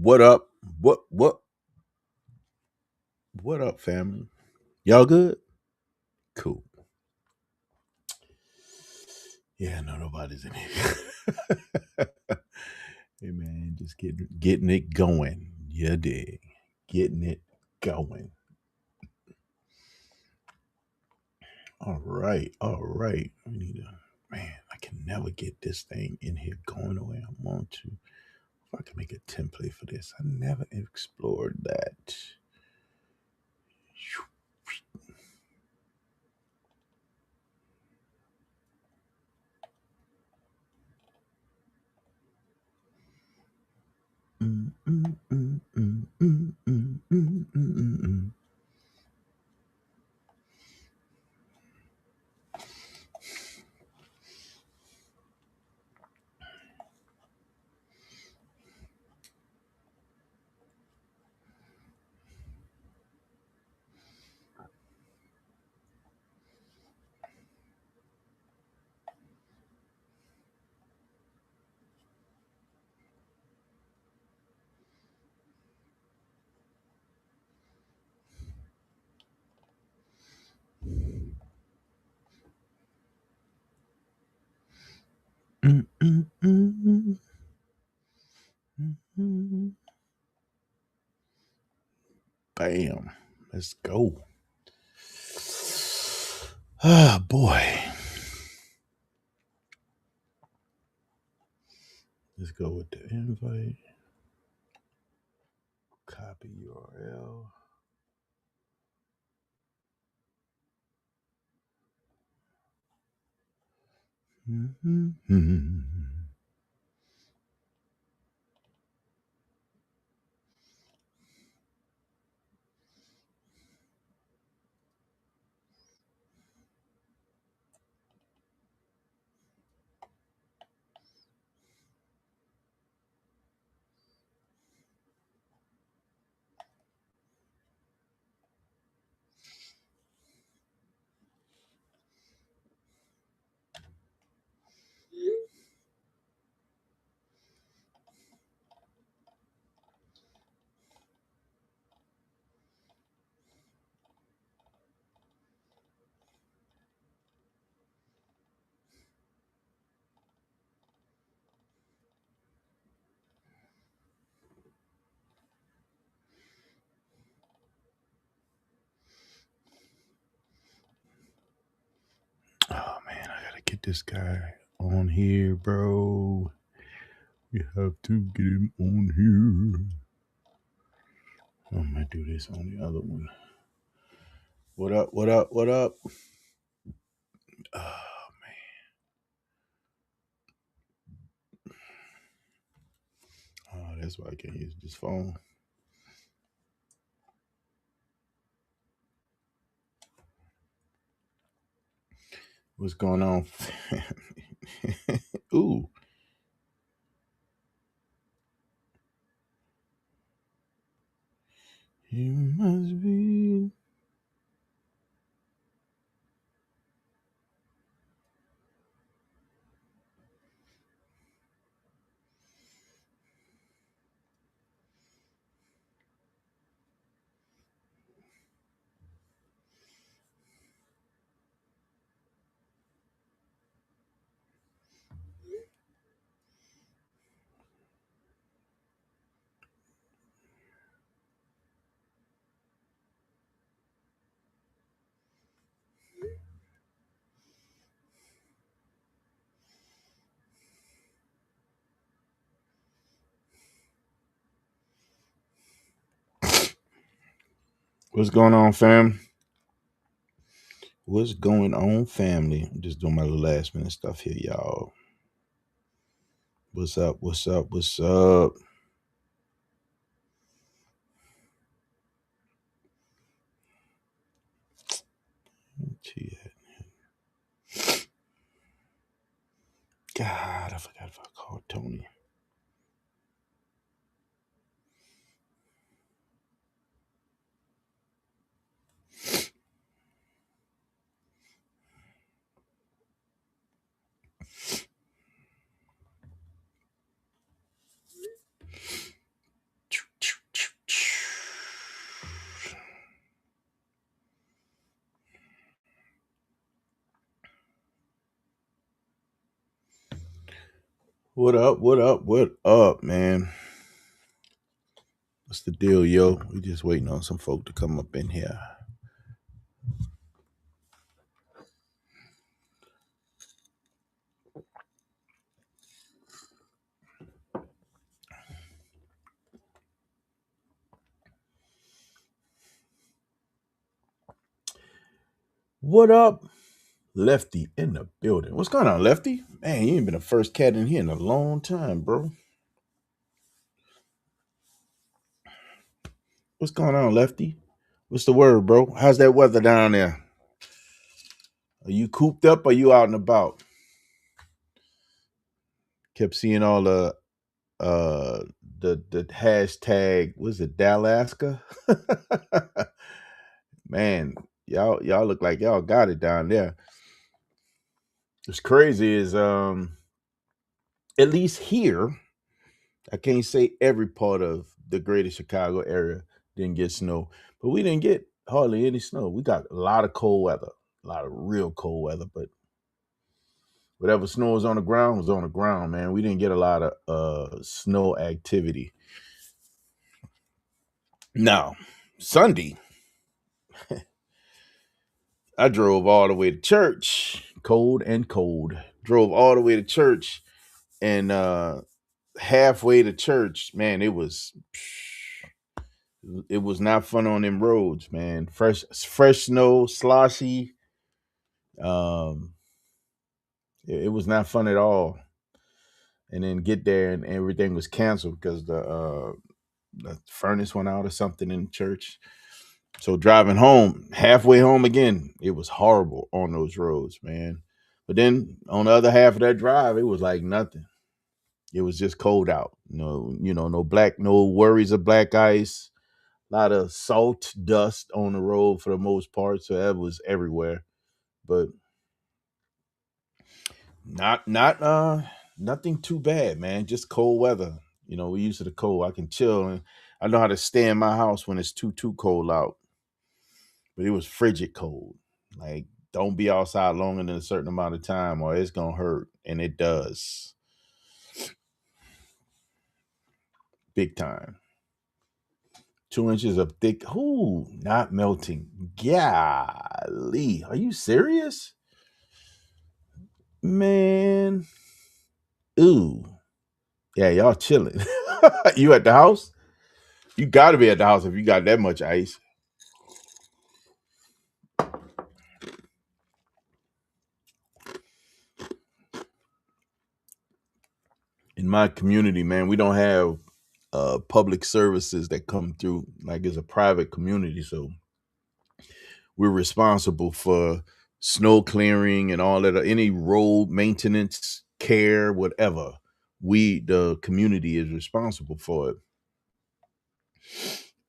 What up? What up, family? Y'all good? Cool. Yeah, no, nobody's in here. Hey man, just getting it going. You dig. Getting it going. All right, all right. We need to man, I can never get this thing in here going the way I want to. If I can make a template for this. I never explored that. Mm, mm, mm, mm, mm, mm, mm, mm, mm. Mm, mm, mm, mm. Bam. Let's go. Ah, boy. Let's go with the invite. Copy URL. Mm-hmm. Oh man, I gotta get this guy on here, bro. We have to get him on here. I'm gonna do this on the other one. What up? What up? What up? Oh man. Oh, that's why I can't use this phone. What's going on? Ooh. You must be. What's going on, fam? What's going on, family? I'm just doing my little last minute stuff here, y'all. What's up? What's up? What's up? God, I forgot if I called Tony. What up? What up? What up, man? What's the deal, yo? We just waiting on some folk to come up in here. What up? Lefty in the building. What's going on, Lefty? Man, you ain't been the first cat in here in a long time, bro. What's going on, Lefty? What's the word, bro? How's that weather down there? Are you cooped up or you out and about? Kept seeing all uh the hashtag, was it Dalaska? Man, y'all look like y'all got it down there. What's crazy is at least here, I can't say every part of the greater Chicago area didn't get snow, but we didn't get hardly any snow. We got a lot of cold weather, a lot of real cold weather, but whatever snow was on the ground was on the ground, man. We didn't get a lot of snow activity. Now, Sunday, I drove all the way to church, cold and cold. Drove all the way to church, and halfway to church, man, it was not fun on them roads, man. Fresh snow, sloshy. Um, it was not fun at all. And then get there and everything was canceled because the furnace went out or something in church. So driving home, halfway home again, it was horrible on those roads, man. But then on the other half of that drive, it was like nothing. It was just cold out. No worries of black ice. A lot of salt dust on the road for the most part, so that was everywhere. But not nothing too bad, man. Just cold weather. We used to the cold. I can chill, and I know how to stay in my house when it's too cold out. But it was frigid cold. Like, don't be outside longer than a certain amount of time or it's gonna hurt. And it does. Big time. 2 inches of thick. Ooh, not melting. Golly. Are you serious? Man. Ooh. Yeah, y'all chilling. You at the house? You gotta be at the house if you got that much ice. In my community, man, we don't have public services that come through. Like, it's a private community, so we're responsible for snow clearing and all that, any road maintenance, care, whatever. The community is responsible for it.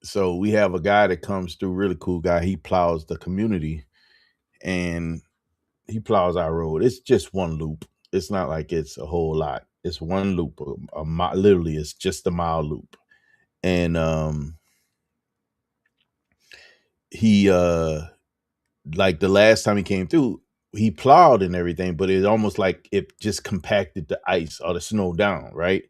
So we have a guy that comes through, really cool guy. He plows the community and he plows our road. It's just one loop. It's not like it's a whole lot. It's one loop. Literally, it's just a mile loop. And he like the last time he came through, he plowed and everything, but it's almost like it just compacted the ice or the snow down, right?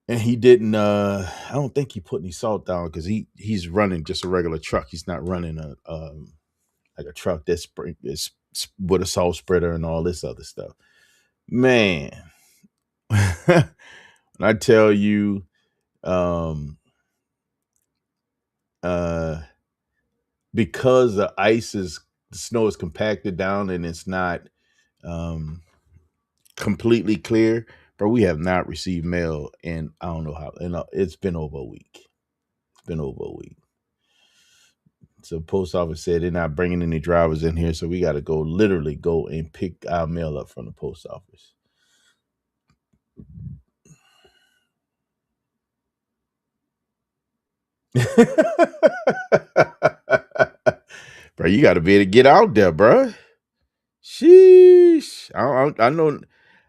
And he didn't I don't think he put any salt down because he's running just a regular truck. He's not running a like a truck is with a salt spreader and all this other stuff. Man, when I tell you, um uh because the snow is compacted down and it's not um completely clear, but we have not received mail in I don't know how. And it's been over a week. It's been over a week. So post office said they're not bringing any drivers in here, so we got to literally go and pick our mail up from the post office. Bro, you got to be able to get out there, bro. Sheesh.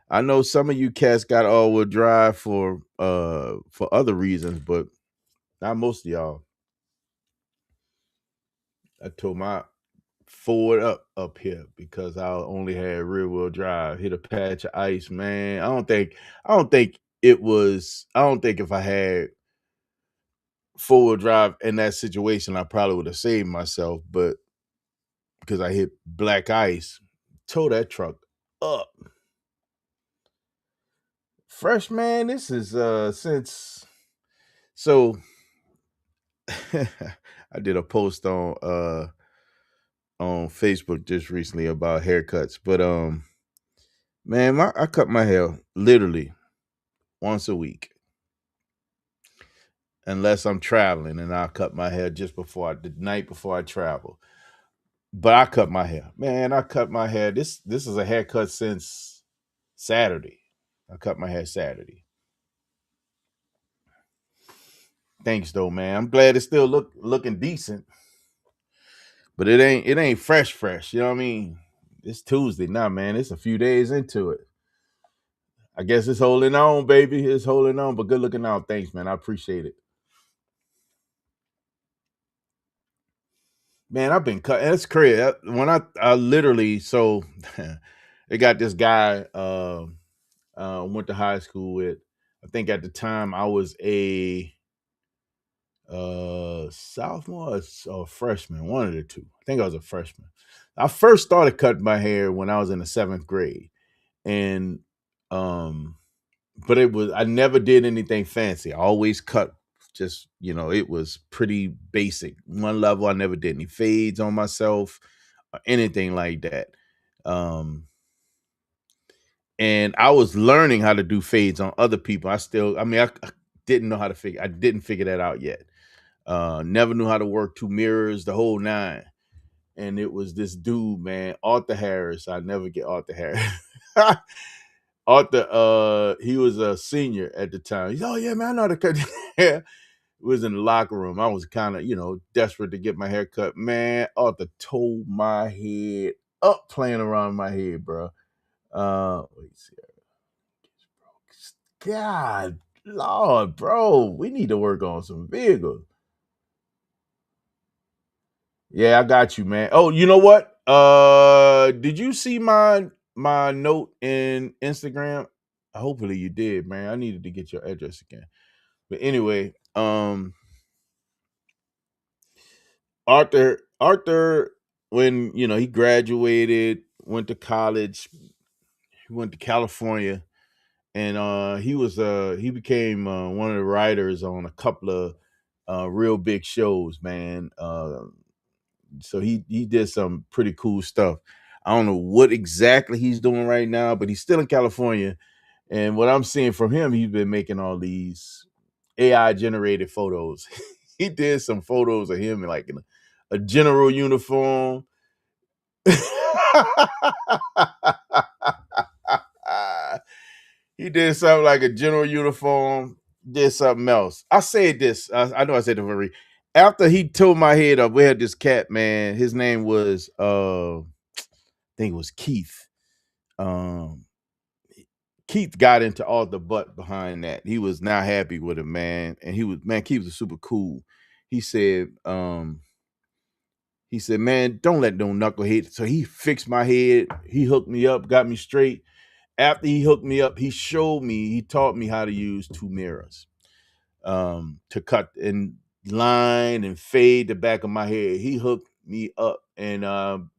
I know some of you cats got all-wheel drive for other reasons, but not most of y'all. I told my forward up here because I only had rear wheel drive. Hit a patch of ice, man. I don't think it was. I don't think if I had forward drive in that situation, I probably would have saved myself. But because I hit black ice, tore that truck up. Fresh man, this is since so I did a post on Facebook just recently about haircuts, but man, I cut my hair literally once a week, unless I'm traveling, and I'll cut my hair just before the night before I travel. But I cut my hair, man. I cut my hair. This is a haircut since Saturday. I cut my hair Saturday. Thanks though, man. I'm glad it's still looking decent, but it ain't fresh. You know what I mean? It's Tuesday now, man. It's a few days into it. I guess it's holding on, baby. It's holding on, but good looking out. Thanks, man. I appreciate it. Man, I've been cut. That's crazy. When I literally so they got this guy went to high school with. I think at the time I was a sophomore or freshman, one of the two. I think I was a freshman. I first started cutting my hair when I was in the seventh grade, and um, but it was I never did anything fancy. I always cut just it was pretty basic. One level. I never did any fades on myself or anything like that. Um, and I was learning how to do fades on other people. I didn't know how to figure. I didn't figure that out yet. Never knew how to work two mirrors, the whole nine. And it was this dude, man, Arthur Harris. I never get Arthur Harris. Arthur, he was a senior at the time. He's, oh yeah, man, I know how to cut hair. Was in the locker room. I was kind of, desperate to get my hair cut. Man, Arthur tore my head up playing around my head, bro. Wait, see. God, Lord, bro, we need to work on some vehicles. Yeah, I got you, man. Oh, you know what? Did you see my note in Instagram? Hopefully you did, man. I needed to get your address again. But anyway, Arthur, when he graduated, went to college, he went to California, and he became one of the writers on a couple of real big shows, man. So he did some pretty cool stuff. I don't know what exactly he's doing right now, but he's still in California. And what I'm seeing from him, he's been making all these AI generated photos. He did some photos of him in like in a general uniform. He did something like a general uniform, did something else. I said this. I know I said it for after he tore my head up, we had this cat, man. His name was I think it was Keith. Um Keith got into all the butt behind that. He was not happy with him, man. And Keith was super cool. He said, man, don't let no knucklehead. So he fixed my head. He hooked me up, got me straight. After he hooked me up, he taught me how to use two mirrors to cut and line and fade the back of my hair. He hooked me up, and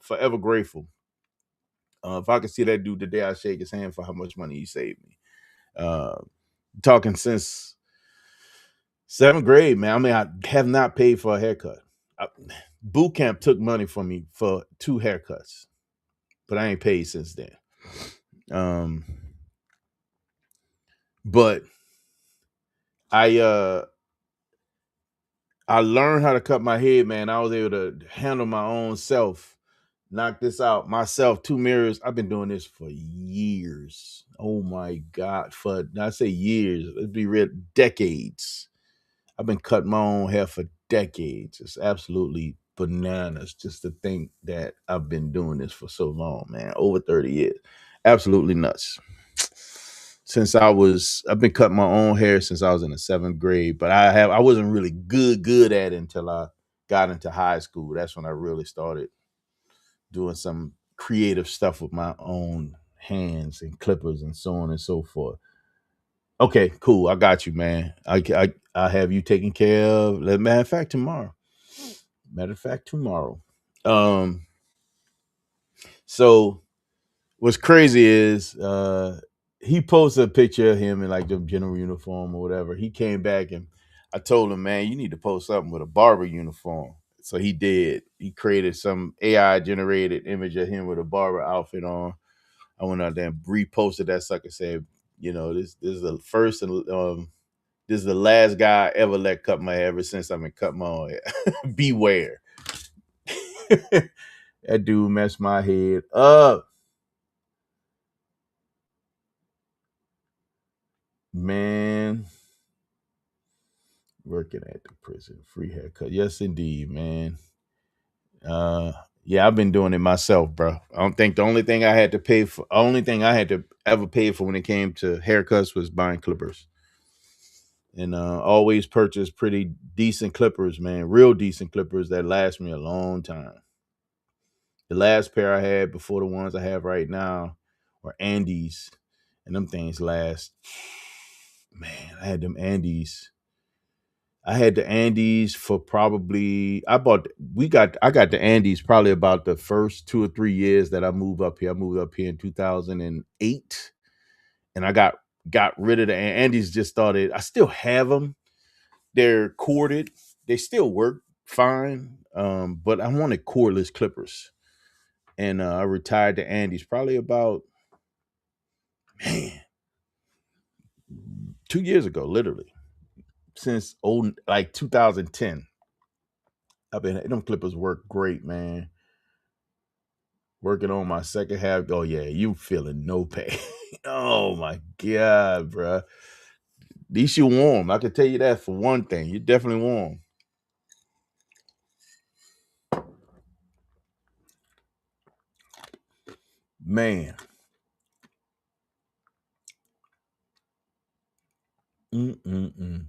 forever grateful. If I could see that dude today, I'd shake his hand for how much money he saved me. Uh, Talking since seventh grade, man. I mean, I have not paid for a haircut. Boot camp took money from me for 2 haircuts, but I ain't paid since then. Um, but I I learned how to cut my hair, man. I was able to handle my own self, knock this out myself. 2 mirrors. I've been doing this for years. Oh my God. I say years, let's be real, decades. I've been cutting my own hair for decades. It's absolutely bananas just to think that I've been doing this for so long, man. Over 30 years. Absolutely nuts. I've been cutting my own hair since I was in the 7th grade, but I wasn't really good at it until I got into high school. That's when I really started doing some creative stuff with my own hands and clippers and so on and so forth. Okay, cool. I got you, man. I have you taken care of. Matter of fact, tomorrow. Matter of fact, tomorrow. Um, so what's crazy is he posted a picture of him in like the general uniform or whatever. He came back and I told him, man, you need to post something with a barber uniform. So he did. He created some AI generated image of him with a barber outfit on. I went out there and reposted that sucker. Said, this is the first and this is the last guy I ever let cut my hair ever since I've been cut my own hair. Beware. That dude messed my head up. Man, working at the prison, free haircut. Yes, indeed, man. Yeah, I've been doing it myself, bro. I don't think the only thing I had to pay for, only thing I had to ever pay for when it came to haircuts was buying clippers, and always purchase pretty decent clippers, man. Real decent clippers that last me a long time. The last pair I had before the ones I have right now were Andes, and them things last. Man, I had them Andes. I had the Andes for probably I got the Andes probably about the first 2 or 3 years that I moved up here. I moved up here in 2008, and I got rid of the Andes. Just started. I still have them. They're corded. They still work fine. But I wanted cordless clippers, and I retired the Andes probably about, man, 2 years ago, literally since like 2010. I've been them clippers work great, man. Working on my second half. Oh yeah, you feeling no pain? Oh my god, bro. At least you warm. I can tell you that for one thing. You're definitely warm, man. Mm-mm-mm.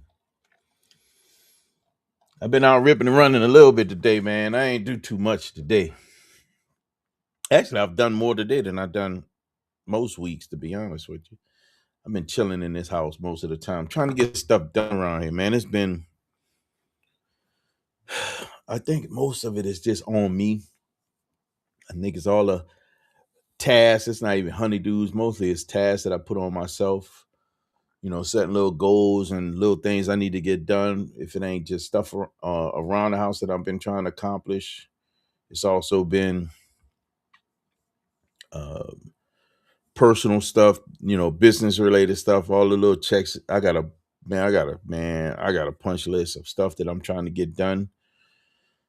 I've been out ripping and running a little bit today, man. I ain't do too much today. Actually, I've done more today than I've done most weeks, to be honest with you. I've been chilling in this house most of the time, trying to get stuff done around here, man. It's been, I think most of it is just on me. I think it's all the tasks. It's not even honeydews. Mostly it's tasks that I put on myself. Setting little goals and little things I need to get done. If it ain't just stuff around the house that I've been trying to accomplish, it's also been uh, personal stuff, business related stuff, all the little checks. I got a punch list of stuff that I'm trying to get done.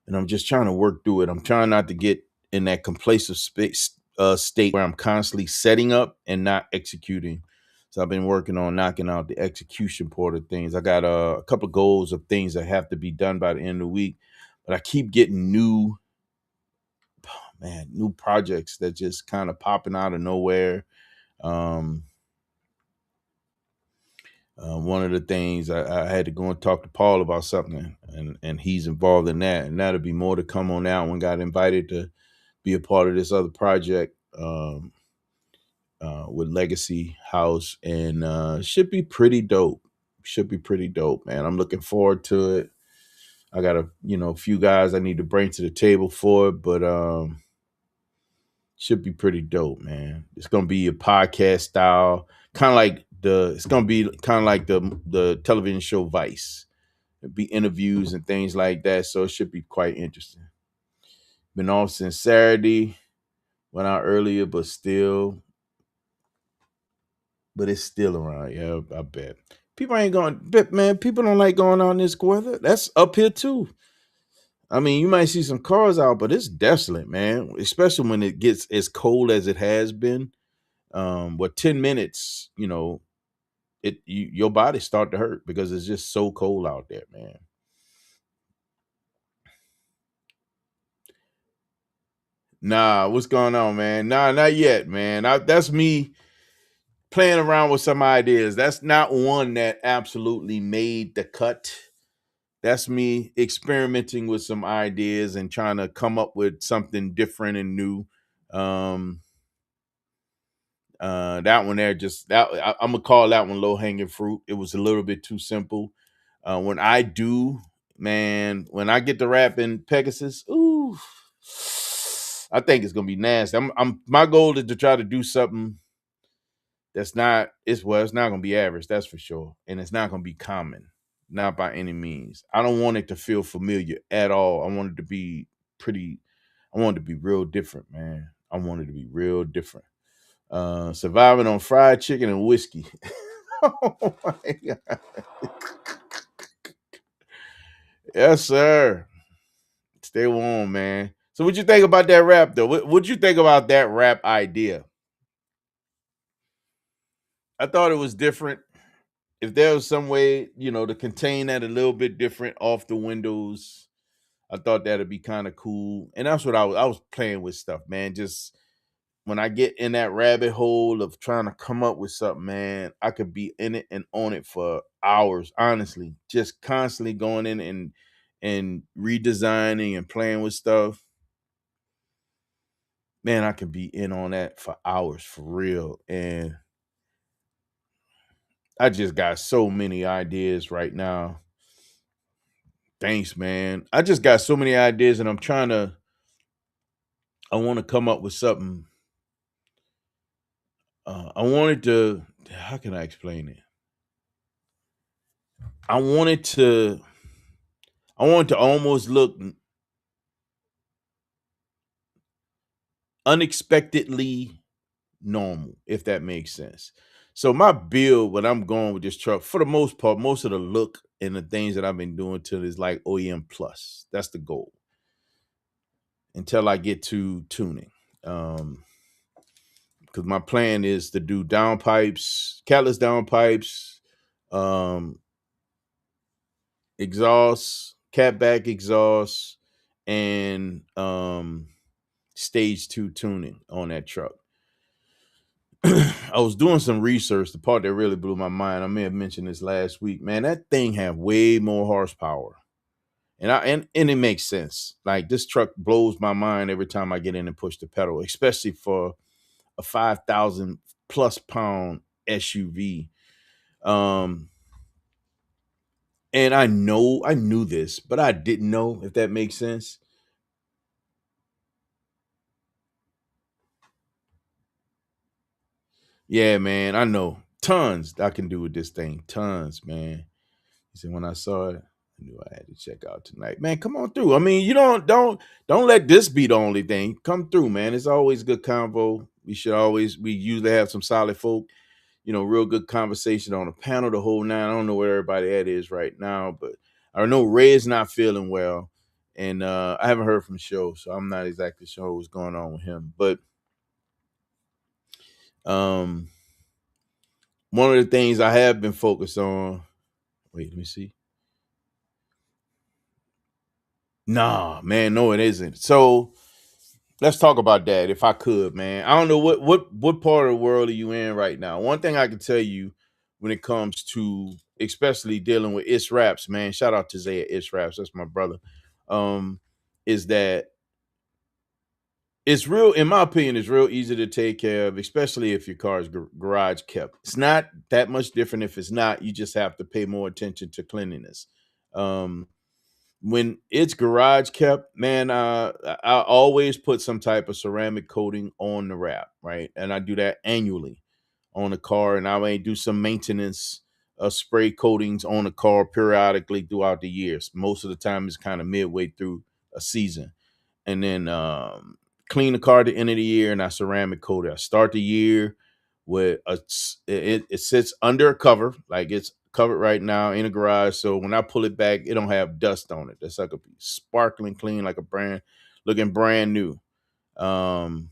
And I'm just trying to work through it. I'm trying not to get in that complacent state where I'm constantly setting up and not executing. So I've been working on knocking out the execution part of things. I got a couple of goals of things that have to be done by the end of the week, but I keep getting new projects that just kind of popping out of nowhere. Um, One of the things I had to go and talk to Paul about something, and he's involved in that, and that'll be more to come on that one. Got invited to be a part of this other project with Legacy House, and should be pretty dope. Should be pretty dope, man. I'm looking forward to it. I got a few guys I need to bring to the table for it, but should be pretty dope, man. It's gonna be a podcast style, kind of like it's gonna be kind of like the television show Vice. It'll be interviews and things like that, so it should be quite interesting. Been off since Saturday, went out earlier, but it's still around. Yeah, I bet. People ain't going, but man, people don't like going out in this weather. That's up here too. I mean, you might see some cars out, but it's desolate, man. Especially when it gets as cold as it has been. What 10 minutes, your body start to hurt because it's just so cold out there, man. Nah, what's going on, man? Nah, not yet, man. That's me playing around with some ideas. That's not one that absolutely made the cut. that's me experimenting with some ideas and trying to come up with something different and new. Um, that one there, just that I'm gonna call that one low hanging fruit. It was a little bit too simple. When I do, man, when I get to rapping Pegasus, ooh, I think it's gonna be nasty. I'm my goal is to try to do something that's not it's not gonna be average, that's for sure, and it's not gonna be common, not by any means. I don't want it to feel familiar at all. I want it to be pretty. I want it to be real different, man. I want it to be real different. Surviving on fried chicken and whiskey. Oh my god. Yes, sir. Stay warm, man. So what you think about that rap though? What you think about that rap idea? I thought it was different. If there was some way, to contain that a little bit different off the windows, I thought that'd be kind of cool. And that's what I was playing with stuff, man. Just when I get in that rabbit hole of trying to come up with something, man, I could be in it and on it for hours, honestly. Just constantly going in and redesigning and playing with stuff. Man, I could be in on that for hours for real. And I just got so many ideas right now. Thanks, man. I just got so many ideas and I want to come up with something. I wanted to, how can I explain it? I wanted to, I wanted to almost look unexpectedly normal, if that makes sense. So my build, when I'm going with this truck, for the most part, most of the look and the things that I've been doing to it is like OEM plus. That's the goal until I get to tuning. Because my plan is to do downpipes, catless downpipes, um, exhaust, catback exhaust, and stage two tuning on that truck. I was doing some research. The part that really blew my mind, I may have mentioned this last week. Man, that thing have way more horsepower, and it makes sense. Like this truck blows my mind every time I get in and push the pedal, especially for a 5,000 plus pound SUV. Um, and I knew this, but I didn't know, if that makes sense. Yeah, man, I know tons I can do with this thing. Tons, man. He said when I saw it, I knew I had to check out tonight. Man, come on through. I mean, you don't let this be the only thing. Come through, man. It's always good convo. We usually have some solid folk, real good conversation on the panel the whole nine. I don't know where everybody at is right now, but I know Ray is not feeling well. And I haven't heard from Show, so I'm not exactly sure what's going on with him. But um one of the things I have been focused on, wait, let me see. Nah, man, no, it isn't. So let's talk about that if I could, man. I don't know what part of the world are you in right now. One thing I can tell you when it comes to especially dealing with Is Raps, man. Shout out to Zaya Is Raps, that's my brother. Um, is that it's real, in my opinion, it's real easy to take care of, especially if your car is garage kept. It's not that much different if it's not. You just have to pay more attention to cleanliness. Um, when it's garage kept, man, I always put some type of ceramic coating on the wrap, right? And I do that annually on the car, and I may do some maintenance spray coatings on the car periodically throughout the years. Most of the time, it's kind of midway through a season, and then clean the car at the end of the year, and I ceramic coat it. I start the year with it sits under a cover, like it's covered right now in a garage. So when I pull it back, it don't have dust on it. That's like a sparkling clean, like a looking brand new. Um,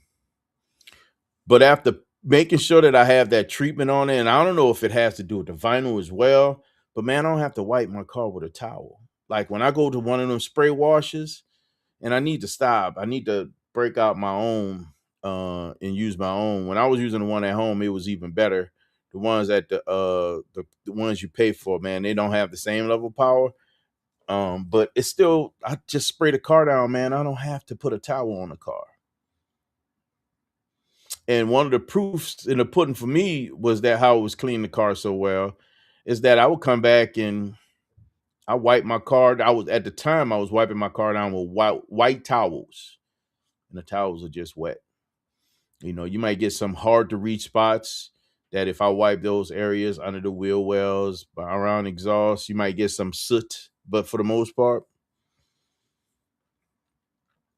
but after making sure that I have that treatment on it, and I don't know if it has to do with the vinyl as well, but man, I don't have to wipe my car with a towel. Like when I go to one of them spray washes, and I need to stop. I need to break out my own and use my own. When I was using the one at home, it was even better. The ones at the ones you pay for, man, they don't have the same level of power. But it's still, I just spray the car down, man. I don't have to put a towel on the car. And one of the proofs in the pudding for me was that how it was cleaning the car so well is that I would come back and I wipe my car. I was at the time I was wiping my car down with white towels, and the towels are just wet. You might get some hard to reach spots that if I wipe those areas under the wheel wells, around exhaust, you might get some soot. But for the most part,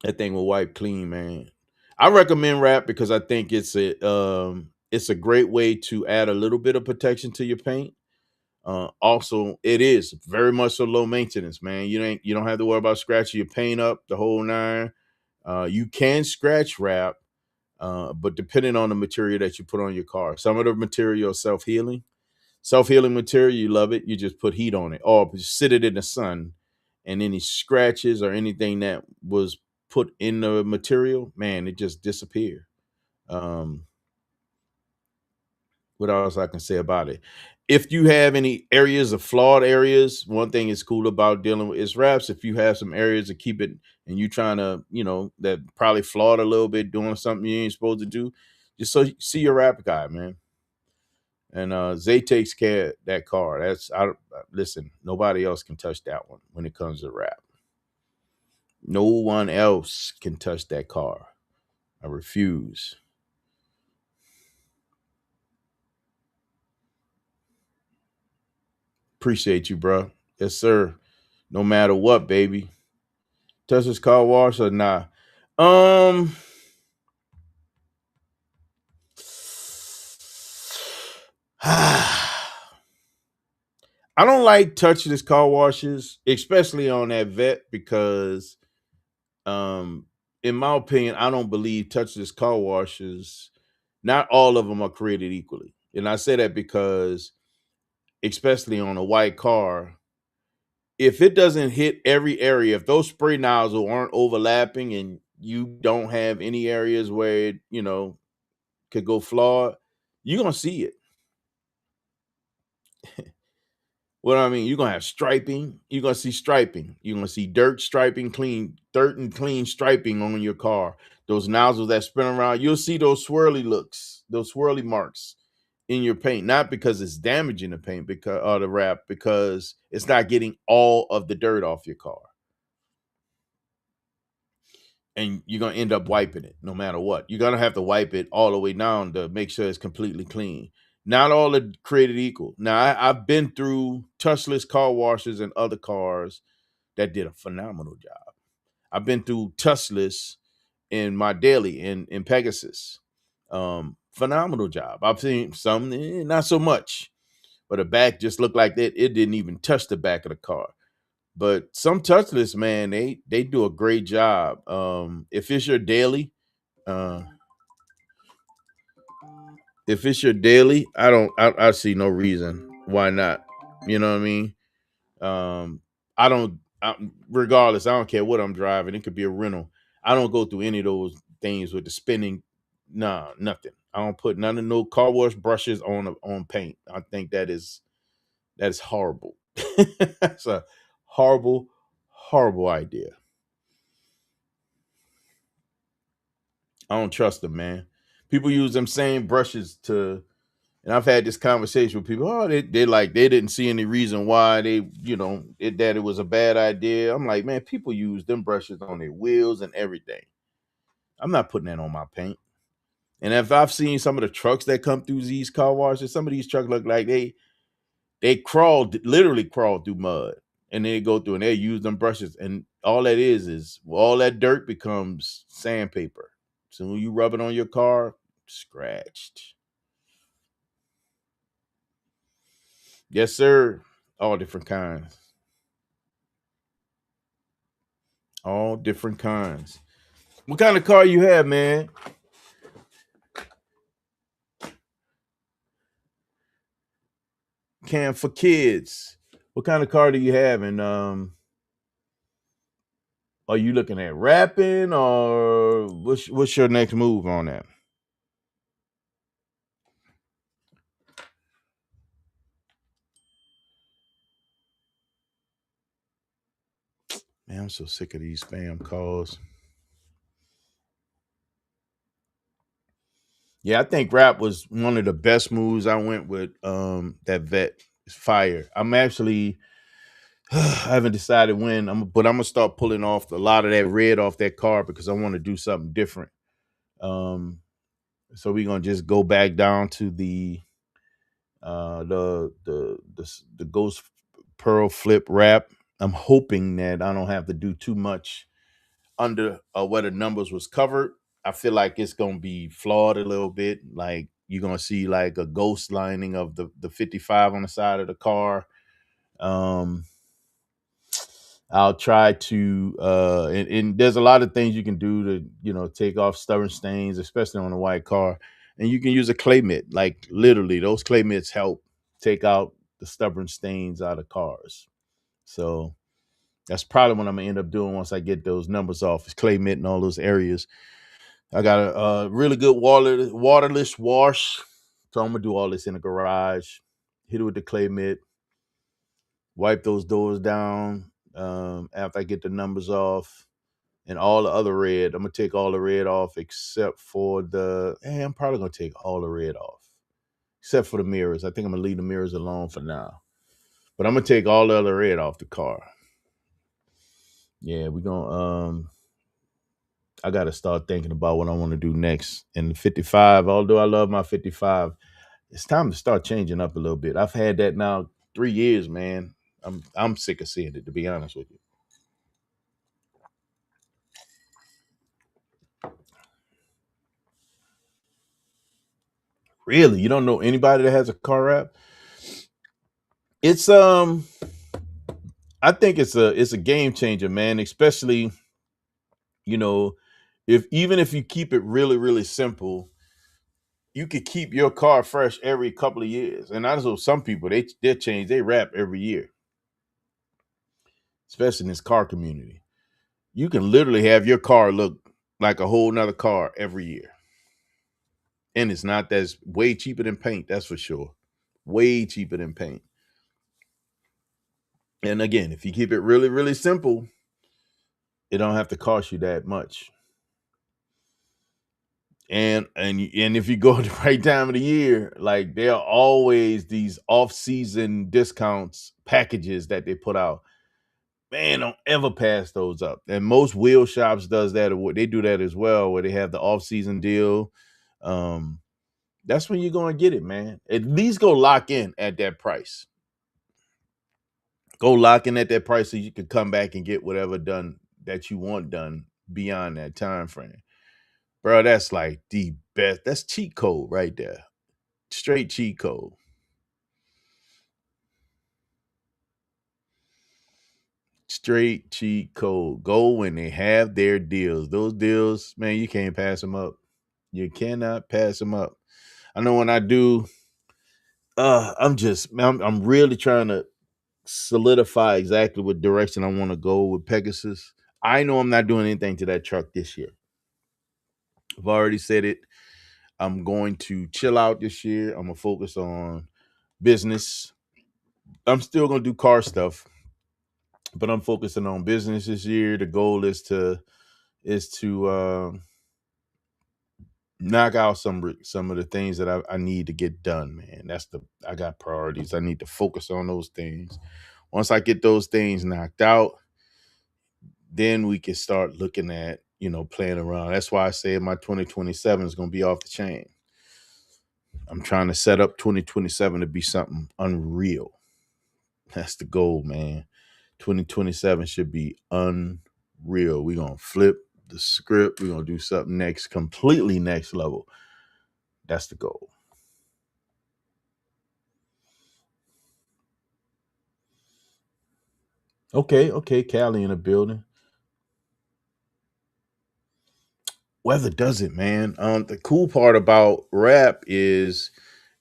that thing will wipe clean, man. I recommend wrap because I think it's a great way to add a little bit of protection to your paint. Also, it is very much so low maintenance, man. You don't have to worry about scratching your paint up the whole nine. You can scratch wrap, but depending on the material that you put on your car, some of the material is self-healing. Self-healing material, you love it. You just put heat on it, or just sit it in the sun, and any scratches or anything that was put in the material, man, it just disappear. Um, what else I can say about it? If you have any areas of flawed areas, one thing is cool about dealing with is wraps. If you have some areas to keep it and you trying to, that probably flawed a little bit, doing something you ain't supposed to do, just so you see your wrap guy, man. And Zay takes care of that car. Listen, nobody else can touch that one when it comes to wrap. No one else can touch that car. I refuse. Appreciate you, bro. Yes, sir. No matter what, baby. Touch this car wash or nah? Um, I don't like touching this car washes, especially on that vet, because um, in my opinion, I don't believe touchless car washes. Not all of them are created equally, and I say that because, especially on a white car, if it doesn't hit every area, if those spray nozzles aren't overlapping and you don't have any areas where it, could go flawed, you're gonna see it. What I mean, you're gonna have striping. You're gonna see striping. You're gonna see dirt and clean striping on your car. Those nozzles that spin around, you'll see those swirly looks, those swirly marks in your paint. Not because it's damaging the paint, because or the wrap, because it's not getting all of the dirt off your car. And you're gonna end up wiping it no matter what. You're gonna have to wipe it all the way down to make sure it's completely clean. Not all are created equal. Now I've been through touchless car washes and other cars that did a phenomenal job. I've been through touchless in my daily in Pegasus. Phenomenal job. I've seen some not so much, but the back just looked like that. It didn't even touch the back of the car. But some touchless, man, they do a great job. If it's your daily, uh, if it's your daily, I see no reason why not. You know what I mean? I don't. Regardless, I don't care what I'm driving. It could be a rental. I don't go through any of those things with the spinning. Nah, nothing. I don't put none of no car wash brushes on paint. I think that is horrible. That's a horrible, horrible idea. I don't trust them, man. People use them same brushes to, and I've had this conversation with people. Oh, they didn't see any reason why that it was a bad idea. I'm like, man, people use them brushes on their wheels and everything. I'm not putting that on my paint. And if I've seen some of the trucks that come through these car washes, some of these trucks look like they literally crawled through mud, and they go through and they use them brushes, and all that is all that dirt becomes sandpaper. So when you rub it on your car, scratched. Yes, sir. All different kinds. All different kinds. What kind of car you have, man? Cam, for kids. What kind of car do you have? And are you looking at rapping, or what's your next move on that? Man, I'm so sick of these spam calls. Yeah, I think rap was one of the best moves. I went with that vet is fire. I'm actually I haven't decided when but I'm gonna start pulling off a lot of that red off that car because I want to do something different. Um so we're gonna just go back down to the ghost pearl flip wrap. I'm hoping that I don't have to do too much under where the numbers was covered. I feel like it's gonna be flawed a little bit. Like you're gonna see like a ghost lining of the 55 on the side of the car. Um, I'll try to and there's a lot of things you can do to take off stubborn stains, especially on a white car. And you can use a clay mitt. Like literally, those clay mitts help take out the stubborn stains out of cars. So that's probably what I'm gonna end up doing once I get those numbers off. Is clay mitt in all those areas. I got a really good waterless wash. So I'm gonna do all this in the garage. Hit it with the clay mitt. Wipe those doors down after I get the numbers off and all the other red. I'm gonna take all the red off except for I'm probably gonna take all the red off except for the mirrors. I think I'm gonna leave the mirrors alone for now. But I'm gonna take all the other red off the car. Yeah, we're gonna I gotta start thinking about what I want to do next. And the 55, although I love my 55, it's time to start changing up a little bit. I've had that now 3 years, man. I'm sick of seeing it, to be honest with you. Really, you don't know anybody that has a car wrap? It's I think it's a game changer, man. Especially you know if even if you keep it really really simple, you could keep your car fresh every couple of years. And I know some people they change they wrap every year, especially in this car community. You can literally have your car look like a whole nother car every year. And it's not that's way cheaper than paint, that's for sure. Way cheaper than paint. And again, if you keep it really, really simple, it don't have to cost you that much. And if you go at the right time of the year, like there are always these off-season discounts packages that they put out. Man, don't ever pass those up. And most wheel shops does that, or what they do that as well, where they have the off-season deal. Um, that's when you're gonna get it, man. At least go lock in at that price. Go lock in at that price so you can come back and get whatever done that you want done beyond that time frame. Bro, that's like the best. That's cheat code right there. Straight cheat code. Straight cheat code. Go when they have their deals. Those deals, man, you can't pass them up. You cannot pass them up. I know when I do, I'm really trying to solidify exactly what direction I want to go with Pegasus. I know I'm not doing anything to that truck this year. I've already said it. I'm going to chill out this year. I'm gonna focus on business. I'm still gonna do car stuff, but I'm focusing on business this year. The goal is to knock out some of the things that I need to get done, man. I got priorities. I need to focus on those things. Once I get those things knocked out, then we can start looking at playing around. That's why I say my 2027 is going to be off the chain. I'm trying to set up 2027 to be something unreal. That's the goal, man. 2027 should be unreal. We're going to flip the script. We're going to do something next, completely next level. That's the goal. Okay, Cali in the building. Weather does it, man. The cool part about rap is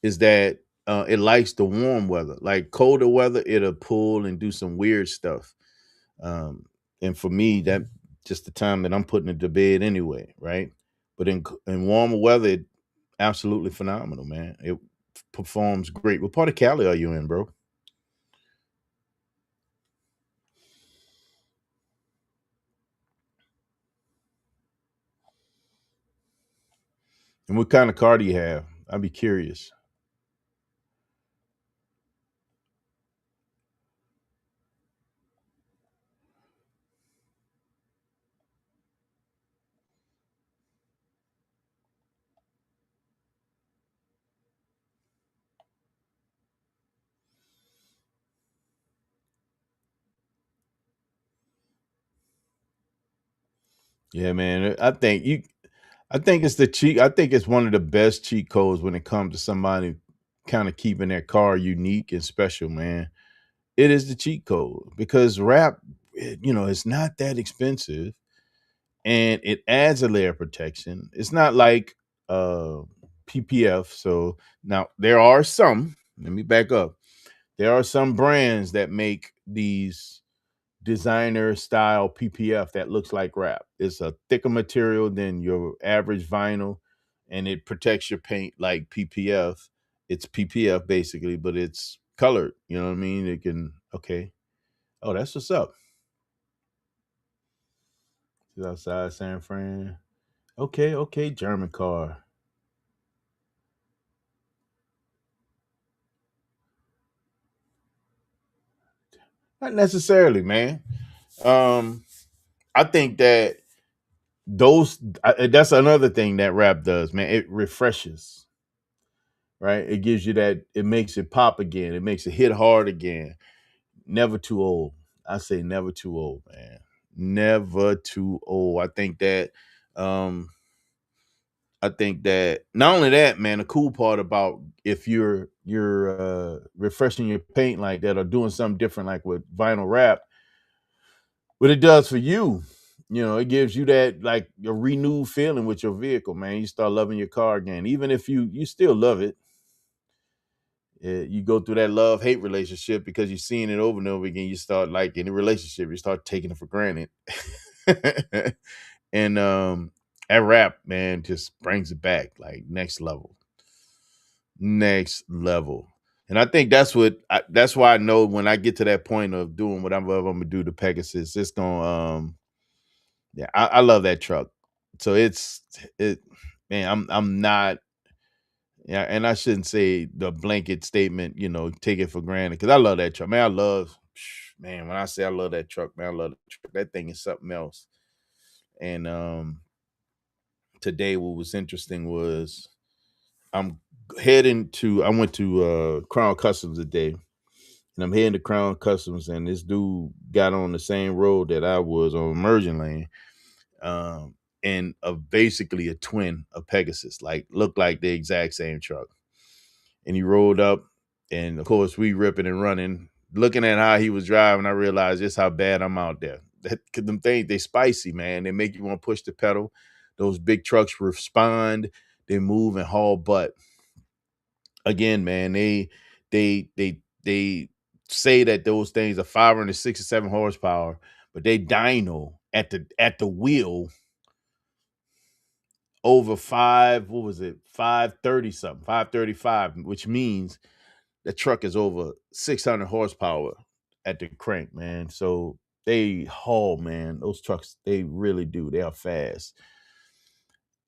that it likes the warm weather. Like colder weather, it'll pull and do some weird stuff. Um, and for me, that just the time that I'm putting it to bed anyway, right? But in warmer weather, it absolutely phenomenal, man. It performs great. What part of Cali are you in, bro? And what kind of car do you have? I'd be curious. Yeah, man. I think it's the cheat. I think it's one of the best cheat codes when it comes to somebody kind of keeping their car unique and special, man. It is the cheat code because wrap, it's not that expensive and it adds a layer of protection. It's not like uh PPF. So now there are some, let me back up. There are some brands that make these designer style PPF that looks like wrap. It's a thicker material than your average vinyl and it protects your paint like PPF. It's PPF basically, but it's colored. You know what I mean? It can, okay. Oh, that's what's up. It's outside San Fran. Okay, okay, German car. Not necessarily, man. Um, I think that that's another thing that rap does, man. It refreshes, right? It gives you that. It makes it pop again. It makes it hit hard again. Never too old. I say never too old, man. Never too old. Um, I think that not only that, man, the cool part about if you're refreshing your paint like that or doing something different like with vinyl wrap, what it does for you, it gives you that like a renewed feeling with your vehicle, man. You start loving your car again. Even if you still love it, you go through that love hate relationship because you're seeing it over and over again. You start like any relationship, you start taking it for granted. And that rap, man, just brings it back like next level, next level. And I think that's why I know when I get to that point of doing whatever I'm gonna do to Pegasus, it's gonna yeah, I love that truck. So it man, I'm not, yeah, and I shouldn't say the blanket statement, take it for granted because I love that truck. Man, man, when I say I love that truck, man, I love that truck. That thing is something else. And today what was interesting was I'm I went to Crown Customs today, and I'm heading to Crown Customs, and this dude got on the same road that I was on Emerging Lane, um, and basically a twin of Pegasus, like looked like the exact same truck. And he rolled up, and of course we ripping and running. Looking at how he was driving, I realized just how bad I'm out there. That cause them things they spicy, man. They make you want to push the pedal. Those big trucks respond. They move and haul butt. Again, man, they say that those things are 567 horsepower, but they dyno at the wheel over what was it, 530 something, 535, which means the truck is over 600 horsepower at the crank, man. So they haul, man. Those trucks, they really do. They are fast.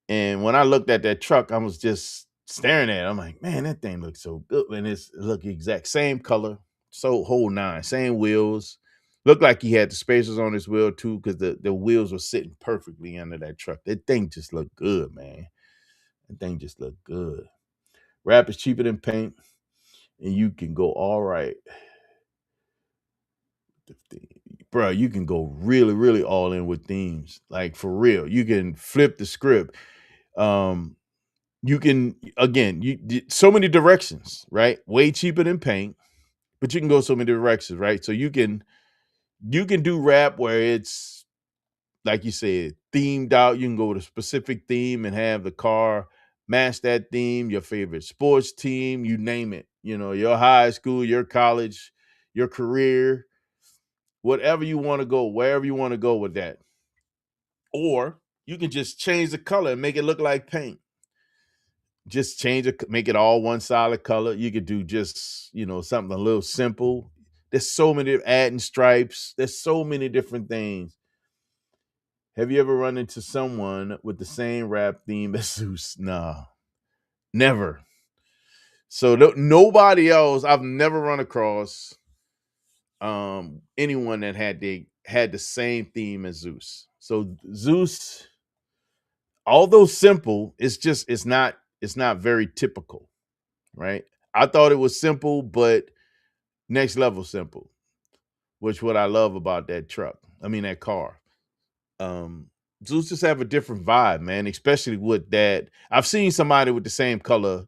And when I looked at that truck, I was just staring at it. I'm like, man, that thing looks so good. And it look exact same color, so whole nine, same wheels. Looked like he had the spacers on his wheel too, because the wheels were sitting perfectly under that truck. That thing just looked good, man. That thing just looked good. Wrap is cheaper than paint, and you can go all right. Bro, you can go really, really all in with themes. Like for real. You can flip the script. Um, you can again, so many directions, right? Way cheaper than paint, but you can go so many directions, right? So you can do rap where it's like you said, themed out. You can go with a specific theme and have the car match that theme, your favorite sports team, you name it. Your high school, your college, your career, whatever you want to go, wherever you want to go with that. Or you can just change the color and make it look like paint. Just change it, make it all one solid color. You could do just, something a little simple. There's so many adding stripes. There's so many different things. Have you ever run into someone with the same rap theme as Zeus? Nah, never. So nobody else. I've never run across anyone that had the same theme as Zeus. So Zeus, although simple, it's not very typical, right? I thought it was simple, but next level simple, which what I love about that truck. I mean that car. Um Zeus just have a different vibe, man, especially with that. I've seen somebody with the same color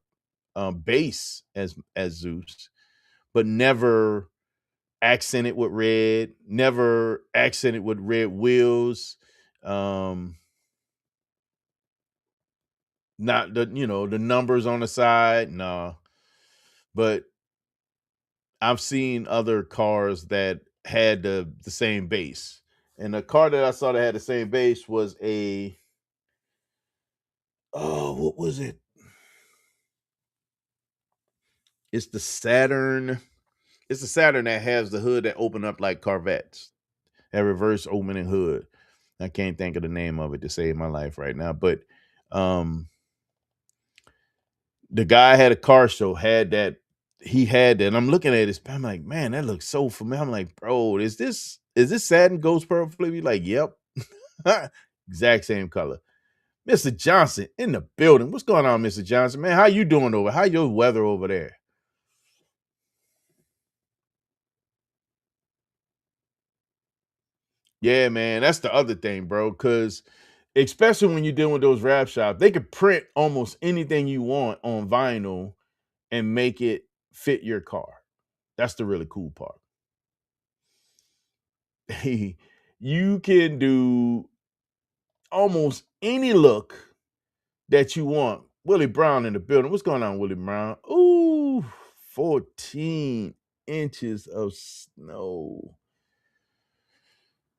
base as Zeus, but never accented with red, never accented with red wheels. Um Not the numbers on the side, no. But I've seen other cars that had the same base. And the car that I saw that had the same base was a oh, what was it? It's the Saturn. It's the Saturn that has the hood that open up like Corvettes. That reverse opening hood. I can't think of the name of it to save my life right now. But um the guy had a car show, had that. He had that. And I'm looking at this. I'm like, man, that looks so familiar. I'm like, bro, is this Saturn Ghost Pearl Flip? He's like, yep. Exact same color. Mr. Johnson in the building. What's going on, Mr. Johnson? Man, how you doing over? How your weather over there? Yeah, man, that's the other thing, bro. Because especially when you're dealing with those rap shops, they could print almost anything you want on vinyl and make it fit your car. That's the really cool part. You can do almost any look that you want. Willie Brown in the building. What's going on, Willie Brown? Ooh, 14 inches of snow.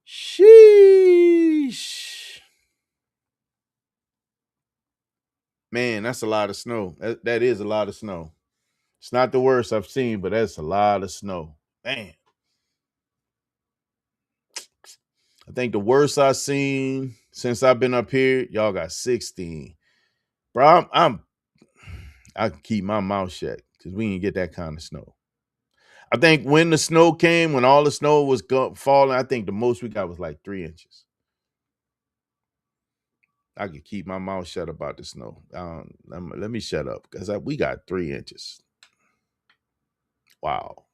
Sheesh. Man, that's a lot of snow. That is a lot of snow. It's not the worst I've seen, but that's a lot of snow. Man, I think the worst I've seen since I've been up here, y'all got 16. Bro, I can keep my mouth shut because we didn't get that kind of snow. I think when the snow came, when all the snow was falling, I think the most we got was like 3 inches. I could keep my mouth shut about the snow. Let me shut up because we got 3 inches. Wow.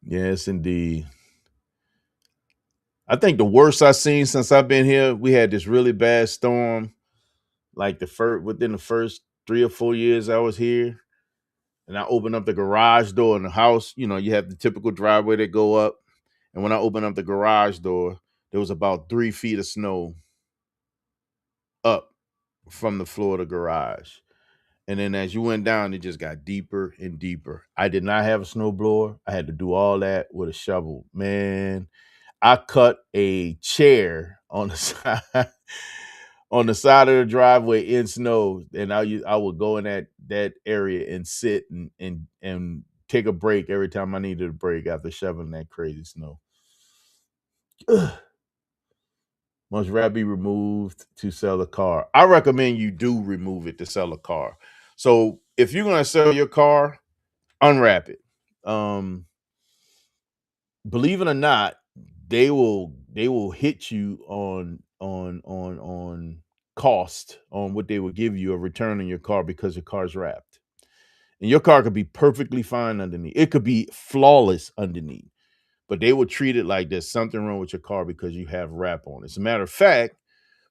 Yes, indeed. I think the worst I've seen since I've been here, we had this really bad storm, like the first within the first 3 or 4 years I was here. And I opened up the garage door in the house. You have the typical driveway that go up. And when I opened up the garage door, there was about 3 feet of snow up from the floor of the garage. And then as you went down, it just got deeper and deeper. I did not have a snowblower. I had to do all that with a shovel. Man, I cut a chair on the side on the side of the driveway in snow, and I would go in that area and sit and take a break every time I needed a break after shoveling that crazy snow. Must wrap be removed to sell a car? I recommend you do remove it to sell a car. So if you're gonna sell your car, unwrap it. Um, Believe it or not, they will hit you on cost on what they will give you a return on your car because your car's wrapped. And your car could be perfectly fine underneath. It could be flawless underneath. But they will treat it like there's something wrong with your car because you have wrap on it. As a matter of fact,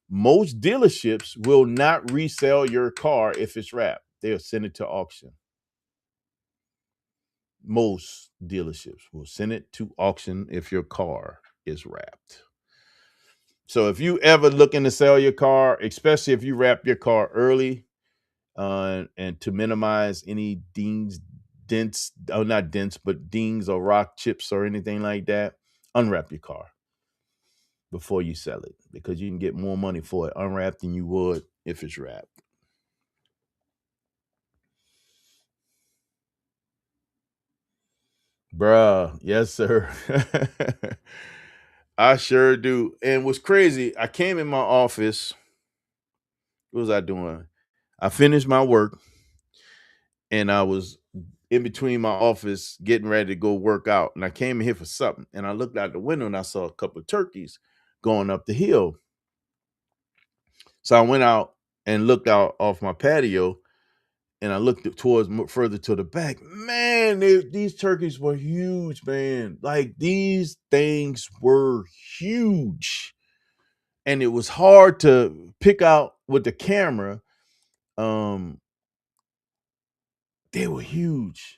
most dealerships will not resell your car if it's wrapped. They'll send it to auction. Most dealerships will send it to auction if your car is wrapped. So if you ever looking to sell your car, especially if you wrap your car early, and to minimize any dents, oh not dents, but dings or rock chips or anything like that, unwrap your car before you sell it because you can get more money for it unwrapped than you would if it's wrapped. Bruh, yes, sir. I sure do. And what's crazy, I came in my office. What was I doing? I finished my work and I was in between my office getting ready to go work out. And I came in here for something. And I looked out the window and I saw a couple of turkeys going up the hill. So I went out and looked out off my patio and I looked towards further to the back. Man, these turkeys were huge, man. Like these things were huge. And it was hard to pick out with the camera. Um, they were huge.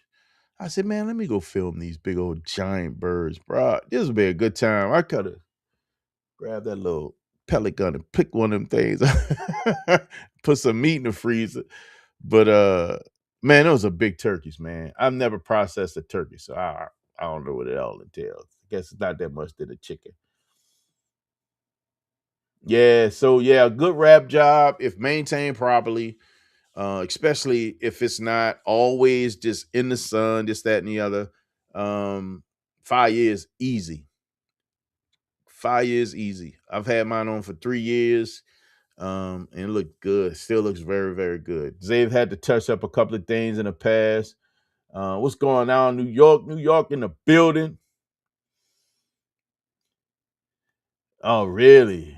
I said, man, let me go film these big old giant birds, bro. This would be a good time. I could have grabbed that little pellet gun and pick one of them things, put some meat in the freezer. But man, those are big turkeys, man. I've never processed a turkey, so I don't know what it all entails. I guess it's not that much to the chicken. Yeah, so yeah, a good wrap job if maintained properly, especially if it's not always just in the sun, this, that, and the other. Um, 5 years easy. 5 years easy. I've had mine on for 3 years. And it looked good. Still looks very, very good. They've had to touch up a couple of things in the past. What's going on? New York, New York in the building. Oh, really?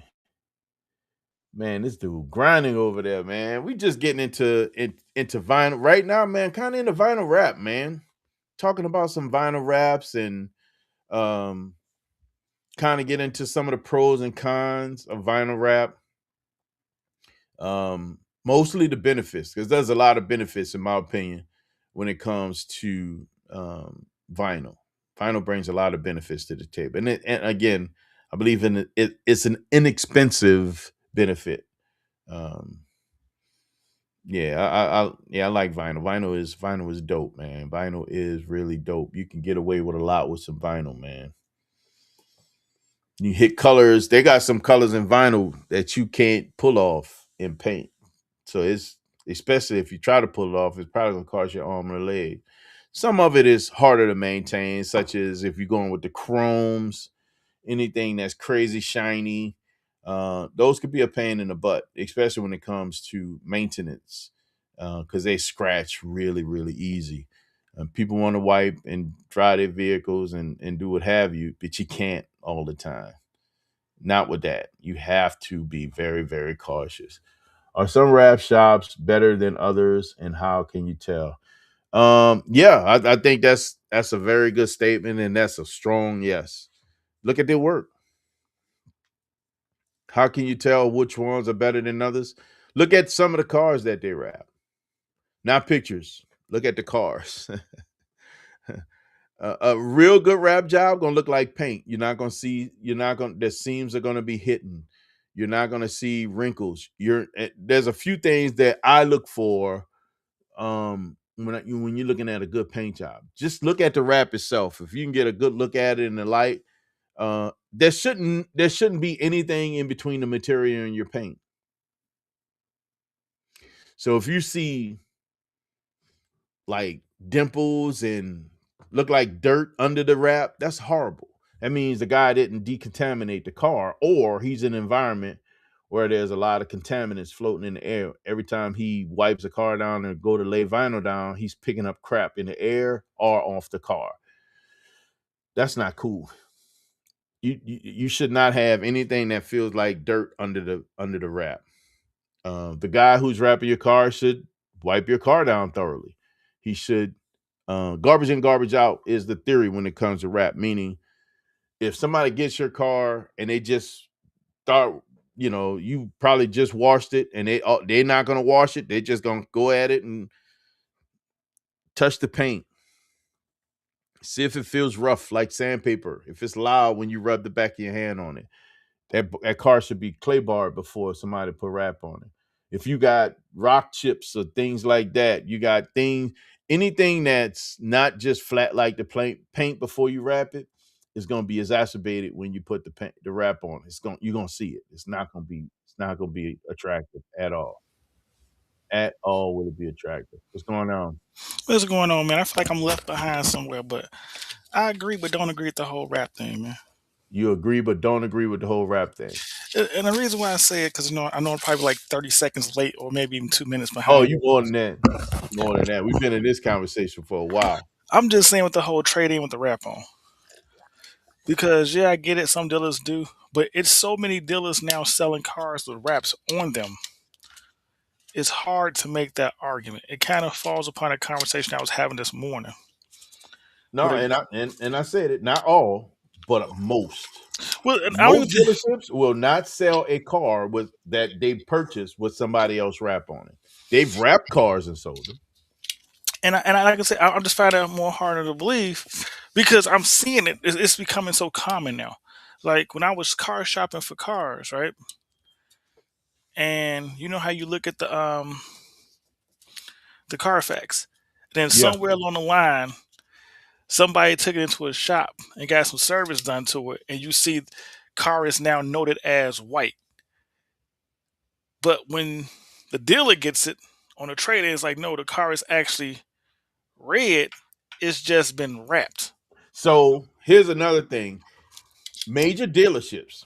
Man, this dude grinding over there, man. We just getting into vinyl right now, man. Kind of into vinyl rap, man. Talking about some vinyl raps and um kind of get into some of the pros and cons of vinyl rap. Mostly the benefits, because there's a lot of benefits, in my opinion, when it comes to vinyl. Vinyl brings a lot of benefits to the table, and again, I believe in it. It's an inexpensive benefit. Um, yeah, I like vinyl. Vinyl is dope, man. Vinyl is really dope. You can get away with a lot with some vinyl, man. You hit colors. They got some colors in vinyl that you can't pull off in paint. So it's especially if you try to pull it off, it's probably gonna cost your arm or leg. Some of it is harder to maintain, such as if you're going with the chromes, anything that's crazy shiny. Those could be a pain in the butt, especially when it comes to maintenance, because they scratch really, really easy. People want to wipe and dry their vehicles and do what have you, but you can't all the time. Not with that. You have to be very, very cautious. Are some wrap shops better than others, and how can you tell? Yeah, I think that's a very good statement, and that's a strong yes. Look at their work. How can you tell which ones are better than others? Look at some of the cars that they wrap, not pictures. Look at the cars. A real good wrap job gonna look like paint. You're not gonna see. You're not gonna. The seams are gonna be hidden. You're not gonna see wrinkles. There's a few things that I look for when you're looking at a good paint job. Just look at the wrap itself. If you can get a good look at it in the light, there shouldn't be anything in between the material and your paint. So if you see like dimples and look like dirt under the wrap, that's horrible. That means the guy didn't decontaminate the car, or he's in an environment where there's a lot of contaminants floating in the air. Every time he wipes a car down and go to lay vinyl down, he's picking up crap in the air or off the car. That's not cool. You should not have anything that feels like dirt under the wrap. The guy who's wrapping your car should wipe your car down thoroughly. He should garbage in, garbage out is the theory when it comes to wrap. Meaning, if somebody gets your car and they just start, you probably just washed it, and they're not gonna wash it. They're just gonna go at it and touch the paint. See if it feels rough like sandpaper. If it's loud when you rub the back of your hand on it. That car should be clay barred before somebody put wrap on it. If you got rock chips or things like that, you got anything that's not just flat like the paint before you wrap it is going to be exacerbated when you put the wrap on. You're going to see it. It's not going to be attractive at all. At all will it be attractive. What's going on? What's going on, man? I feel like I'm left behind somewhere, but I agree, but don't agree with the whole rap thing, man. You agree, but don't agree with the whole rap thing. And the reason why I say it, because I know I'm probably like 30 seconds late, or maybe even 2 minutes Oh, behind. you more than that. More than that. We've been in this conversation for a while. I'm just saying with the whole trade in with the rap on, because yeah, I get it. Some dealers do, but it's so many dealers now selling cars with raps on them. It's hard to make that argument. It kind of falls upon a conversation I was having this morning. No, With a, and I said it, not all, but most. well, and I don't even Most dealerships will not sell a car with that they purchased with somebody else wrap on it. They've wrapped cars and sold them. like I said, I'm just finding it more harder to believe because I'm seeing it. It's becoming so common now. Like when I was car shopping for cars, right? And you know how you look at the Carfax, then Yeah. somewhere along the line, somebody took it into a shop and got some service done to it, and you see car is now noted as white. But when the dealer gets it on the trade, it's like, no, the car is actually red. It's just been wrapped. So here's another thing. Major dealerships.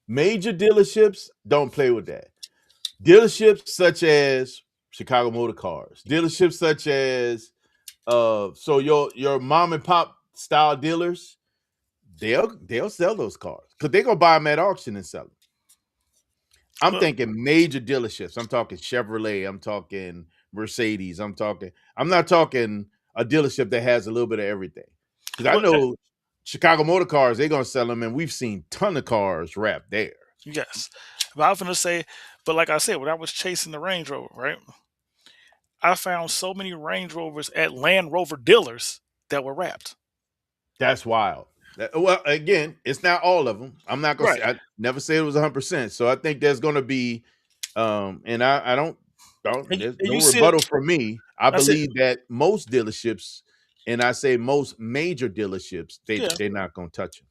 Major dealerships don't play with that. Dealerships such as Chicago Motor Cars, dealerships such as so your mom and pop style dealers, they'll sell those cars because they're gonna buy them at auction and sell them. I'm But thinking major dealerships. I'm talking Chevrolet. I'm talking Mercedes. I'm not talking a dealership that has a little bit of everything. Because I well, know Chicago Motor Cars, they're gonna sell them, and we've seen ton of cars wrapped there. yes. But I was gonna say, but like I said, when I was chasing the Range Rover, right? I found so many Range Rovers at Land Rover dealers that were wrapped. That's wild. Well, again, it's not all of them. I'm not gonna Right. say. I never said it was 100%. So I think there's gonna be, and I don't. There's And no you see it. rebuttal from me. I I said, believe that most dealerships, and I say most major dealerships, yeah. they're not gonna touch them.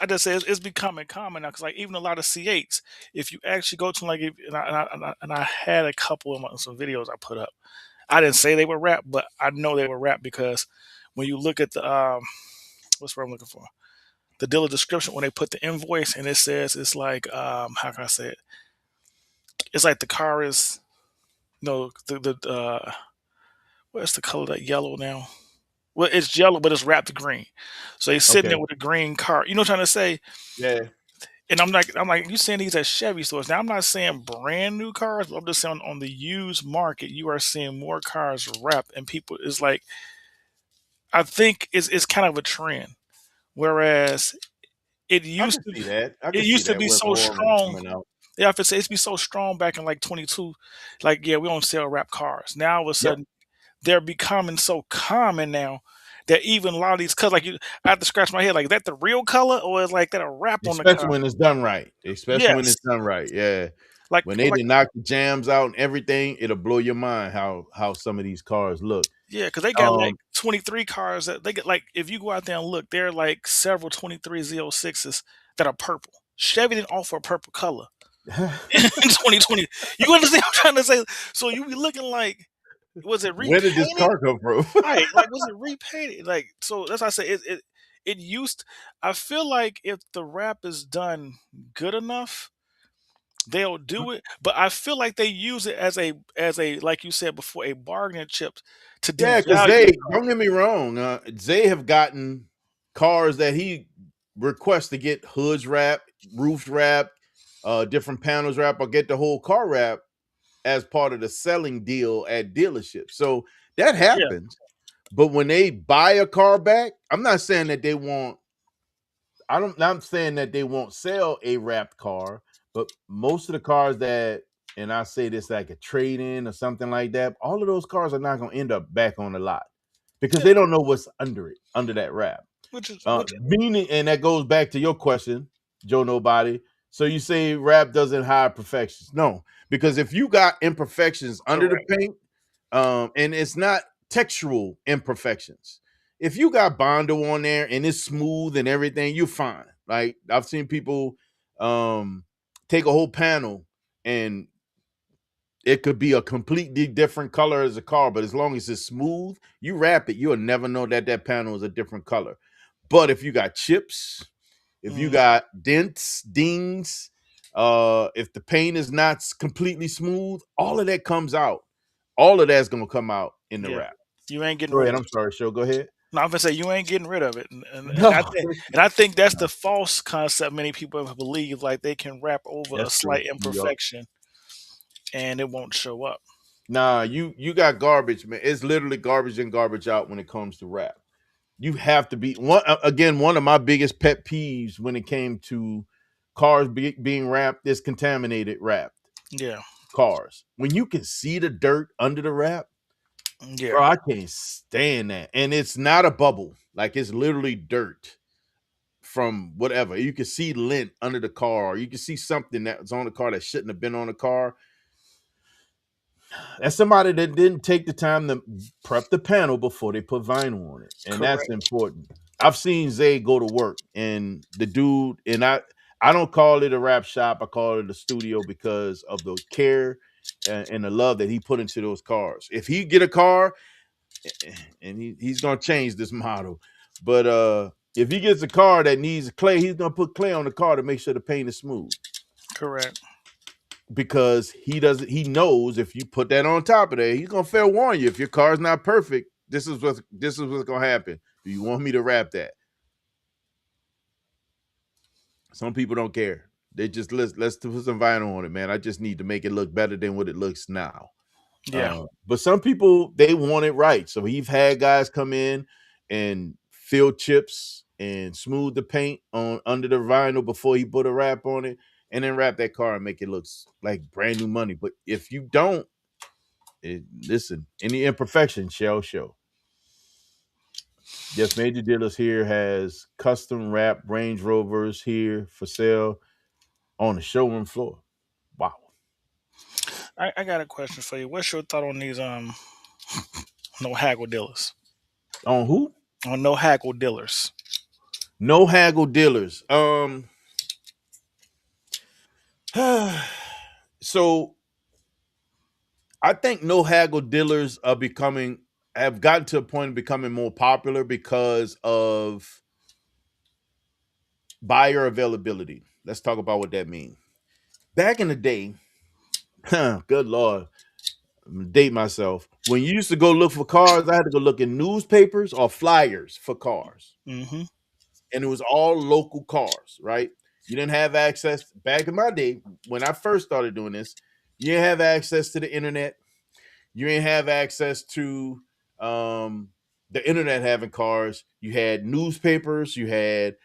I just say it's becoming common now because like even a lot of C8s, if you actually go to like, and I had a couple of some videos I put up. I didn't say they were rap, but I know they were rap because when you look at the what's what I'm looking for, the dealer description when they put the invoice and it says it's like how can I say it? It's like the car is no the what's the color of that yellow now? Well, it's yellow, but it's wrapped green. So he's sitting there Okay. with a green car. You know what I'm trying to say? Yeah. And I'm like, you seeing these at Chevy stores. Now I'm not saying brand new cars, but I'm just saying on the used market, you are seeing more cars wrapped, and people is like, I think it's kind of a trend. Whereas it I used can to see that. I it can see used to that be with so more of them strong. coming out. Yeah, if it's be so strong back in like 22, like yeah, we don't sell wrap cars. Now all of a Yep. sudden they're becoming so common now that even a lot of these colors, like I have to scratch my head, like is that the real color or is like that a wrap on the Especially car? when it's done right. Especially when Yes, it's done right. Yeah. When they like did knock the jams out and everything, it'll blow your mind how some of these cars look. yeah, because they got like Um, 23 cars that they get like if you go out there and look, there are like several 23 Z06s that are purple. Chevy didn't offer a purple color in 2020. You understand what I'm trying to say? So you be looking like, was it where did this repainted? car come from? Right. Like, was it repainted? Like, so that's why I say it used. I feel like if the rap is done good enough, they'll do it. But I feel like they use it as a like you said before, a bargaining chip to Yeah, because devalue the Zay, car. don't get me wrong, Zay have gotten cars that he requests to get hoods wrapped, roofs wrapped, different panels wrapped, or get the whole car wrapped as part of the selling deal at dealerships. So that Yeah, happens. But when they buy a car back, I'm not saying that they won't. I'm saying that they won't sell a wrapped car, but most of the cars that, and I say this like a trade in or something like that, all of those cars are not going to end up back on the lot because yeah. they don't know what's under it, under that wrap. Which Meaning, and that goes back to your question, Joe Nobody. So you say rap doesn't hide perfections? No, because if you got imperfections under the correct. paint, and it's not textural imperfections. If you got Bondo on there and it's smooth and everything, you're fine. Like I've seen people take a whole panel and It could be a completely different color as a car, but as long as it's smooth, you wrap it, you'll never know that that panel is a different color. But if you got chips, if you Mm, got dents, dings, if the paint is not completely smooth, all of that comes out. All of that's gonna come out in the yeah, wrap. you ain't getting Go rid ahead. of I'm it. sorry, show. Go ahead. No, I'm gonna say you ain't getting rid of it, and No, I think that's the false concept many people believe, like they can wrap over a that's true. slight Yup. imperfection and it won't show up. Nah, you got garbage, man. It's literally garbage in, garbage out when it comes to rap. You have to be one again. One of my biggest pet peeves when it came to cars being wrapped is contaminated wrapped Yeah, cars. When you can see the dirt under the wrap, yeah, bro, I can't stand that. And it's not a bubble, like it's literally dirt from whatever. You can see lint under the car, or you can see something that's on the car that shouldn't have been on the car. That's somebody that didn't take the time to prep the panel before they put vinyl on it, and that's correct. important. I've seen Zay go to work, and the dude, and I don't call it a rap shop. I call it a studio because of the care and the love that he put into those cars. If he get a car, and he's gonna change this model, but if he gets a car that needs clay, he's gonna put clay on the car to make sure the paint is smooth, Correct. because he knows if you put that on top of there, he's gonna fair warn you if your car's not perfect. This is what's gonna happen. Do you want me to wrap that? Some people don't care. They just let's put some vinyl on it, man. I just need to make it look better than what it looks now. Yeah, But some people, they want it right. So we've had guys come in and fill chips and smooth the paint on under the vinyl before he put a wrap on it, and then wrap that car and make it look like brand new money. But if you don't, listen, any imperfection shall show. Yes, Major Dealers here has custom wrap Range Rovers here for sale on the showroom floor. Wow. I got a question for you. What's your thought on these no haggle dealers? On who? On no haggle dealers. No haggle dealers. So I think no haggle dealers have gotten to a point of becoming more popular because of buyer availability. Let's talk about what that means. Back in the day, good lord, I'm gonna date myself. When you used to go look for cars, I had to go look in newspapers or flyers for cars, Mm-hmm. and it was all local cars, right? You didn't have access back in my day when I first started doing this. You didn't have access to the internet. You didn't have access to um, the internet having cars. You had newspapers. You had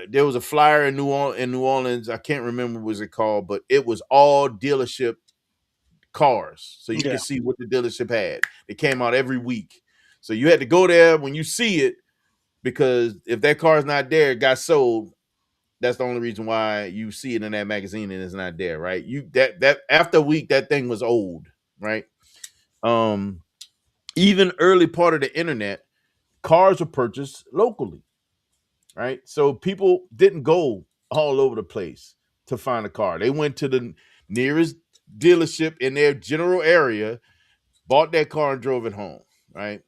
there was a flyer in New Orleans. I can't remember what it called, but it was all dealership cars, so you Yeah, could see what the dealership had. It came out every week, so you had to go there when you see it, because if that car's not there, it got sold. That's the only reason why you see it in that magazine and it's not there, right? You that after a week, that thing was old, right? Um, Even early part of the internet, cars were purchased locally, right? So people didn't go all over the place to find a car. They went to the nearest dealership in their general area, bought that car and drove it home, right?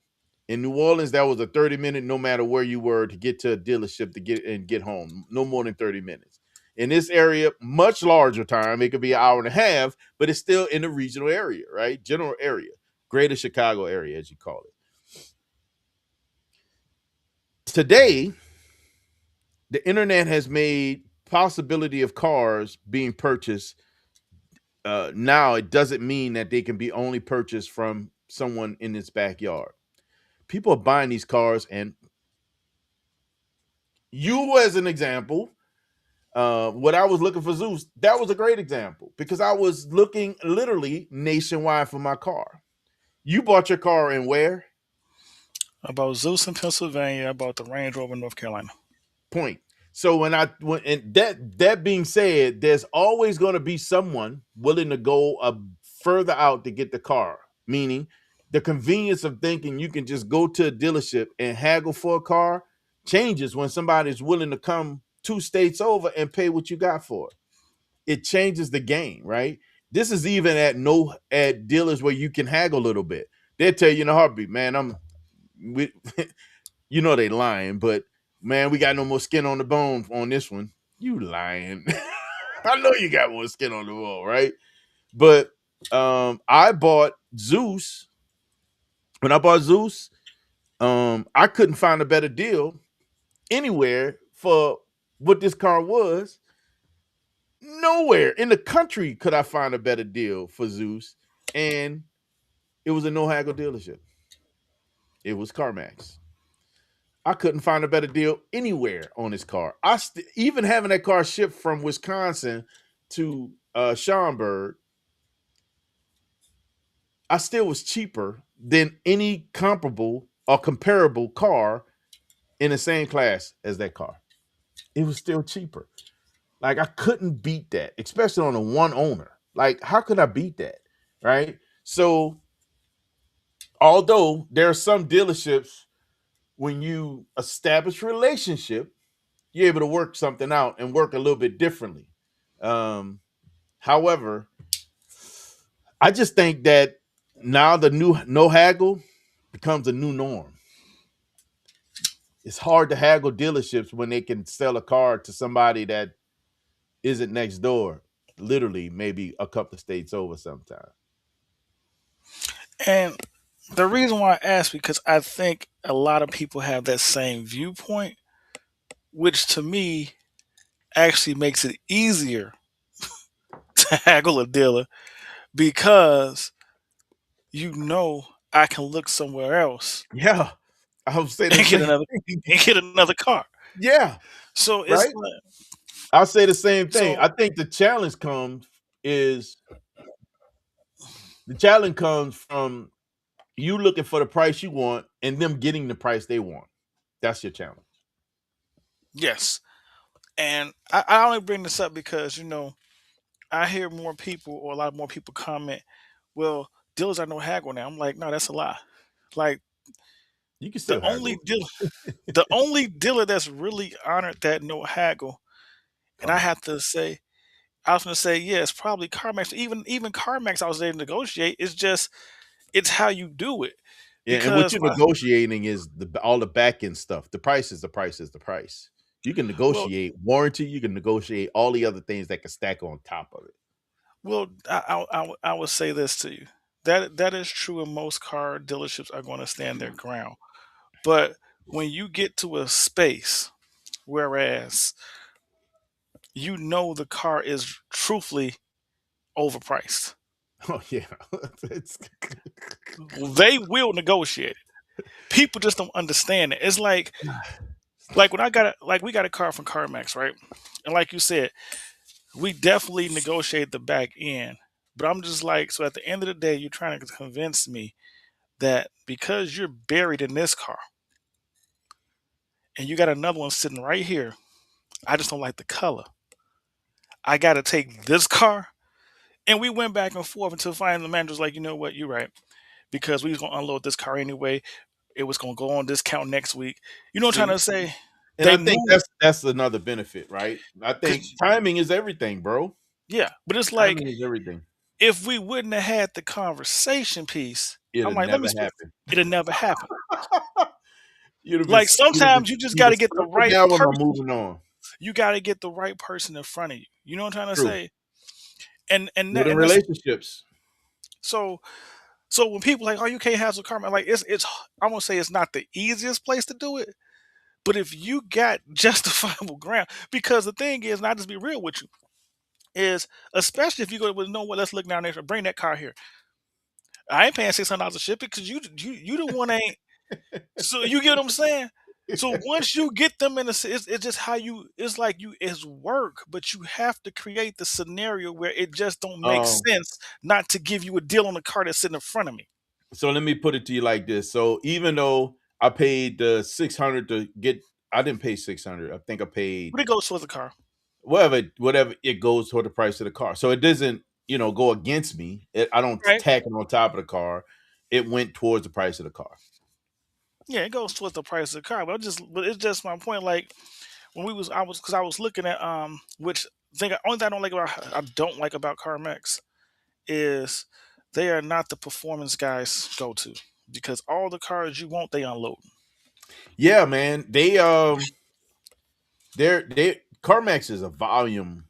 In New Orleans, that was a 30-minute, no matter where you were, to get to a dealership to get home. No more than 30 minutes. In this area, much larger time, it could be an hour and a half, but it's still in the regional area, right? General area, greater Chicago area, as you call it. Today, the internet has made possibility of cars being purchased. Now, it doesn't mean that they can be only purchased from someone in its backyard. People are buying these cars, and you, as an example, when I was looking for Zeus, that was a great example because I was looking literally nationwide for my car. You bought your car in where? about Zeus in Pennsylvania, about the Range Rover in North Carolina. Point. So and that being said, there's always going to be someone willing to go further out to get the car. Meaning, the convenience of thinking you can just go to a dealership and haggle for a car changes when somebody's willing to come 2 states over and pay what you got for it. It changes the game, right? This is even at dealers where you can haggle a little bit. They'll tell you in a heartbeat, man, we, you know they lying, but man, we got no more skin on the bone on this one. You lying. I know you got more skin on the bone, right? But I bought Zeus. When I bought Zeus, I couldn't find a better deal anywhere for what this car was. Nowhere in the country could I find a better deal for Zeus, and it was a no haggle dealership. It was CarMax. I couldn't find a better deal anywhere on this car. Even having that car shipped from Wisconsin to Schaumburg, I still was cheaper than any comparable or comparable car in the same class as that car. It was still cheaper. Like I couldn't beat that, especially on a one owner. Like how could I beat that? Right? So although there are some dealerships when you establish a relationship, you're able to work something out and work a little bit differently. However, I just think that now the new no haggle becomes a new norm. It's hard to haggle dealerships when they can sell a car to somebody that isn't next door, literally maybe a couple of states over sometime. And the reason why I ask, because I think a lot of people have that same viewpoint, which to me actually makes it easier to haggle a dealer because I can look somewhere else Yeah, I would say the and get same another thing. car. Yeah, So it's right. I'll say the same thing. so I think is the challenge comes from you looking for the price you want and them getting the price they want. That's your challenge. yes. And I only bring this up because I hear more people, or a lot more people comment, well, dealers are no haggle now. I'm like, no, that's a lie. Like You can the still only haggle. dealer, the only dealer that's really honored that no haggle, and I have CarMax. to say, I was gonna say, yeah, it's probably CarMax. Even CarMax, I was able to negotiate. It's how you do it. Yeah, and what Because you're negotiating is all the back end stuff. The price is the price is the price. You can well, negotiate warranty. You can negotiate all the other things that can stack on top of it. I would say this to you. That is true, and most car dealerships are going to stand their ground. But when you get to a space, whereas the car is truthfully overpriced, Oh yeah, it's they will negotiate it. People just don't understand it. It's like when we got a car from CarMax, right? And like you said, we definitely negotiate the back end. But I'm just like, so at the end of the day, you're trying to convince me that because you're buried in this car and you got another one sitting right here, I just don't like the color. I got to take this car. And we went back and forth until finally the manager was like, you know what, you're right. Because we was going to unload this car anyway. It was going to go on discount next week. You know what I'm see, trying to say? and They I think moved. that's another benefit, right? I think 'Cause, timing is everything, bro. yeah. But it's like, Timing is everything. if we wouldn't have had the conversation piece, I'm It'll like, let me never speak. happen. It'll never happen. Like You'd sometimes you just have got been to get the stuck with right that one or person. moving on. You got to get the right person in front of you. You know what I'm trying to True. say? And Building that's relationships. so. So when people like, oh, you can't have some karma, like it's I'm gonna say it's not the easiest place to do it, but if you got justifiable ground, because the thing is, and I just be real with you, is especially if you go with, know what, let's look down there, bring that car here. I ain't paying $600 to ship it because you the one ain't. So you get what I'm saying? So once you get them in it's just how you. It's like it's work, but you have to create the scenario where it just don't make Um, sense not to give you a deal on the car that's sitting in front of me. so let me put it to you like this. So even though I paid the 600 to get, I didn't pay 600. I think I paid But it goes towards the car, whatever it goes toward the price of the car. So it doesn't, go against me. I don't right? tack it on top of the car. It went towards the price of the car. Yeah, it goes towards the price of the car. But it's just my point. Like when I was looking at which thing only thing I don't like about CarMax is they are not the performance guys go to because all the cars you want they unload. Yeah, man. They CarMax is a volume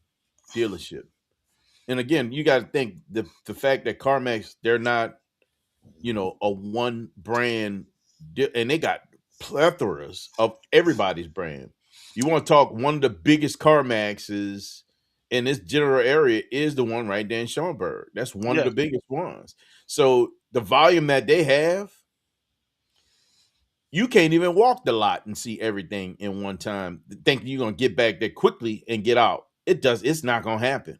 dealership. And again, you got to think the fact that CarMax, they're not, a one brand, and they got plethoras of everybody's brand. You want to talk one of the biggest CarMaxes in this general area is the one right there in Schaumburg. That's one of Yeah, the biggest ones. So the volume that they have, you can't even walk the lot and see everything in one time. Thinking you're gonna get back there quickly and get out. It's not gonna happen.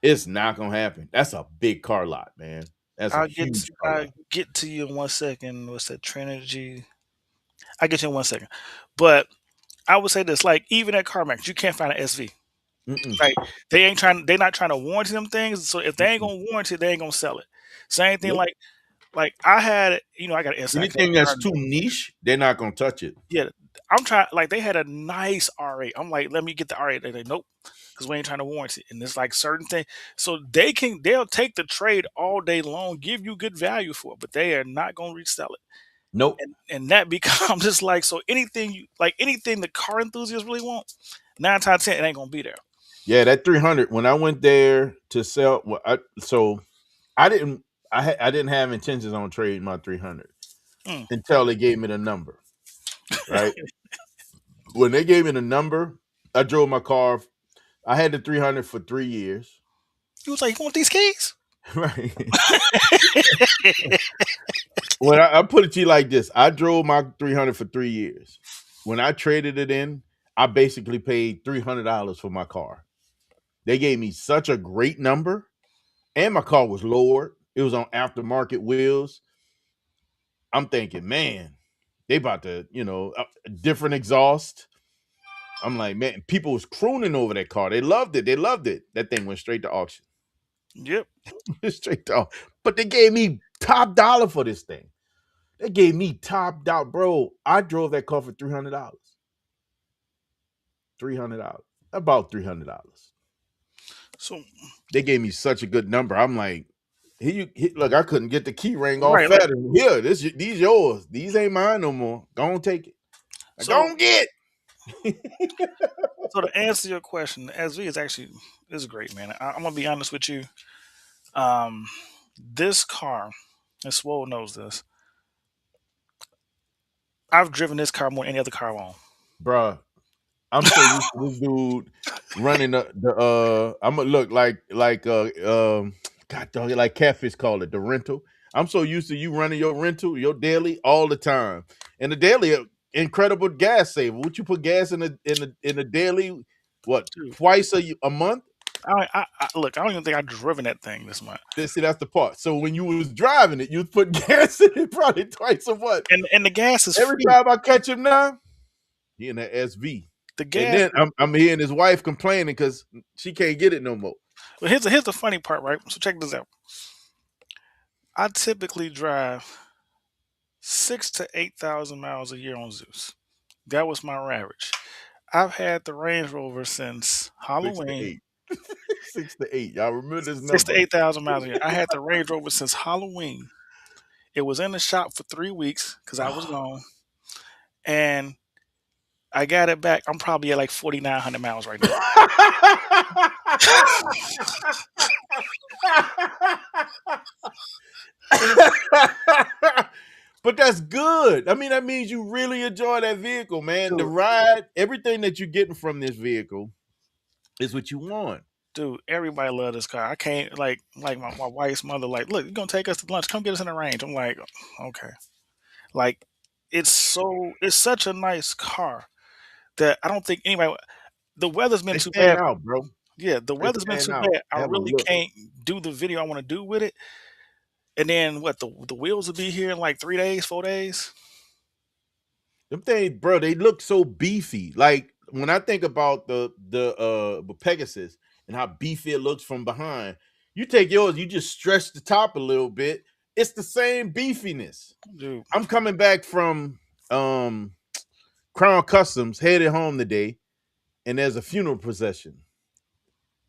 It's not gonna happen. That's a big car lot, man. That's a huge car I lot. get to you in 1 second. What's that Trinity? I get you in 1 second, but I would say this: like even at CarMax, you can't find an SV. Mm-mm, Like they ain't trying. They're not trying to warranty them things. So if they ain't mm-mm. gonna warranty, it, they ain't gonna sell it. Same thing. Nope. Like I had, I got an inside. Anything that's too niche, they're not gonna touch it. Yeah, I'm trying. Like they had a nice R8. I'm like, let me get the R8. They like, nope, because we ain't trying to warranty. And it's like certain things. So they'll take the trade all day long, give you good value for it, but they are not gonna resell it. Nope. And that becomes just like so anything the car enthusiasts really want, 9 times 10 it ain't gonna be there. Yeah, that 300. When I went there to sell, I didn't. I didn't have intentions on trading my 300 Mm. until they gave me the number. Right when they gave me the number, I drove my car. I had the 300 for 3 years. He was like, "You want these keys?" Right. When I put it to you like this, I drove my 300 for 3 years. When I traded it in, I basically paid $300 for my car. They gave me such a great number, and my car was lowered. It was on aftermarket wheels. I'm thinking, man, they about to, different exhaust. I'm like, man, people was crooning over that car. They loved it. They loved it. That thing went straight to auction. Yep. Straight to auction. But they gave me top dollar for this thing. They gave me top dollar, bro. I drove that car for $300. $300. About $300. So They gave me such a good number. I'm like, look, I couldn't get the key ring off right, look. fat. Here, these yours. These ain't mine no more. Go on, take it. Go So on, get. so to answer your question, the SV is great, man. I'm gonna be honest with you. Um, this car, and Swole knows this. I've driven this car more than any other car I own. Bruh, I'm so used to this dude running the I'm gonna look God dog, like Catfish call it the rental. I'm so used to you running your rental, your daily all the time. And the daily incredible gas saver. Would you put gas in the daily what Dude, twice a month? look, I don't even think I've driven that thing this month. See, that's the part. So when you was driving it, you was putting gas in it probably twice a month. And the gas is Every free. time I catch him now, he in that SV. The And gas. then I'm hearing his wife complaining because she can't get it no more. But here's the funny part, right? So check this out. I typically drive 6 to 8 thousand miles a year on Zeus. That was my average. I've had the Range Rover since 6 to 8. Halloween. 6 to 8. Y'all remember this Six to number? eight thousand miles a year. I had the Range Rover since Halloween. It was in the shop for 3 weeks because I was gone, and I got it back. I'm probably at like 4,900 miles right now. But that's good. I mean, that means you really enjoy that vehicle, man. The Dude, ride, everything that you're getting from this vehicle is what you want. dude, everybody love this car. I can't like my wife's mother. Like, look, you're gonna take us to lunch. Come get us in the range. I'm like, okay. Like, it's such a nice car that I don't think anybody. The weather's been They too stand bad. out, bro. Yeah, the They weather's been stand too out. bad. I They have a really look. can't do the video I want to do with it. And then what? The wheels will be here in like 3 days, 4 days. Them things, bro, they look so beefy. Like when I think about the Pegasus and how beefy it looks from behind, you take yours, you just stretch the top a little bit. It's the same beefiness. Dude, I'm coming back from Crown Customs, headed home today, and there's a funeral procession.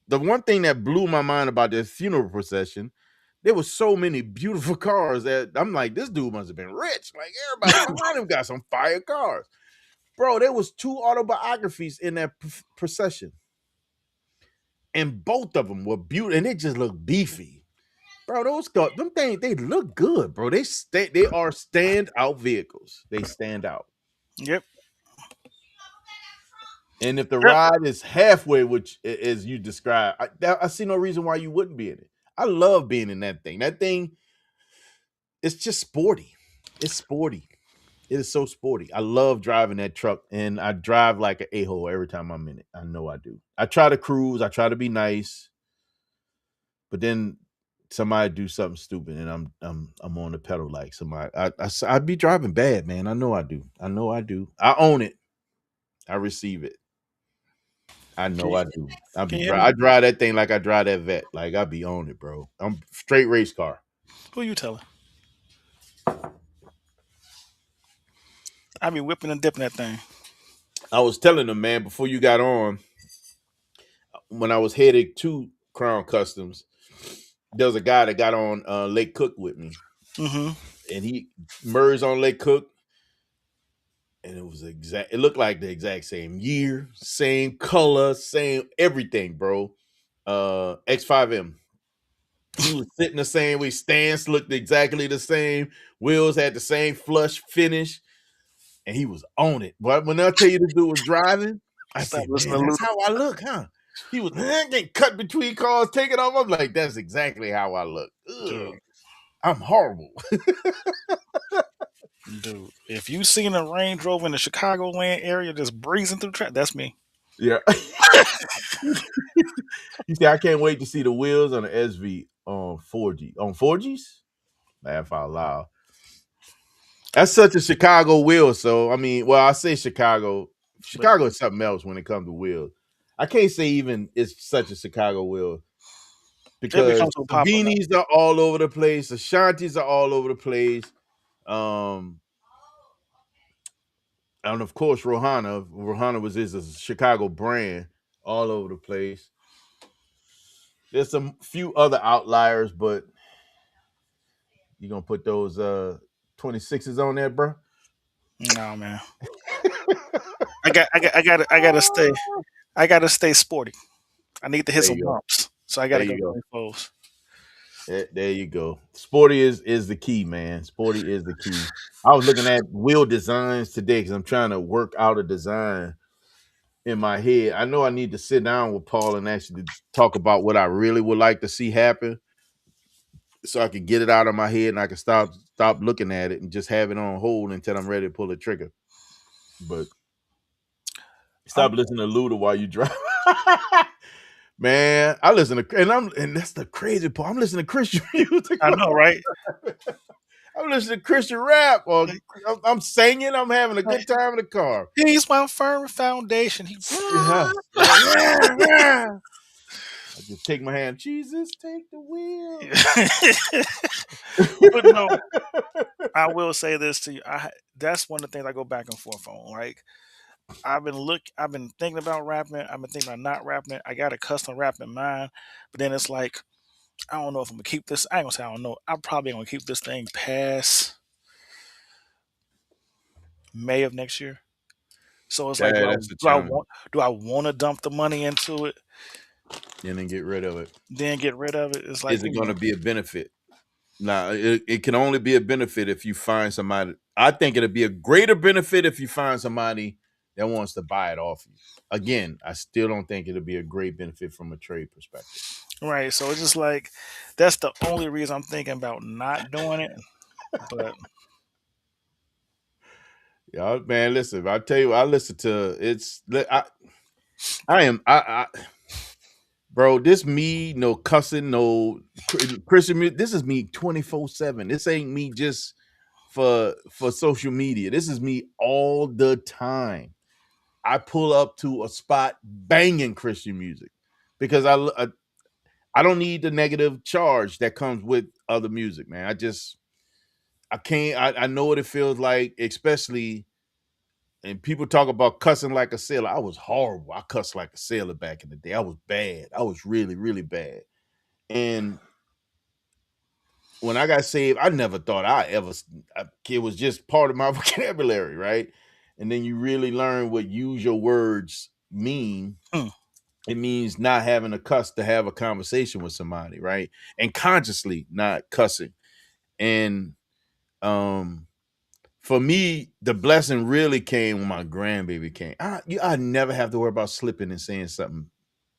the one thing that blew my mind about this funeral procession, there was so many beautiful cars that I'm like, this dude must have been rich. Like everybody behind him got some fire cars. Bro, there was 2 autobiographies in that procession. And both of them were beautiful and they just look beefy. Bro, them things, they look good, bro. They are standout vehicles. They stand out. Yep. And if the Yep. ride is halfway, which as you described, I see no reason why you wouldn't be in it. I love being in that thing. That thing, it's just sporty. It's sporty. It is so sporty. I love driving that truck, and I drive like an a-hole every time I'm in it. I know I do. I try to cruise. I try to be nice, but then somebody do something stupid, and I'm on the pedal like somebody. I be driving bad, man. I know I do. I know I do. I own it. I receive it. I Can know you, I do. can you hear me? I drive that thing like I drive that vet. Like I be on it, bro. I'm straight race car. Who you telling? I be whipping and dipping that thing. I was telling them, man, before you got on, when I was headed to Crown Customs, there was a guy that got on Lake Cook with me, Mm-hmm. and he merged on Lake Cook, and it was exact. It looked like the exact same year, same color, same everything, bro. X5M. He was sitting the same way. Stance looked exactly the same. Wheels had the same flush finish, and he was on it. But when I tell you the dude was driving, I Stop said, listening "Man, to that's Luda. how I look, huh?" He was getting cut between cars, taking off. I'm like, "That's exactly how I look." Ugh, Dude, I'm horrible. dude. If you seen a Range Rover in the Chicagoland area just breezing through traffic, that's me. Yeah. You see, I can't wait to see the wheels on the SV on 4G. On 4Gs? Laugh out loud. That's such a Chicago wheel. So, I mean, well, I say Chicago. But Chicago is something else when it comes to wheels. I can't say even it's such a Chicago wheel it because becomes so the popular. beanies are all over the place. The Shanties are all over the place. Um, and of course, Rohana. Rohana is a Chicago brand all over the place. There's some few other outliers, but you gonna put those 26s on there, bro? No, man. I gotta stay sporty. I need to hit There some you go. bumps. So I There gotta go you go. 24s. There you go. Sporty is the key, man. Sporty is the key. I was looking at wheel designs today because I'm trying to work out a design in my head. I know I need to sit down with Paul and actually talk about what I really would like to see happen, so I can get it out of my head and I can stop looking at it and just have it on hold until I'm ready to pull the trigger. But I'm, stop listening to Luda while you drive. Man, I listen to and that's the crazy part. I'm listening to Christian music. I know, right? I'm listening to Christian rap, or Like, I'm singing. I'm having a like, good time in the car. he's my firm foundation. He Yeah, yeah. I just take my hand. Jesus, take the wheel. But no, I will say this to you. That's one of the things I go back and forth on. Like I've been thinking about rapping. I've been thinking about not rapping it. I got a custom rap in mind, but then it's like I don't know if I'm gonna keep this. I ain't gonna say I don't know. I'm probably gonna keep this thing past May of next year. So it's like, Yeah, that's a challenge. do I want to dump the money into it, And then get rid of it. then get rid of it? It's like Is it going to be a benefit? Nah, it can only be a benefit if you find somebody. I think it'll be a greater benefit if you find somebody that wants to buy it off you. Again, I still don't think it'll be a great benefit from a trade perspective. right. So it's just like that's the only reason I'm thinking about not doing it. But Yeah, man, listen, I tell you, I listen to I am bro, this me, no cussing, no Christian music. This is me 24/7. This ain't me just for social media. This is me all the time. I pull up to a spot banging Christian music because I don't need the negative charge that comes with other music, man. I can't. I know what it feels like, especially And people talk about cussing like a sailor. I was horrible. I cussed like a sailor back in the day. I was bad. I was really, really bad. And when I got saved, I never thought it was just part of my vocabulary, right? And then you really learn what use your words mean. Mm. It means not having a cuss to have a conversation with somebody, right? And consciously not cussing. And um for me, the blessing really came when my grandbaby came. I never have to worry about slipping and saying something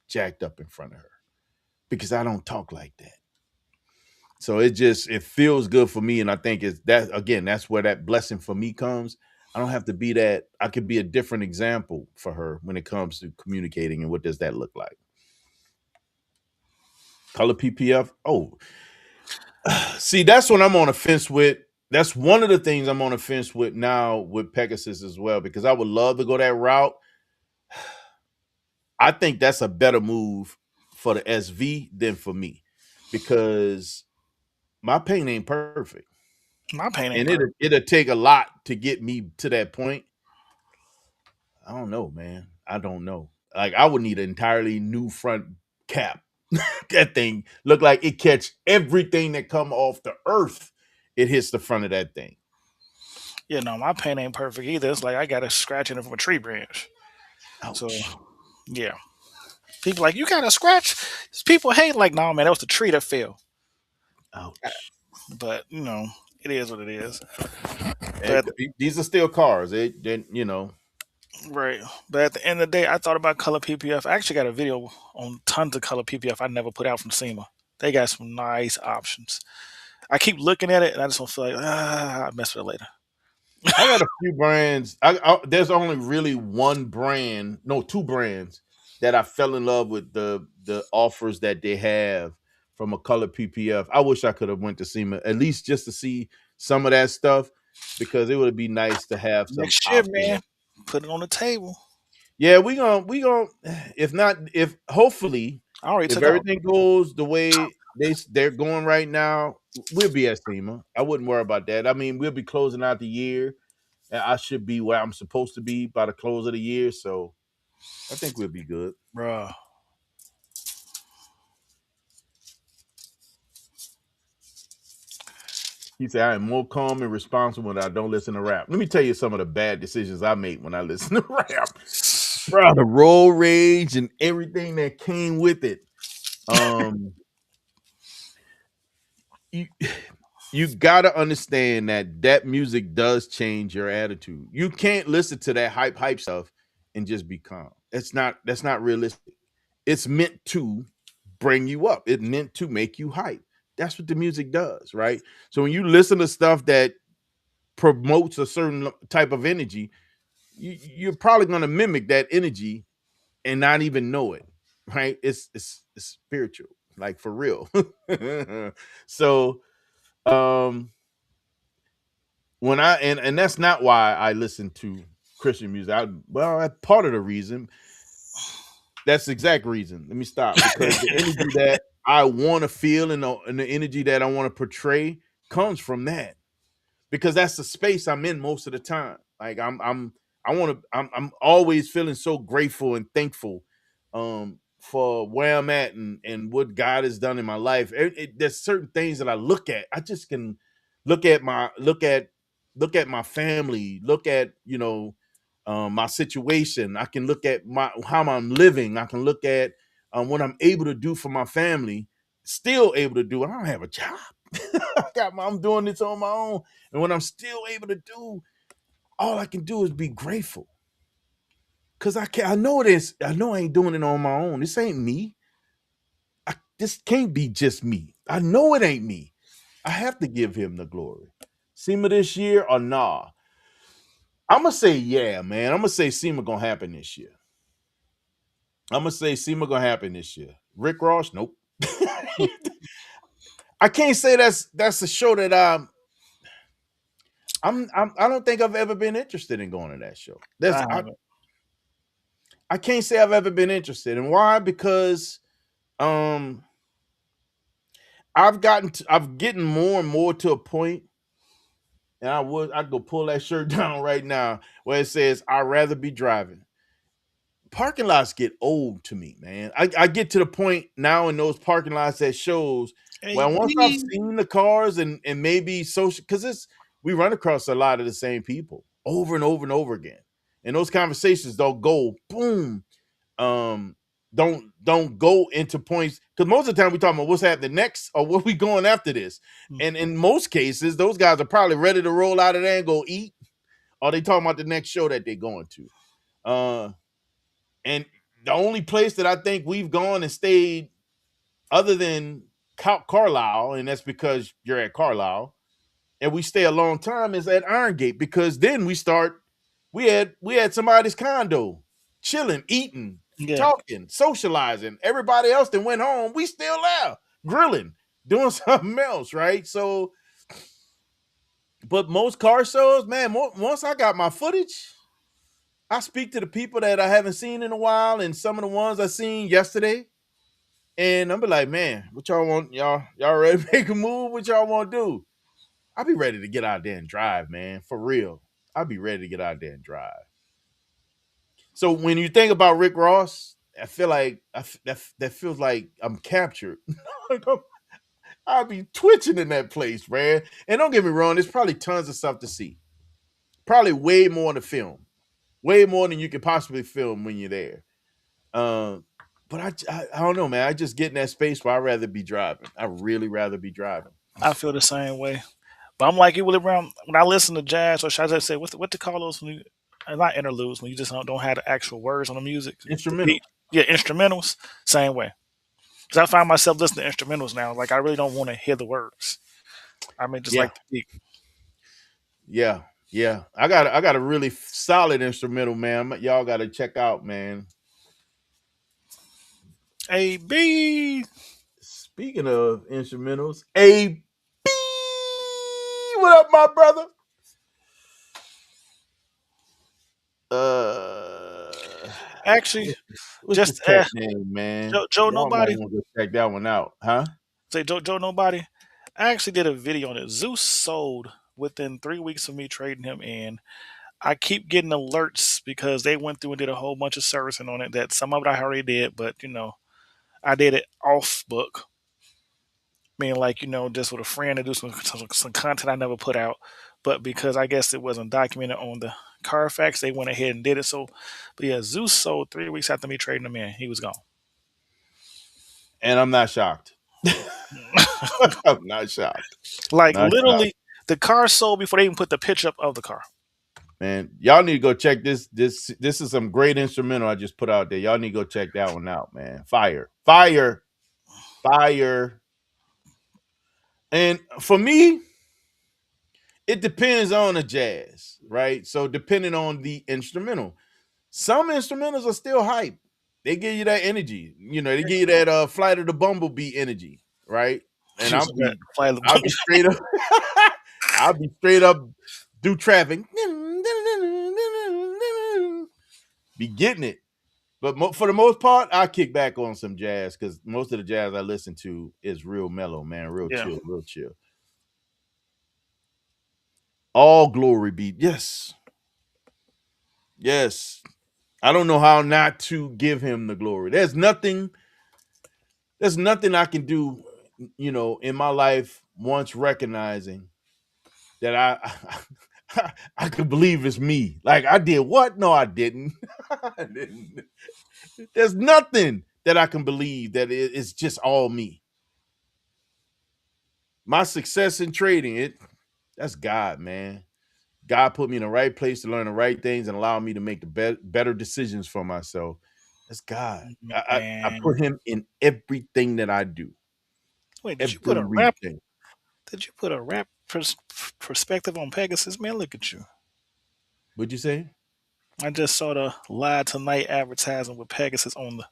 jacked up in front of her because I don't talk like that. So it feels good for me, and I think it's that again. That's where that blessing for me comes. I don't have to be that. I could be a different example for her when it comes to communicating and what does that look like. Color PPF. Oh, see, that's what I'm on a fence with. That's one of the things I'm on a fence with now with Pegasus as well, because I would love to go that route. I think that's a better move for the SV than for me because my paint ain't perfect. My paint ain't And perfect. it'll take a lot to get me to that point. I don't know, man. I don't know. Like I would need an entirely new front cap. That thing look like it catch everything that come off the earth. It hits the front of that thing. Yeah, no, my paint ain't perfect either. It's like I got a scratch in it from a tree branch. So Ouch. yeah, people like you got a scratch. People hate like, no, man, that was the tree that fell. Ouch. But it is what it is. And But at these are still cars. right, but at the end of the day, I thought about Color PPF. I actually got a video on tons of Color PPF I never put out from SEMA. They got some nice options. I keep looking at it and I just don't feel like I mess with it later. I got a few brands. There's only really one brand, no, two brands that I fell in love with the offers that they have from a color PPF. I wish I could have went to SEMA at least just to see some of that stuff because it would be nice to have some Next year, options. man, put it on the table. Yeah, we gonna if not if hopefully I already if took out. everything goes the way they're going right now, we'll be at SEMA. I wouldn't worry about that. I mean, we'll be closing out the year and I should be where I'm supposed to be by the close of the year. So I think we'll be good. Bruh. He said, I am more calm and responsible when I don't listen to rap. Let me tell you some of the bad decisions I made when I listen to rap. Bro, the road rage and everything that came with it. Um, you, you gotta understand that music does change your attitude. You can't listen to that hype stuff and just be calm. That's not realistic. It's meant to bring you up. It's meant to make you hype. That's what the music does, right? So when you listen to stuff that promotes a certain type of energy, you're probably going to mimic that energy and not even know it, right? It's spiritual, like for real. So um when and that's not why I listen to Christian music. That's part of the reason. That's the exact reason. Let me stop because the energy that I want to feel and the energy that I want to portray comes from that because that's the space I'm in most of the time. Like I'm always feeling so grateful and thankful for where I'm at and what God has done in my life. There's certain things that I look at. I just can look at my family, look at my situation. I can look at my how I'm living. I can look at what I'm able to do for my family. Still able to do it. I don't have a job. I'm doing this on my own, and when I'm still able to do, all I can do is be grateful. Cause I can. I know this. I know I ain't doing it on my own. This ain't me. This can't be just me. I know it ain't me. I have to give him the glory. SEMA this year or nah? I'm gonna say yeah, man. I'm gonna say SEMA gonna happen this year. I'm gonna say SEMA gonna happen this year. Rick Ross, nope. I can't say that's a show that I don't think I've ever been interested in going to that show. I haven't. I can't say I've ever been interested. And why? Because um I'm getting more and more to a point and I'd go pull that shirt down right now where it says I'd rather be driving. Parking lots get old to me, man. I get to the point now in those parking lots that shows Hey, well, once I've B. seen the cars and maybe social because it's we run across a lot of the same people over and over and over again. And those conversations don't go boom. Um don't go into points because most of the time we talking about what's happening next or what we going after this. And in most cases, those guys are probably ready to roll out of there and go eat, or they talking about the next show that they're going to. And the only place that I think we've gone and stayed other than Carlisle, and that's because you're at Carlisle, and we stay a long time is at Iron Gate because then we had somebody's condo, chilling, eating, Yeah, talking, socializing. Everybody else that went home, we still there, grilling, doing something else, right? So, but most car shows, man, once I got my footage, I speak to the people that I haven't seen in a while, and some of the ones I seen yesterday. And I'm be like, man, what y'all want? Y'all ready to make a move? What y'all want to do? I'll be ready to get out there and drive, man. For real. I'll be ready to get out there and drive. So when you think about Rick Ross, I feel like that feels like I'm captured. I'll be twitching in that place, man. And don't get me wrong, there's probably tons of stuff to see. Probably way more to film. Way more than you could possibly film when you're there. But I don't know, man. I just get in that space where I'd rather be driving. I really rather be driving. I feel the same way. But I'm like you, Willie Brown. When I listen to jazz, or should I just say, what to call those? When you, not interludes, when you just don't have the actual words on the music, the Instrumental. beat. Yeah, instrumentals, same way. Because I find myself listening to instrumentals now. Like I really don't want to hear the words. I mean, just Yeah, like the beat. yeah, yeah. I got a really solid instrumental, man. Y'all got to check out, man. A B. Speaking of instrumentals, A B, what up, my brother? Uh, Actually, what's the just cat name, man? Joe Y'all might Nobody. want to go check that one out, huh? Say Joe Nobody. I actually did a video on it. Zeus sold within 3 weeks of me trading him in. I keep getting alerts because they went through and did a whole bunch of servicing on it. That some of it I already did, but I did it off book, meaning like just with a friend to do some content I never put out. But because I guess it wasn't documented on the Carfax, they went ahead and did it. So, but yeah, Zeus sold 3 weeks after me trading him in. He was gone. And I'm not shocked. I'm not shocked. Like Not shocked. literally, the car sold before they even put the picture up of the car. Man, y'all need to go check this. This is some great instrumental I just put out there. Y'all need to go check that one out, man. Fire, fire, fire. And for me, it depends on the jazz, right? So depending on the instrumental, some instrumentals are still hype. They give you that energy. They give you that Flight of the Bumblebee energy, right? And She was like, fly the I'll be straight up. I'll be straight up do traffic. Be getting it. But for the most part, I kick back on some jazz because most of the jazz I listen to is real mellow, man, real yeah. chill, real chill. All glory be, yes, yes. I don't know how not to give him the glory. There's nothing I can do, in my life once recognizing that I could believe it's me. Like I did what? No, I didn't. I didn't. There's nothing that I can believe that it's just all me. My success in trading that's God, man. God put me in the right place to learn the right things and allow me to make the better decisions for myself. That's God. I Man, put him in everything that I do. wait, Everything. Did you put a rap perspective on Pegasus? Man, look at you. What'd you say? I just saw the Live Tonight advertising with Pegasus on the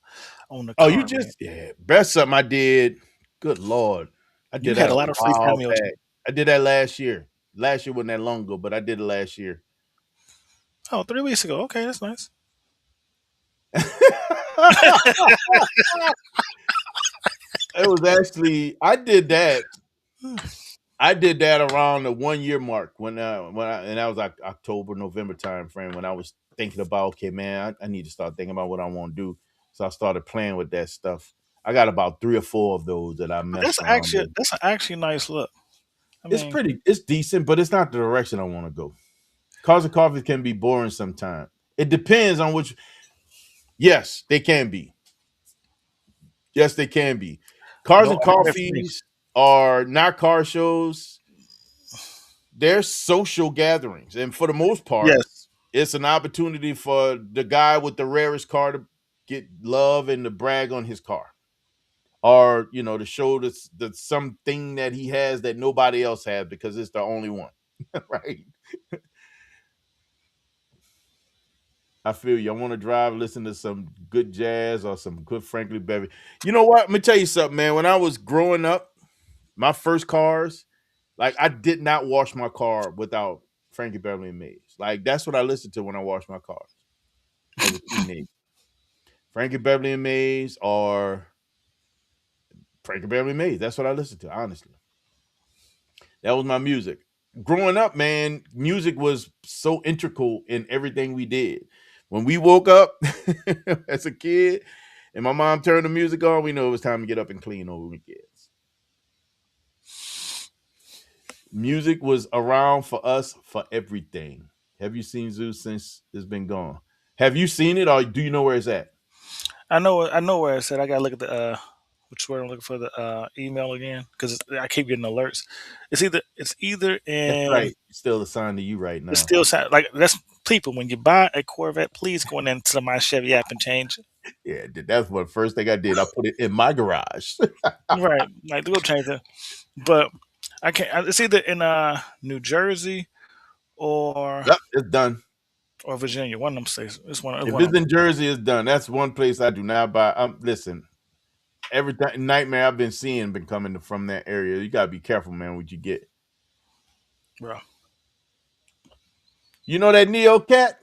Oh, you car, man. just best something I did. Good Lord. I You did had that a a lot of free while cameos. back. I did that last year. Last year wasn't that long ago, but I did it last year. Oh, 3 weeks ago. Okay, that's nice. It was actually I did that. I did that around the 1 year mark and that was like October, November time frame when I was thinking about, okay, man, I need to start thinking about what I want to do. So I started playing with that stuff. I got about 3 or 4 of those that I But messed around with. that's an actually nice look. I mean, It's decent, but it's not the direction I want to go. Cars and coffee can be boring sometimes. It depends on which. Yes, they can be. Yes, they can be. Cars don't and argue that for me. coffees are not car shows. They're social gatherings, and for the most part, Yes. it's an opportunity for the guy with the rarest car to get love and to brag on his car, or to show the something that he has that nobody else has because it's the only one, right? I feel you. I want to drive, listen to some good jazz or some good Franklin Beverly. You know what? Let me tell you something, man. When I was growing up, my first cars, like I did not wash my car without Frankie Beverly and Mays. Like that's what I listened to when I washed my cars as a teenager. Frankie Beverly and Mays or Frankie Beverly and Mays. That's what I listened to, honestly. That was my music. Growing up, man, music was so integral in everything we did. When we woke up as a kid and my mom turned the music on, we know it was time to get up and clean over weekends. Music was around for us for everything. Have you seen Zeus since it's been gone? Have you seen it or do you know where it's at? I know where it's at. I gotta look at the which word I'm looking for the email again because I keep getting alerts. It's either That's in right. It's still assigned to you right it now. still sound like that's people when you buy a Corvette, please go into my Chevy app and change it. Yeah, that's what first thing I did. I put it in my garage. Right, like go change it. But I can't. It's either in New Jersey or Yep, it's done. Virginia. One of them states. It's one. If One of it's them. in Jersey, it's done. That's one place I do not buy. Listen, every nightmare I've been seeing been coming from that area. You gotta be careful, man, what you get. Bro. You know that Neo cat?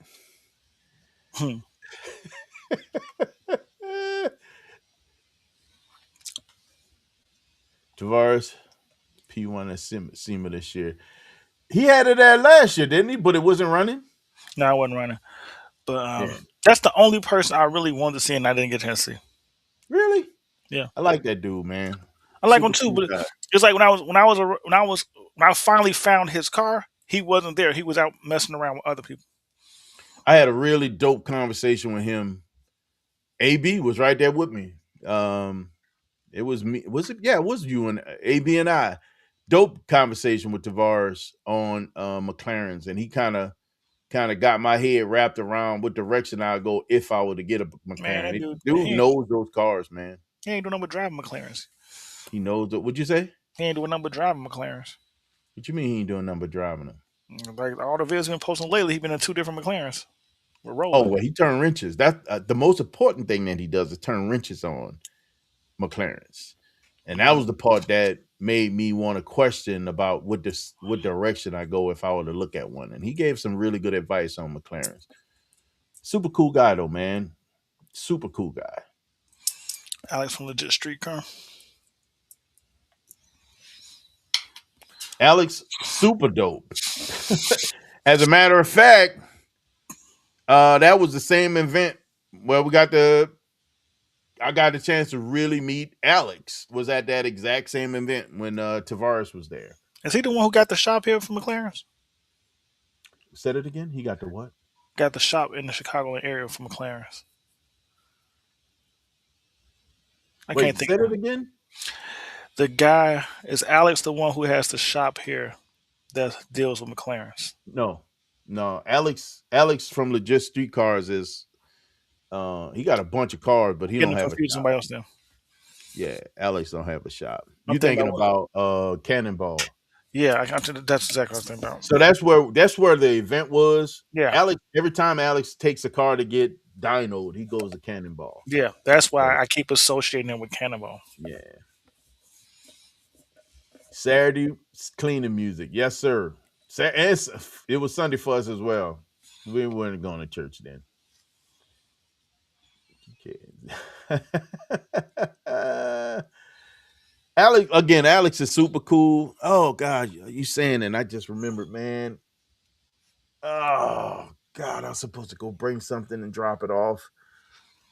Hmm. Tavares P1 and SEMA this year. He had it there last year, didn't he? But it wasn't running. No, I wasn't running. But Yeah, that's the only person I really wanted to see, and I didn't get a chance to see. really. Yeah, I like that dude, man. I like him Super too. cool But guy. it's like when I finally found his car, he wasn't there. He was out messing around with other people. I had a really dope conversation with him. AB was right there with me. It was me. Was it? Yeah, it was you and AB and I. Dope conversation with Tavares on McLaren's, and he kind of got my head wrapped around what direction I go if I were to get a Man, McLaren. that dude, Dude knows those cars, man. he ain't doing nothing but driving McLarens. He knows. What'd you say? He ain't doing nothing but driving McLarens. What you mean he ain't doing nothing but driving them? Like all the videos he been posting lately, he been in two different McLarens. We're Oh, rolling. well, he turned wrenches. That the most important thing that he does is turn wrenches on McLarens, and that was the part that made me want to question about what direction I go if I were to look at one. And he gave some really good advice on McLarens. Super cool guy though, man. Super cool guy. Alex from Legit Street Car. Alex, super dope. As a matter of fact, that was the same event where I got the chance to really meet Alex. Was at that exact same event when Tavares was there. Is he the one who got the shop here from McLaren's? Said it again. He got the what? Got the shop in the Chicago area for McLaren's. I can't Wait, think said of it again? the guy. Is Alex the one who has the shop here that deals with McLaren's? No, no. Alex from Legit Streetcars is he got a bunch of cars, but he Getting don't him have a confused with shop. somebody else then. Yeah, Alex don't have a shop. I'm You thinking thinking about what? about Cannonball. Yeah, that's exactly what I was thinking about. So that's where the event was. Yeah, Alex, every time Alex takes a car to get dynoed, he goes to Cannonball. yeah. That's So why I keep associating him with Cannonball. yeah. Saturday cleaning music. Yes, sir. It was Sunday for us as well. We weren't going to church then. Okay. Alex is super cool. Oh God, you saying, and I just remembered, man. Oh God, I was supposed to go bring something and drop it off.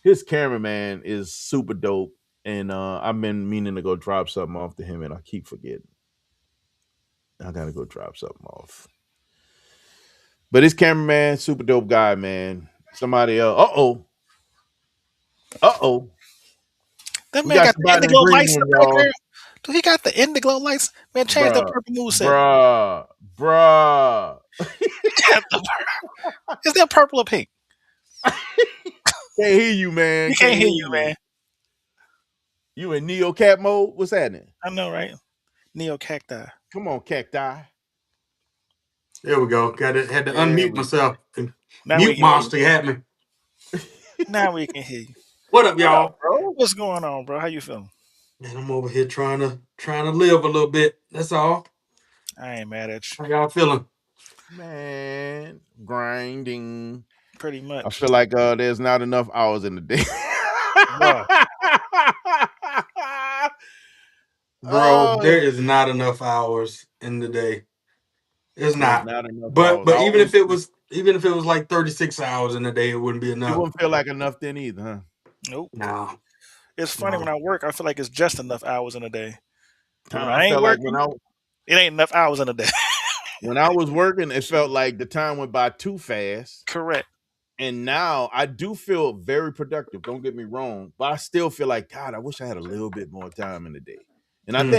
His cameraman is super dope, and I've been meaning to go drop something off to him, and I keep forgetting. I gotta go drop something off. But his cameraman, super dope guy, man. Somebody else. Uh oh. That We man got got the somebody in the indigo green lights in room, the y'all. background. Do he got the indigo lights? Man, change the Bruh, purple mood set. bruh. Is that purple or pink? Can't hear you, man. He can't hear you, man. You in Neo Cat mode? What's happening? I know, right? Neo Cacti. Come on, Cacti. There we go. Had to unmute myself. Now Mute monster had me. Now we can hear you. What up, y'all? Bro? What's going on, bro? How you feeling? Man, I'm over here trying to live a little bit. That's all. I ain't mad at you. How y'all feeling? Man, grinding. Pretty much. I feel like there's not enough hours in the day. Bruh. Bro, there is not enough hours in the day. It's not. enough But hours. even if it was like 36 hours in a day, it wouldn't be It enough. wouldn't feel like enough then either, huh? Nope. No. It's funny when I work, I feel like it's just enough hours in a day. When I I ain't felt like working, it ain't enough hours in a day. when I was working, it felt like the time went by too fast. Correct. And now I do feel very productive. Don't get me wrong, but I still feel like, God, I wish I had a little bit more time in the day. And I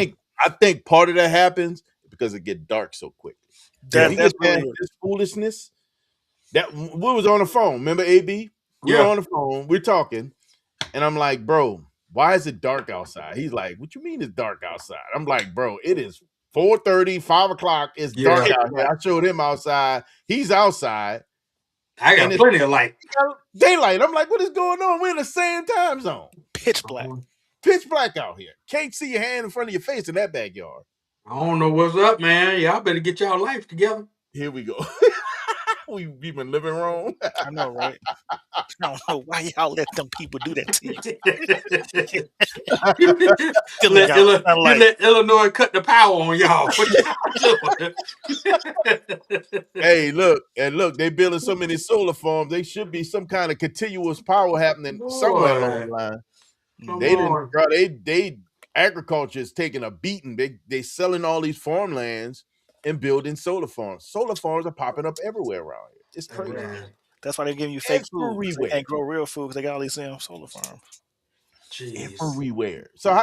think part of that happens because it get dark so quickly. That's really this foolishness. That we was on the phone. Remember, AB? We were on the phone. We're talking, and I'm like, bro, why is it dark outside? He's like, what you mean it's dark outside? I'm like, bro, it is 4:30, 5 o'clock. It's dark out here. I showed him outside. He's outside. I got plenty of light. Daylight. I'm like, what is going on? We're in the same time zone. Pitch black. Pitch black out here. Can't see your hand in front of your face in that backyard. I don't know what's up, man. Y'all better get y'all life together. Here we go. We've been living wrong. I know, right? I don't know why y'all let them people do that to you. Let Illinois cut the power on y'all. Hey, look, they building so many solar farms. They should be some kind of continuous power happening somewhere along the line. They didn't, bro. They agriculture is taking a beating. They selling all these farmlands and building solar farms. Solar farms are popping up everywhere around here. It's crazy. That's why they're giving you fake food. They can't grow real food because they got all these solar farms. Jeez. Everywhere. So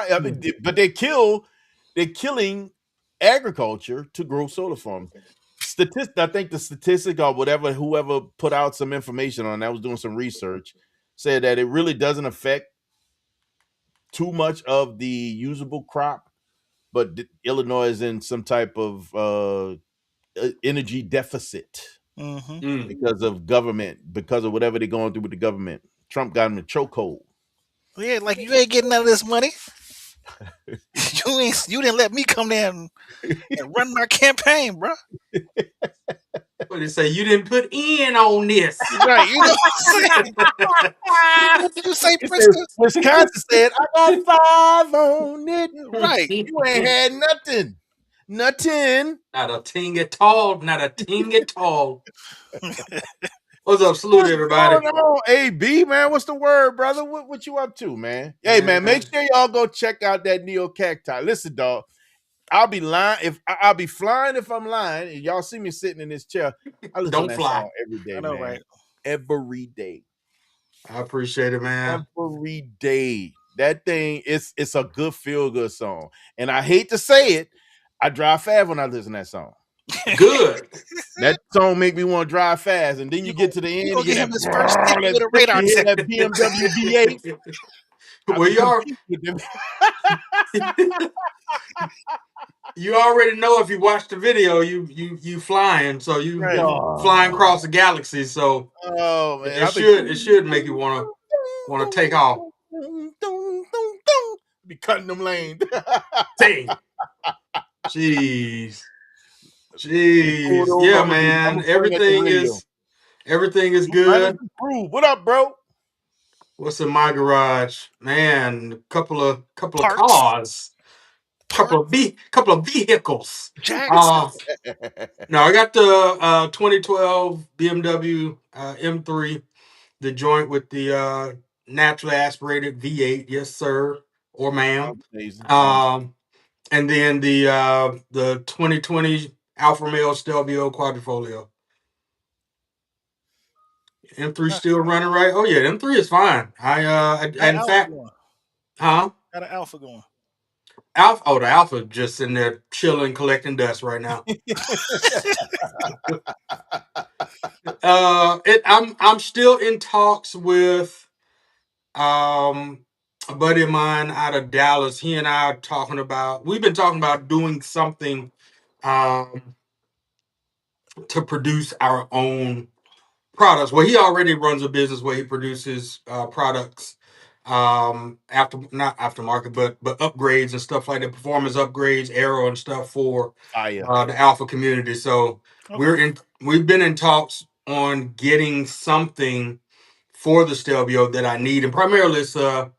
but they're killing agriculture to grow solar farms. I think the statistic or whoever put out some information on that was doing some research said that it really doesn't affect too much of the usable crop, but Illinois is in some type of energy deficit because of government, because of whatever they're going through with the government. Trump got him a chokehold. Yeah, like you ain't getting none of this money. You didn't let me come there and run my campaign, bro. What did it say? You didn't put in on this. Right. You know what I'm saying? What did you say, Priska? Wisconsin said, I got 5 on it. Right. You ain't had nothing. Nothing. Not a ting at all. Not a ting at all. What's up? Salute everybody. What's going on, AB, man? What's the word, brother? What you up to, man? Hey, man, make sure y'all go check out that Neo Cacti. Listen, dog. I'll be lying I'll be flying if I'm lying. And y'all see me sitting in this chair. I listen to that song every day, man. Right? Every day. I appreciate it, man. Every day. That thing it's a good feel-good song. And I hate to say it, I drive fast when I listen to that song. Good. That song make me want to drive fast, and then you get to the end, you get his first stick with a radar check. That BMW V8. Well, you already know if you watch the video, you flying, so you flying across the galaxy. So man, it should make you want to take off. Be cutting them lanes. Dang. Jeez. Yeah, man. Everything is good. What up, bro? What's in my garage? Man, a couple of cars. couple of vehicles. Jackson. No, I got the 2012 BMW M3, the joint with the naturally aspirated V8. Yes, sir, or ma'am. Amazing. And then the 2020 Alfa Romeo Stelvio Quadrifoglio. M3 still running, right? Oh yeah, M3 is fine. In fact, huh? Got an Alpha going. The Alpha just sitting there chilling, collecting dust right now. I'm still in talks with a buddy of mine out of Dallas. He and I we've been talking about doing something to produce our own products. Well, he already runs a business where he produces products not aftermarket, but upgrades and stuff like that, performance upgrades, aero and stuff for the Alpha community. So we've been in talks on getting something for the Stelvio that I need, and primarily it's all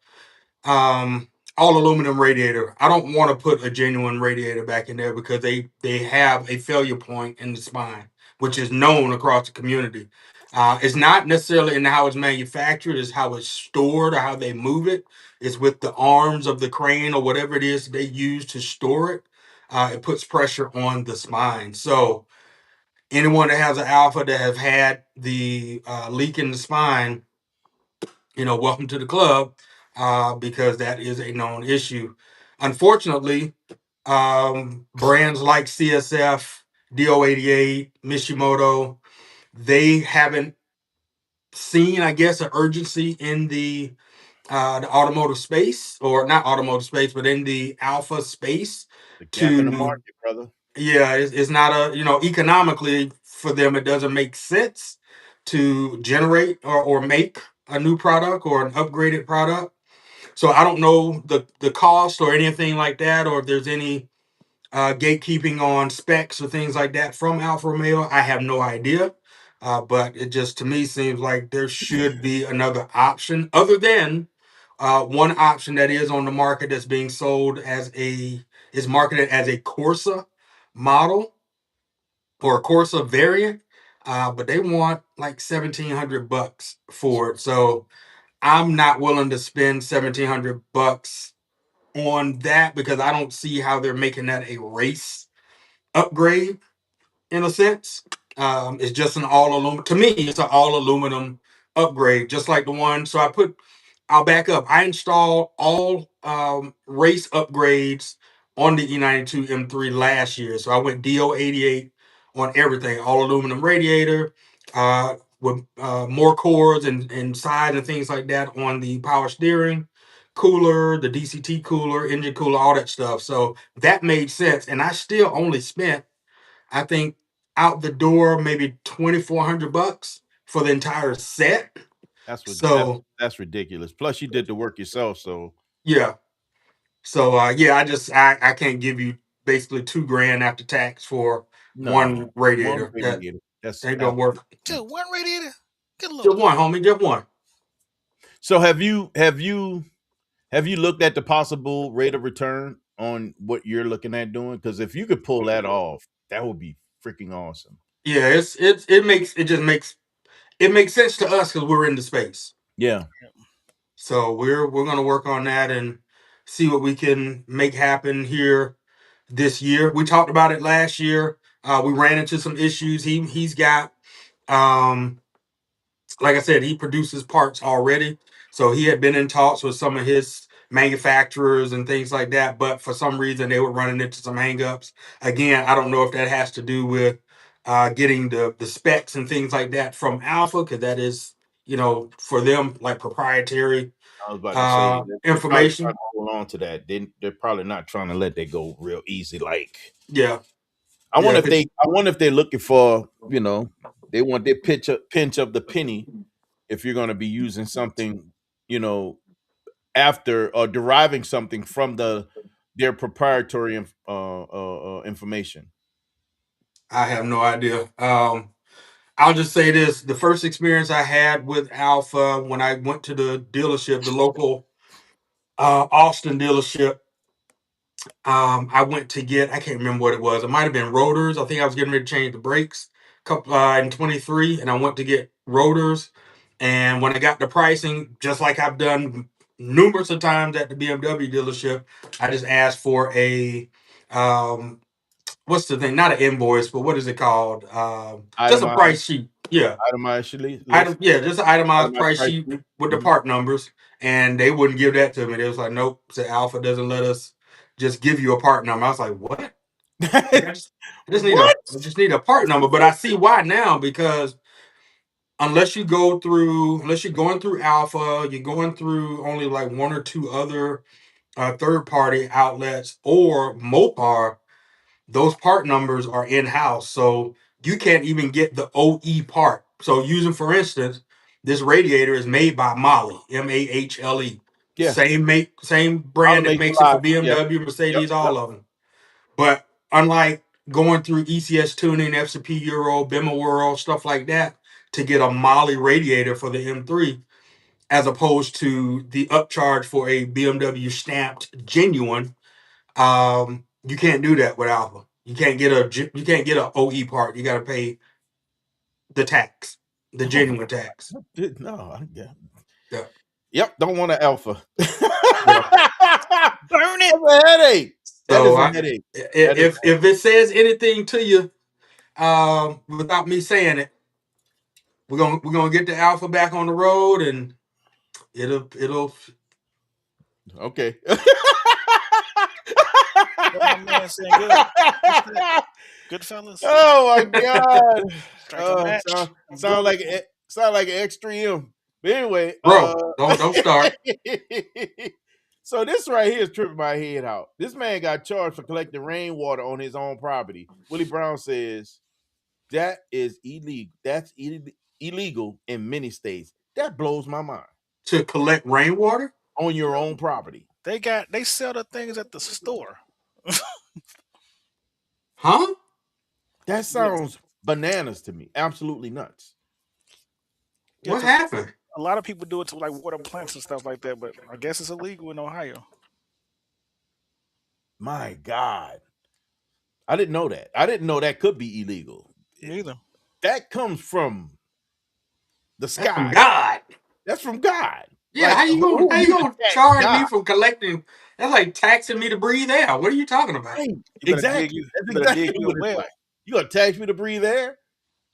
aluminum radiator. I don't want to put a genuine radiator back in there because they have a failure point in the spine, which is known across the community. It's not necessarily in how it's manufactured, it's how it's stored or how they move it. It's with the arms of the crane or whatever it is they use to store it. It puts pressure on the spine. So anyone that has an Alpha that have had the leak in the spine, welcome to the club, because that is a known issue. Unfortunately, brands like CSF, DO88, Mishimoto, they haven't seen, I guess, an urgency in the automotive space, or not automotive space, but in the Alpha space. The gap in the market, brother. Yeah, it's not economically for them, it doesn't make sense to generate or make a new product or an upgraded product. So I don't know the cost or anything like that, or if there's any gatekeeping on specs or things like that from Alfa Romeo. I have no idea. But it just, to me, seems like there should be another option other than one option that is on the market that's being sold is marketed as a Corsa model or a Corsa variant. But they want like $1,700 for it. So I'm not willing to spend $1,700 on that because I don't see how they're making that a race upgrade in a sense. It's just an all aluminum. To me, it's an all aluminum upgrade, just like the one. So I'll back up. I installed all race upgrades on the E92 M3 last year. So I went DO88 on everything, all aluminum radiator, with more cores and sides and things like that on the power steering, cooler, the DCT cooler, engine cooler, all that stuff. So that made sense. And I still only spent, I think, out the door maybe $2,400 for the entire set. That's ridiculous. Plus, you did the work yourself, so yeah. So I can't give you basically $2,000 after tax for one radiator. That ain't gonna work. Dude, one radiator? Good Lord. Just one, homie. Just one. So have you looked at the possible rate of return on what you're looking at doing? Because if you could pull that off, that would be freaking awesome. Yeah, it makes sense to us because we're in the space. Yeah. So we're gonna work on that and see what we can make happen here this year. We talked about it last year. We ran into some issues. He's got like I said, he produces parts already. So he had been in talks with some of his manufacturers and things like that, but for some reason they were running into some hangups. Again, I don't know if that has to do with getting the specs and things like that from Alpha, because that is, for them, like proprietary I was about to say, information. Hold on to that. They're probably not trying to let that go real easy. Like, yeah. I wonder if they're looking for, they want their pinch of the penny if you're going to be using something, after or deriving something from their proprietary information. I have no idea. I'll just say this: the first experience I had with Alpha when I went to the dealership, the local Austin dealership, I went to get, I can't remember what it was. It might have been rotors. I think I was getting ready to change the brakes in 23, and I went to get rotors. And when I got the pricing, just like I've done numerous of times at the BMW dealership, I just asked for a what's the thing? Not an invoice, but what is it called? Just a Itemized, price sheet. Yeah. itemized list, Just an itemized itemized price price sheet sheet. with the Mhm. part numbers, and they wouldn't give that to me. They was like, "Nope, the Alpha doesn't let us just give you a part number." I was like, "What?" Like, What? I just need a part number. But I see why now, because unless you're going through Alpha, you're going through only like one or two other third party outlets or Mopar. Those part numbers are in house, so you can't even get the OE part. So, using for instance, this radiator is made by Mahle, Mahle. Yeah. Same brand that Makes makes a it for lot. Yeah. BMW, Yep. Mercedes, Yep. all of them. But unlike going through ECS Tuning, FCP Euro, Bimmer World, stuff like that, to get a Mahle radiator for the M3, as opposed to the upcharge for a BMW stamped genuine, you can't do that with Alpha. You can't get a OE part. You got to pay the tax, the Oh my genuine tax. God. No. Yeah. Yeah. Yep. Don't want an Alpha. Yeah. Burn it. That's a headache. That is So a headache. if it says anything to you, without me saying it, we're gonna get the Alpha back on the road, and it'll. Okay. What my man saying? Good fellas. Oh my God. Strike a match. Sound like an extreme. But anyway, Bro, don't start. So this right here is tripping my head out. This man got charged for collecting rainwater on his own property. Willie Brown says that is illegal. That's illegal in many states. That blows my mind. To collect rainwater On your own property. They sell the things at the store. huh? That sounds bananas to me. Absolutely nuts. Yeah, What happened? a lot of people do it to like water plants and stuff like that, but I guess it's illegal in Ohio. My God. I didn't know that. I didn't know that could be illegal. Me either. That comes from the That's from sky. God. That's from God. Yeah, Like, how you who gonna tax charge God? me for collecting? That's like taxing me to breathe air. What are you talking about? Right. You Exactly. That's better exactly dig you what a it's well. like. You gonna tax me to breathe air?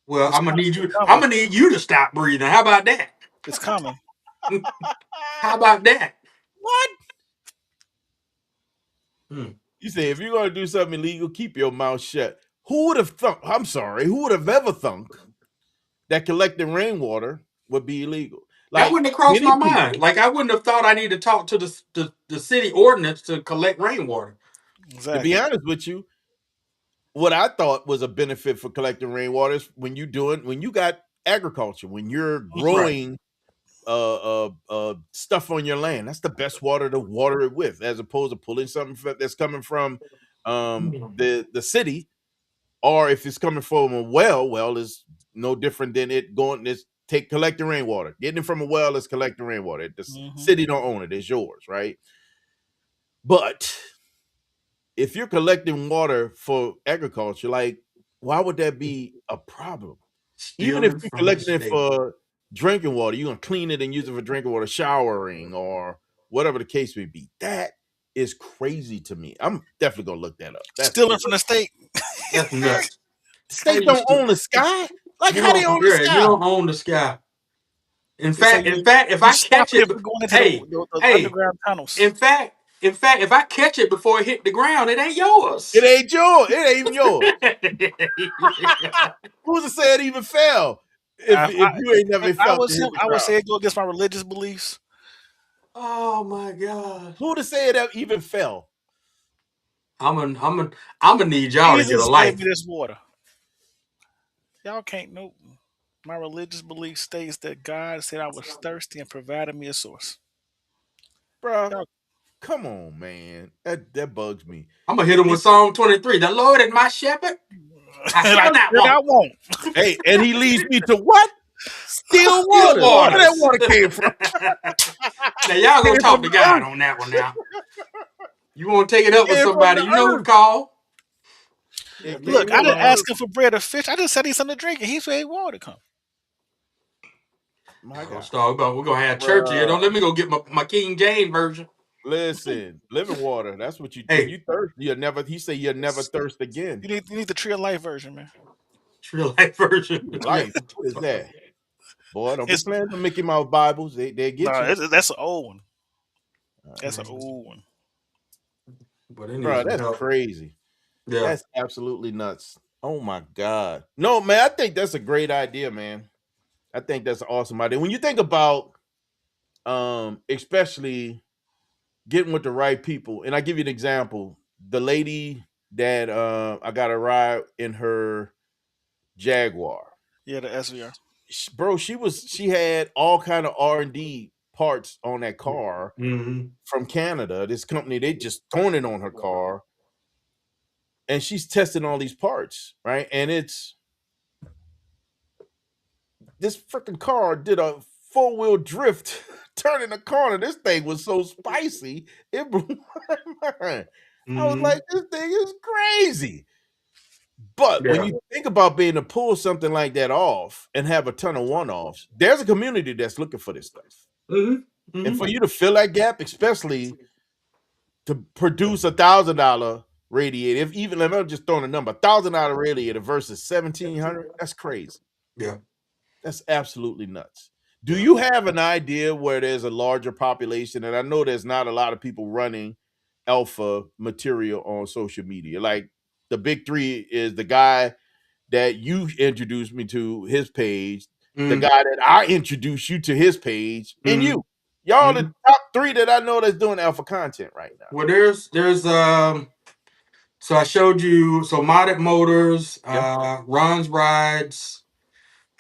Well, It's I'm gonna coming. need you to stop breathing. How about that? It's coming. How about that? What? Hmm. You say if you're gonna do something illegal, keep your mouth shut. Who would have thunk? I'm sorry. Who would have ever thunk that collecting rainwater would be illegal? That Like wouldn't have crossed many my mind. people, Like I wouldn't have thought I need to talk to the city ordinance to collect rainwater. to Exactly. be honest with you, what I thought was a benefit for collecting rainwater is when you got agriculture, when you're growing stuff on your land. That's the best water to water it with, as opposed to pulling something that's coming from the city, or if it's coming from a well is no different than it going this collecting rainwater. Getting it from a well is collecting rainwater. The city don't own it, it's yours, right? But if you're collecting water for agriculture, like, why would that be a problem? Even if Stealing you're from the collecting it state. for drinking water, you're gonna clean it and use it for drinking water, showering, or whatever the case may be. That is crazy to me. I'm definitely gonna look that up. That's Stealing from the state. That's nuts. the state don't own the sky. Like, how they own the You sky? don't own the sky. In fact, if You I stop catch it, from going into the underground tunnels. in fact, if I catch it before it hit the ground, it ain't yours. It ain't yours. It ain't even yours. Who's to say it even fell? If you ain't never felt it hit the I would ground? say it go against my religious beliefs. Oh my God. Who to say it even fell? I'm gonna need y'all to get a Jesus life. gave me this water. Y'all can't know. My religious belief states that God said I was thirsty and provided me a source. Bro, Y'all- come on, man. That bugs me. I'm gonna hit him with Psalm 23. The Lord is my shepherd. I shall not I want. won't. Hey, and he leads me to what? Still water. waters. Where that water came from? Now y'all gonna talk to God on that one now. You want to take it up with Came from somebody? the You know who to earth. call. It Look, came I from the didn't earth. ask him for bread or fish. I just said he's something to drink, and he said he wanted to come. My Don't God. start. We're gonna have church here. Bruh. Don't let me go get my King James version. Listen, living water. That's what you when Hey, you thirst, you'll never he said you'll never thirst again. You need the Tree of Life version, man. True life version. Life. What is that? Boy, don't be It's playing the Mickey Mouse Bibles. They get you. that's an old one. That's an Man, old one. but it needs Bro, some that's help. crazy. Yeah. That's absolutely nuts. Oh my God. No, man, I think that's a great idea, man. I think that's an awesome idea. When you think about especially getting with the right people, and I give you an example. The lady that I got a ride in her Jaguar. Yeah, the SVR. Bro, she had all kind of R&D parts on that car Mm-hmm. from Canada. This company, they just throwing it on her car, and she's testing all these parts, right? And it's this freaking car did a 4-wheel drift turning a corner. This thing was so spicy, it blew my mind. I was Mm-hmm. like, this thing is crazy. But when Yeah. you think about being to pull something like that off and have a ton of one-offs, there's a community that's looking for this stuff. Mm-hmm. And Mm-hmm. for you to fill that gap, especially to produce $1,000 radiator, if even if I'm just throwing a number, $1,000 radiator versus 1,700, that's crazy. Yeah. That's absolutely nuts. Do you have an idea where there's a larger population? And I know there's not a lot of people running alpha material on social media. Like the big three is the guy that you introduced me to his page, the Mm-hmm. guy that I introduced you to his page, and Mm-hmm. you. Y'all Mm-hmm. the top three that I know that's doing alpha content right now. Well, there's so I showed you Modded Motors, Yeah. Ron's Rides,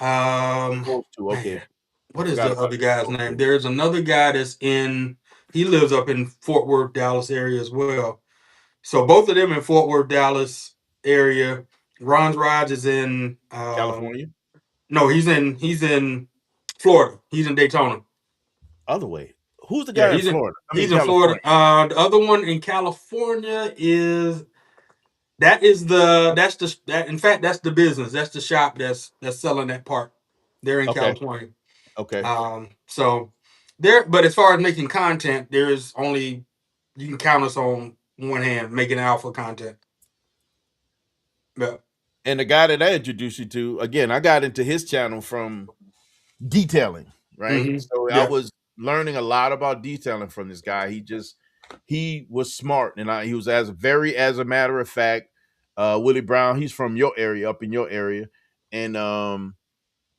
um Those two. Okay. man, I what is forgot the about other guy's those name? two. There's another guy he lives up in Fort Worth, Dallas area as well. So both of them in Fort Worth, Dallas area. Ron's Rides is in California. no, he's in Florida. He's in Daytona. Other way. Who's the Yeah, guy in Florida? I mean he's in Florida. California. The other one in California is that in fact that's the business. That's the shop that's selling that part. They're in Okay. California. Okay. So there, but as far as making content, there's only you can count us on one hand making alpha content. Yeah. And the guy that I introduced you to, again, I got into his channel from detailing, right? Mm-hmm. So I Yeah. was learning a lot about detailing from this guy. He was smart, and he was as a matter of fact, Willie Brown. He's from your area, up in your area, and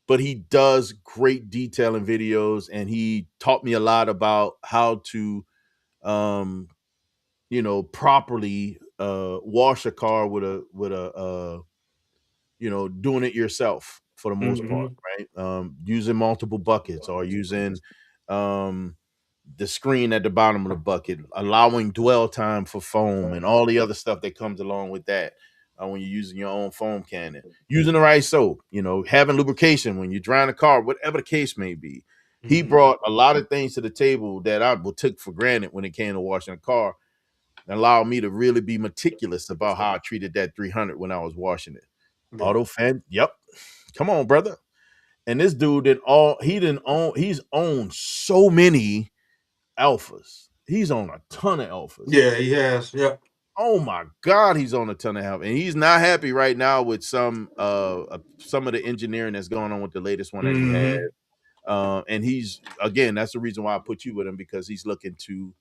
but he does great detailing videos, and he taught me a lot about how to, properly wash a car with a doing it yourself for the most part, Mm-hmm. right? Using multiple buckets or using um, the screen at the bottom of the bucket, allowing dwell time for foam and all the other stuff that comes along with that when you're using your own foam cannon, using the right soap, having lubrication when you're drying a car, whatever the case may be. He Mm-hmm. brought a lot of things to the table that I took for granted when it came to washing a car, and allowed me to really be meticulous about how I treated that 300 when I was washing it. Yeah. Auto fan, yep. Come on, brother. And this dude he's owned so many alphas. He's on a ton of alphas. Yeah, he has. Yep. Oh my God, he's on a ton of alphas. And he's not happy right now with some of the engineering that's going on with the latest one that he had. And he's, again, that's the reason why I put you with him, because he's looking to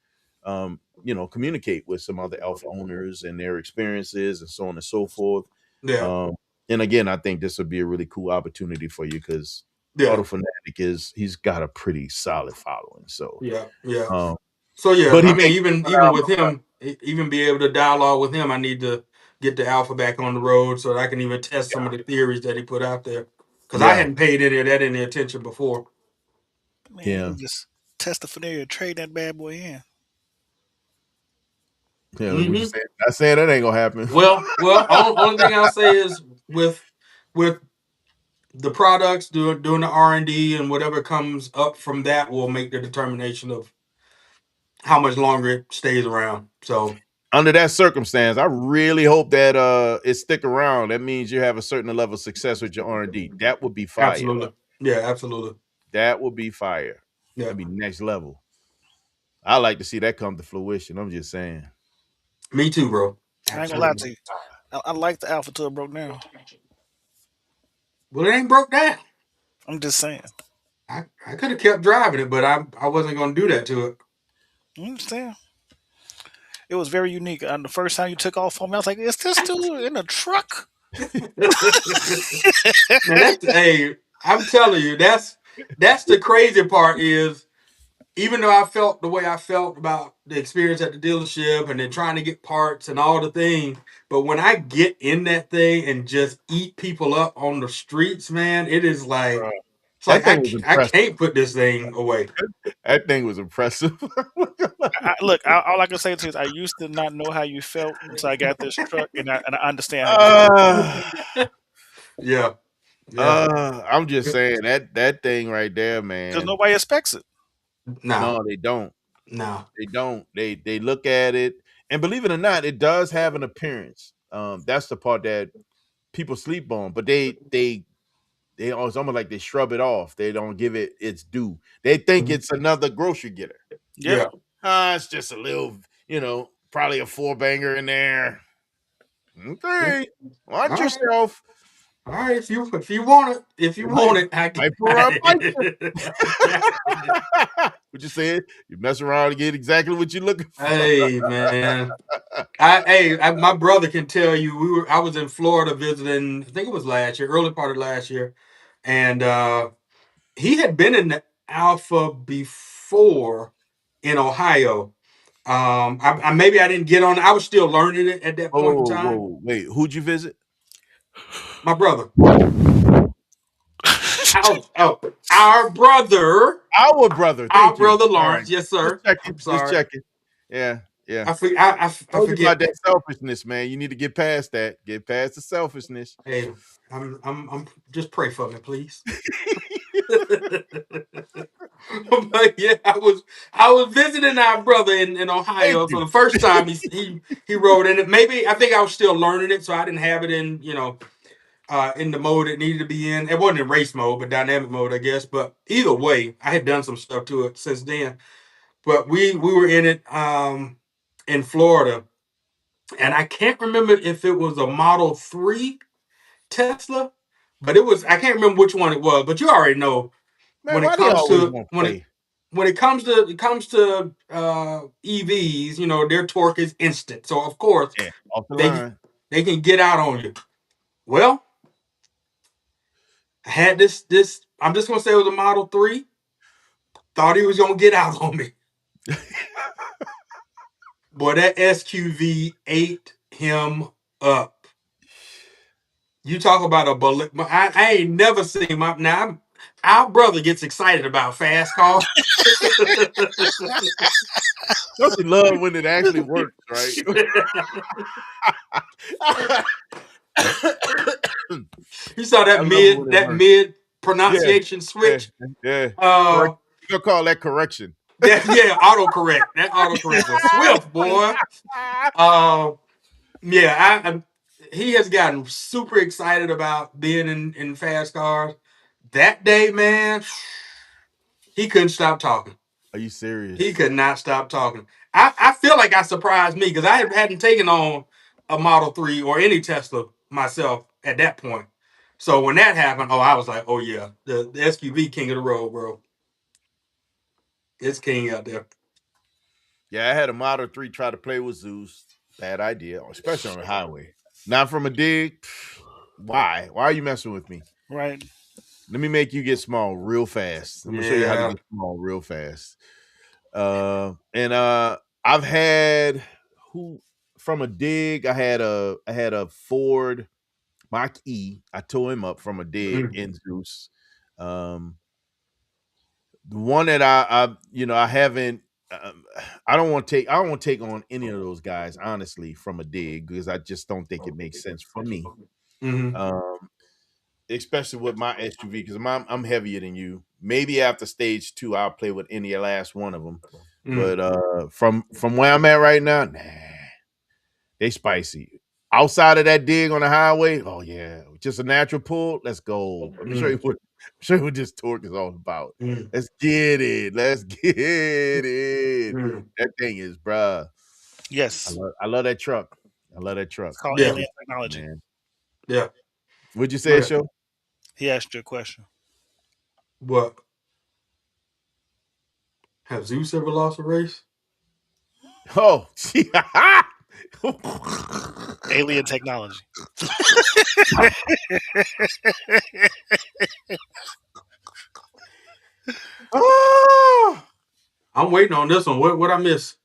communicate with some other alpha owners and their experiences and so on and so forth. Yeah. And again, I think this would be a really cool opportunity for you, because Yeah. Auto Fanatic he's got a pretty solid following. So Yeah. Yeah. um, So yeah, but he I mean, makes even with him, even be able to dialogue with him, I need to get the alpha back on the road so that I can even test some of the theories that he put out there. Because I yeah, hadn't paid any attention before. Man, yeah, you just test the veneer and trade that bad boy in. yeah. What you Mm-hmm. saying? Not saying that ain't gonna happen. Well, only thing I'll say is with the products doing the R&D and whatever comes up from that will make the determination of how much longer it stays around. So under that circumstance, I really hope that it stick around. That means you have a certain level of success with your R&D. That would be fire. Absolutely. Yeah, absolutely. That would be fire. Yeah. That'd be next level. I like to see that come to fruition. I'm just saying. Me too, bro. I ain't gonna lie to you. I like the Alpha till it broke down. Well, it ain't broke down. I'm just saying. I could have kept driving it, but I wasn't going to do that to it. You understand? It was very unique. And the first time you took off on me, I was like, "Is this dude in a truck?" Man, hey, I'm telling you, that's the crazy part is, even though I felt the way I felt about the experience at the dealership and then trying to get parts and all the things, but when I get in that thing and just eat people up on the streets, man, it is like, it's like I can't put this thing away. That thing was impressive. Look, all I can say to you is I used to not know how you felt until I got this truck, and I understand how you feel. Yeah. I'm just saying that thing right there, man. Because nobody expects it. No, they don't. No, they don't. They look at it, and believe it or not, it does have an appearance. That's the part that people sleep on, but they it's almost like they shrub it off. They don't give it its due. They think it's another grocery getter. Yeah. It's just a little, probably a 4-banger in there. Okay, watch yourself. All right, if you want it, I can. What you said? You mess around and get exactly what you're looking for. Hey, man. My brother can tell you. I was in Florida visiting. I think it was last year, early part of last year, and he had been in the Alpha before in Ohio. Maybe I didn't get on. I was still learning it at that point in time. Whoa, wait, who'd you visit? My brother. Our brother. Our brother. Our brother Lawrence. Right. Yes, sir. Just checking. Yeah. I forget about that selfishness, man. You need to get past that. Get past the selfishness. Hey, I'm just pray for me, please. But yeah, I was visiting our brother in Ohio for the first time. He rode in it. Maybe I think I was still learning it, so I didn't have it in in the mode it needed to be in. It wasn't in race mode, but dynamic mode, I guess. But either way, I had done some stuff to it since then. But we were in it in Florida, and I can't remember if it was a Model 3 Tesla, but I can't remember which one it was. But you already know. Man, when it comes to EVs, their torque is instant. So of course, they can get out on you. Well, I had this. I'm just gonna say it was a Model 3. Thought he was gonna get out on me. Boy, that SQV ate him up. You talk about a bullet. I ain't never seen our brother gets excited about fast cars. Don't you love when it actually works, right? You saw that mid pronunciation switch. Yeah. You'll call that correction. Autocorrect. That autocorrect was swift, boy. He has gotten super excited about being in fast cars. That day, man, he couldn't stop talking. Are you serious? He could not stop talking. I feel like I surprised me because I hadn't taken on a Model 3 or any Tesla myself at that point. So when that happened, I was like, oh yeah, the SQV king of the road, bro. It's king out there. Yeah, I had a Model 3 try to play with Zeus. Bad idea, especially on the highway. Not from a dig. Why? Why are you messing with me? Right. Let me make you get small real fast. I'm gonna show you how to get small real fast. I've had from a dig. I had a Ford Mach E. I tore him up from a dig in Zeus. The one that I haven't. I don't want to take on any of those guys honestly from a dig because I just don't think it makes sense for me. Especially with my SUV because I'm heavier than you. Maybe after stage 2, I'll play with any last one of them. But from where I'm at right now, nah. They spicy. Outside of that dig on the highway, oh yeah, just a natural pull. Let's go. Let me show you what this torque is all about. Let's get it. Let's get it. That thing is, bruh. Yes. I love that truck. I love that truck. It's called Yeah. Alien Technology. Man. Yeah. What'd you say, Show? He asked you a question. What? Have Zeus ever lost a race? Oh, Alien Technology. I'm waiting on this one. What I miss?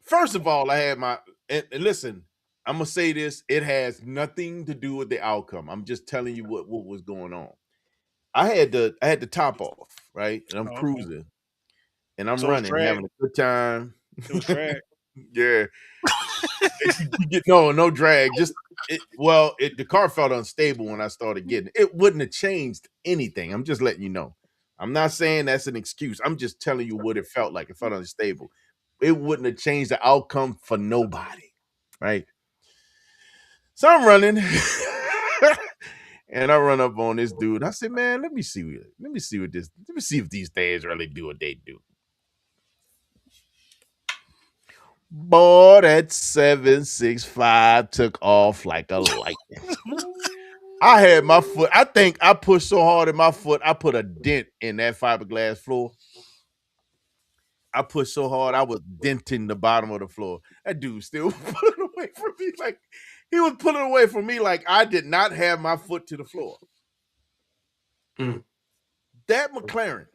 First of all, I had my and listen. I'm gonna say this. It has nothing to do with the outcome. I'm just telling you what was going on. I had the top off, right, and I'm cruising, and I'm running, having a good time. It was drag. Yeah. No drag. Just the car felt unstable when I started getting it. It wouldn't have changed anything. I'm just letting you know. I'm not saying that's an excuse. I'm just telling you what it felt like. It felt unstable. It wouldn't have changed the outcome for nobody, right? So I'm running, and I run up on this dude. I said, "Man, let me see if these things really do what they do." Boy, that 765 took off like a light. I had my foot. I think I pushed so hard in my foot, I put a dent in that fiberglass floor. I pushed so hard, I was denting the bottom of the floor. That dude still pulling away from me. Like he was pulling away from me like I did not have my foot to the floor. That McLaren,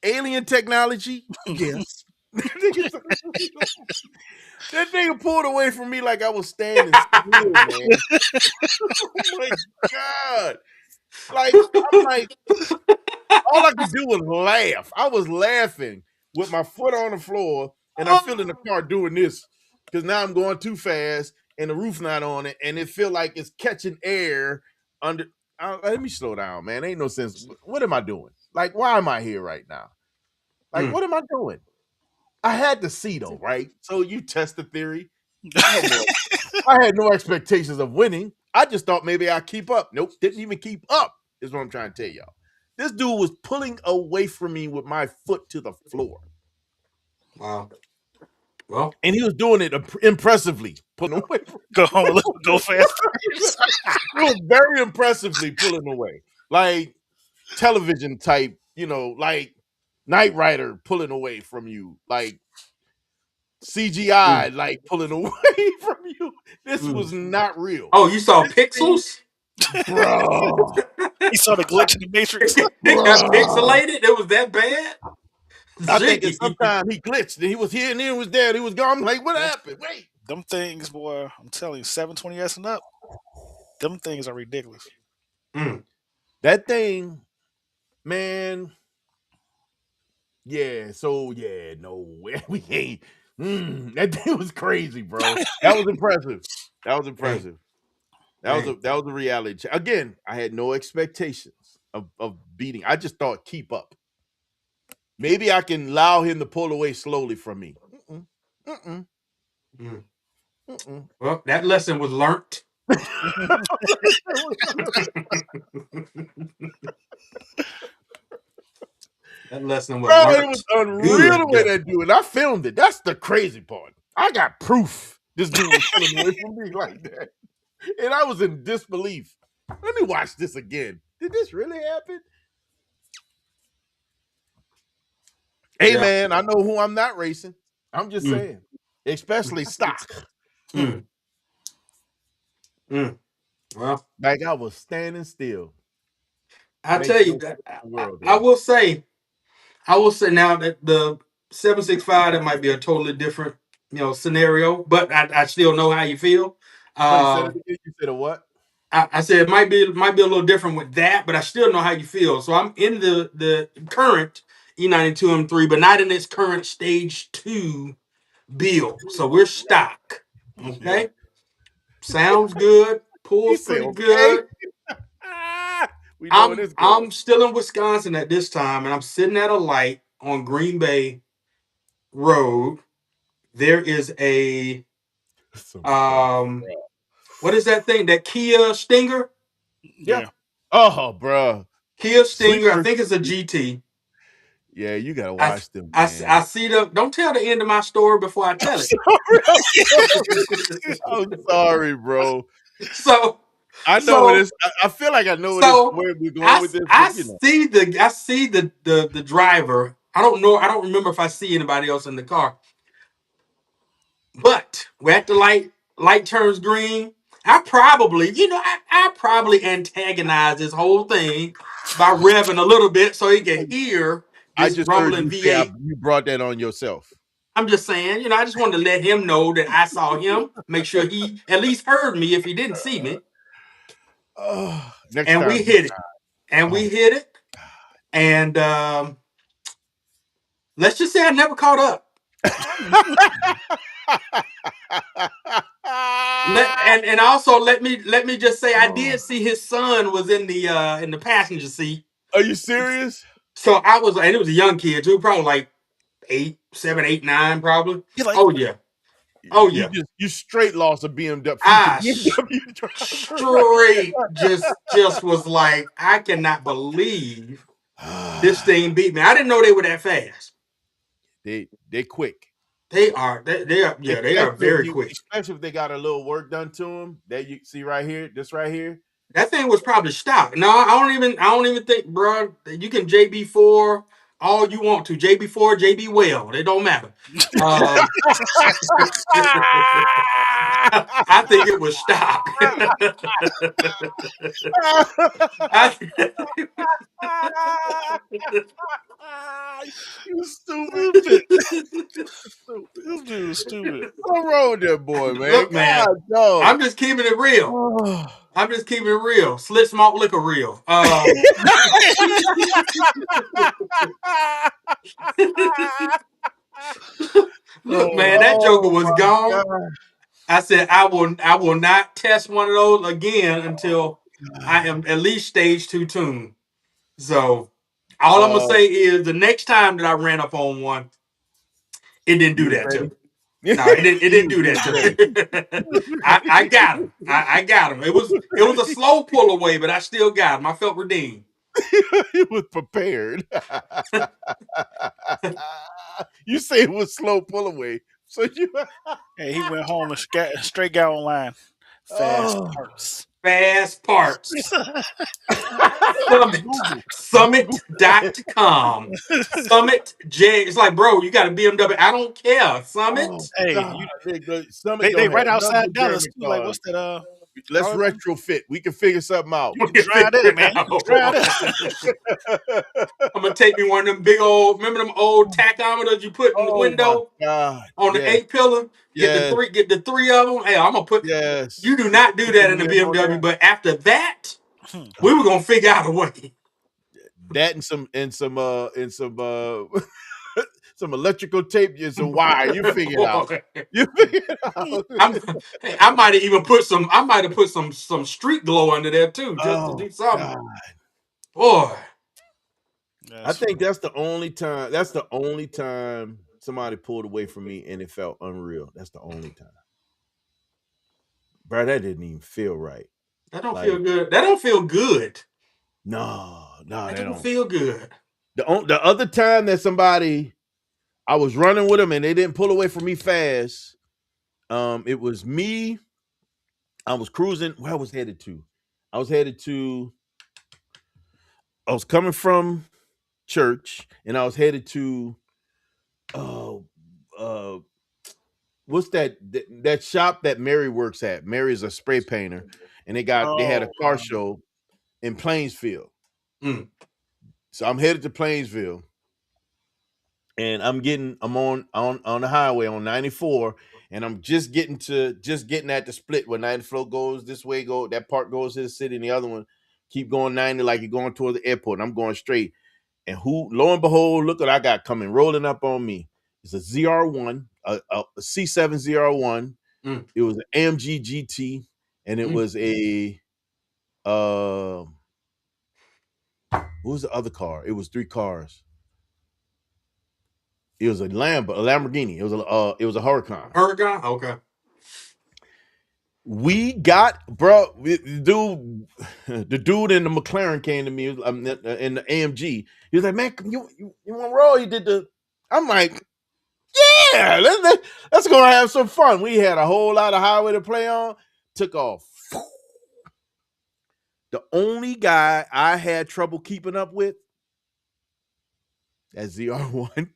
Alien Technology, yes. That nigga pulled away from me like I was standing still, man. Oh my God. Like, I'm like, all I could do was laugh. I was laughing with my foot on the floor, and I'm feeling the car doing this because now I'm going too fast and the roof not on it, and it feel like it's catching air under. Let me slow down, man. Ain't no sense. What am I doing? Like, why am I here right now? Like, what am I doing? I had to see though, right? So you test the theory. I had no expectations of winning. I just thought maybe I'd keep up. Nope, didn't even keep up, is what I'm trying to tell y'all. This dude was pulling away from me with my foot to the floor. Wow. Well, and he was doing it impressively, pulling away. Go fast. He was very impressively pulling away. Like television type, like Knight Rider pulling away from you. Like CGI, like pulling away from you. This was not real. Oh, you saw pixels? Bro. He saw the glitch in the Matrix. It got pixelated? It was that bad? I think at some time he glitched and he was here and then he was there and he was gone. I'm like, what happened? Wait. Them things, boy, I'm telling you, 720S and up, them things are ridiculous. That thing, man. Yeah, so yeah, no way. We ain't. That thing was crazy, bro. That was impressive. That was impressive. That was a reality check. Again, I had no expectations of beating. I just thought keep up. Maybe I can allow him to pull away slowly from me. Well, that lesson was learnt. That lesson was learnt. It was unreal the way that dude. And I filmed it. That's the crazy part. I got proof this dude was pulling away from me like that. And I was in disbelief. Let me watch this again. Did this really happen? Hey, man, I know who I'm not racing. I'm just saying. Especially stock. Well, like I was standing still. I tell you, I will say now that the 765, that might be a totally different, scenario, but I still know how you feel. You said a what? I said it might be a little different with that, but I still know how you feel. So I'm in the current E92 M3, but not in its current stage 2 build. So we're stock. Okay. Sounds good. Pulls pretty good. I'm still in Wisconsin at this time, and I'm sitting at a light on Green Bay Road. There is a Some fun. What is that thing? That Kia Stinger? Yeah. Yeah. Oh, bro. Kia Stinger. I Sleeper. think it's a GT. Yeah, you gotta I, watch them, I man. see the. Don't tell the end of my story before I tell it. I'm sorry, bro. So, I know it so, is. I feel like I know so where we're going I with this, I but you know. see the driver. I don't know. I don't remember if I see anybody else in the car. But we're at the light. Light turns green. I probably, I probably antagonized this whole thing by revving a little bit so he can hear I this just heard rumbling you say V8. you brought that on yourself. I'm just saying, I just wanted to let him know that I saw him. Make sure he at least heard me if he didn't see me. Oh, next And we time. hit it. And Oh, we hit it. And let's just say I never caught up. And also let me just say I Oh. did see his son was in the passenger seat. Are you serious? So and it was a young kid too, probably like 8, 7, 8, 9, probably. He like, Oh yeah. Oh You yeah. you straight lost a BMW future I BMW driver. straight just was like, I cannot believe this thing beat me. I didn't know they were that fast. They quick. They are they are very quick. Especially if they got a little work done to them. That you see right here, this right here. That thing was probably stock. No, I don't even think, bro. You can JB4 all you want to. JB4, JB well. It don't matter. I think it was stock. You stupid bitch. this dude is stupid. What's wrong with that boy, man? Look, man, God, dog. I'm just keeping it real. Oh. I'm just keeping it real. Slit smart liquor real. Look, man, that joker Oh was my gone. God. I said I will not test one of those again until I am at least stage 2 tuned. So all I'm gonna say is the next time that I ran up on one, it didn't do You was that to ready? me. No, it didn't do You that was to ready. me. I got him. I got him. It was a slow pull away, but I still got him. I felt redeemed. He was prepared. You say it was slow pull away. So you Hey, he went home and straight got online. Fast parts. Fast parts. Google. Summit.com. Summit J. It's like, bro, you got a BMW. I don't care. Oh Summit. Hey, God. Summit they don't have right none outside but Dallas German too. Like, cars. what's that? Let's Arlington? retrofit. We can figure something out. You can drive that, man. You can drive that. I'm gonna take me one of them big old. Remember them old tachometers you put in the Oh my window God. on the Yes. 8 pillar? Get Yes. the three of them. Hey, I'm gonna put. Yes. You do not do that in the BMW. But after that, we were gonna figure out a way. That and some some electrical tape and some wire. You figure it out. You figure it out. I might have even put some. I might have put some street glow under there too, just to do something. God. Boy, I think that's the only time. That's the only time somebody pulled away from me and it felt unreal. That's the only time. Bro, that didn't even feel right. that don't feel good. That don't feel good. No, That they don't don't feel good. The other time that somebody, I was running with them and they didn't pull away from me fast. It was me. I was cruising. Where I was headed to? I was coming from church and I was headed to what's that shop that Mary works at? Mary is a spray painter, and they had a car show in Plainsville. So I'm headed to Plainsville, and I'm on the highway on 94, and I'm just getting at the split where 94 goes this way, that part goes to the city, and the other one keep going 90 like you're going toward the airport. And I'm going straight, and lo and behold, look what I got coming rolling up on me. It's a ZR1, a C7 ZR1. It was an AMG GT, and it was a what was the other car? It was 3 cars. It was a Lamborghini. It was a Huracan. Huracan, okay. We got, bro, the dude in the McLaren came to me in the AMG. He was like, man, you want to roll? He did the. I'm like, yeah, let's go have some fun. We had a whole lot of highway to play on. Took off. The only guy I had trouble keeping up with, that ZR1,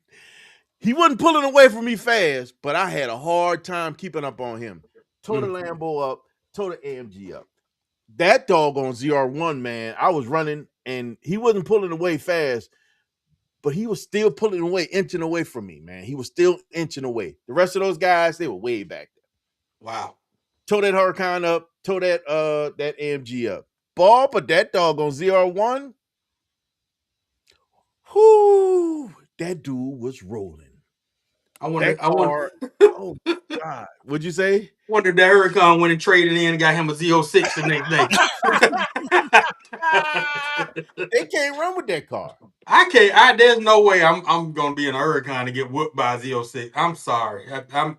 he wasn't pulling away from me fast, but I had a hard time keeping up on him. Tore the Lambo up, tore the AMG up. That dog on ZR1, man, I was running and he wasn't pulling away fast, but he was still pulling away, inching away from me, man. He was still inching away. The rest of those guys, they were way back there. Wow. Tore that Huracan up, tore that AMG up. Ball, but that dog on ZR1, whoo, that dude was rolling. I wonder. Oh God, what'd you say? Wonder if that Huracan went and traded in and got him a Z06 the next day. They can't run with that car. I can't. There's no way I'm gonna be in a Huracan to get whooped by a Z06. I'm sorry.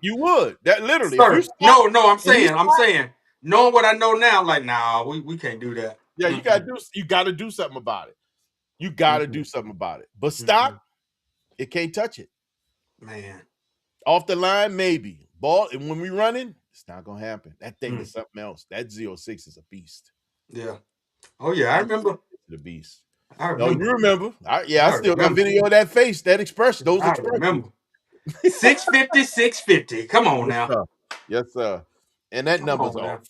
You would. That literally. Sir, If you no. I'm saying. Knowing what I know now, like, nah, we can't do that. yeah, you gotta do something about it. You gotta do something about it. But stock, it can't touch it. Man. Off the line, maybe. Ball, and when we running, it's not gonna happen. That thing is something else. That Z06 is a beast. Yeah. Oh yeah, I remember. The beast. I remember. You remember? I still got video of that face, that expression, those expressions. Remember. 650. Come on now. Sir. Yes, sir. And that number's off.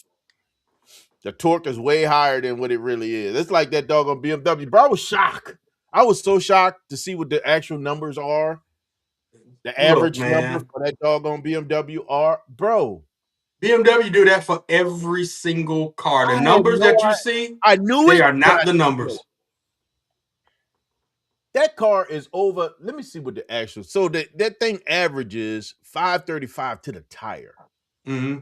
The torque is way higher than what it really is. It's like that doggone BMW. Bro, I was shocked. I was so shocked to see what the actual numbers are. The average number for that doggone BMW are. Bro. BMW do that for every single car. The numbers that you see, I knew they it. are not the numbers. That car is over. Let me see what the actual. So that thing averages 535 to the tire. Mm-hmm.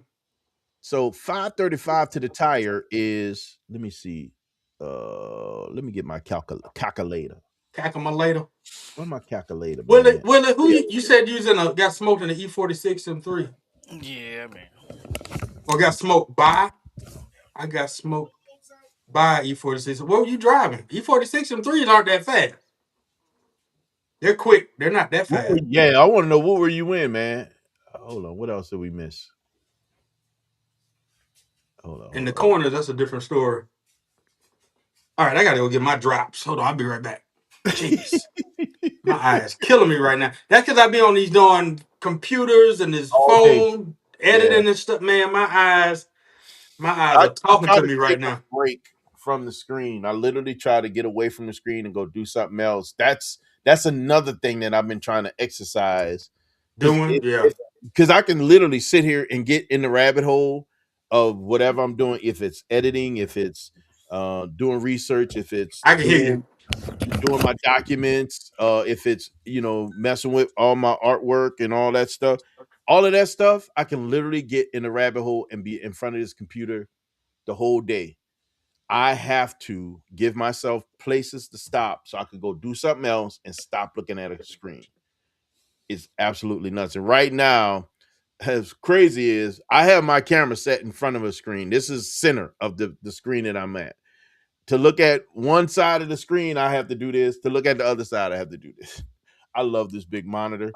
So 535 to the tire is. Let me see. Let me get my calculator. Calculator. Where's my calculator? Well, who you said got smoked in the E46 M3? Yeah, man. Or got smoked by? I got smoked by E46. What were you driving? E46 M3s aren't that fast. They're quick. They're not that fast. Yeah, I want to know what were you in, man. Hold on. What else did we miss? Hold on. In the corners, that's a different story. All right, I gotta go get my drops. Hold on, I'll be right back. Jeez. My eyes killing me right now. That's because I be on these darn computers and this phone editing and stuff. Man, my eyes are talking to me right now. Break from the screen. I literally try to get away from the screen and go do something else. That's another thing that I've been trying to exercise. Because I can literally sit here and get in the rabbit hole of whatever I'm doing. If it's editing, if it's doing research, if it's I can hear you. Doing my documents, if it's messing with all my artwork and all that stuff, I can literally get in the rabbit hole and be in front of this computer the whole day. I have to give myself places to stop so I can go do something else and stop looking at a screen. It's absolutely nuts. And right now, as crazy as I have my camera set in front of a screen, this is center of the screen that I'm at. To look at one side of the screen, I have to do this. To look at the other side, I have to do this. I love this big monitor.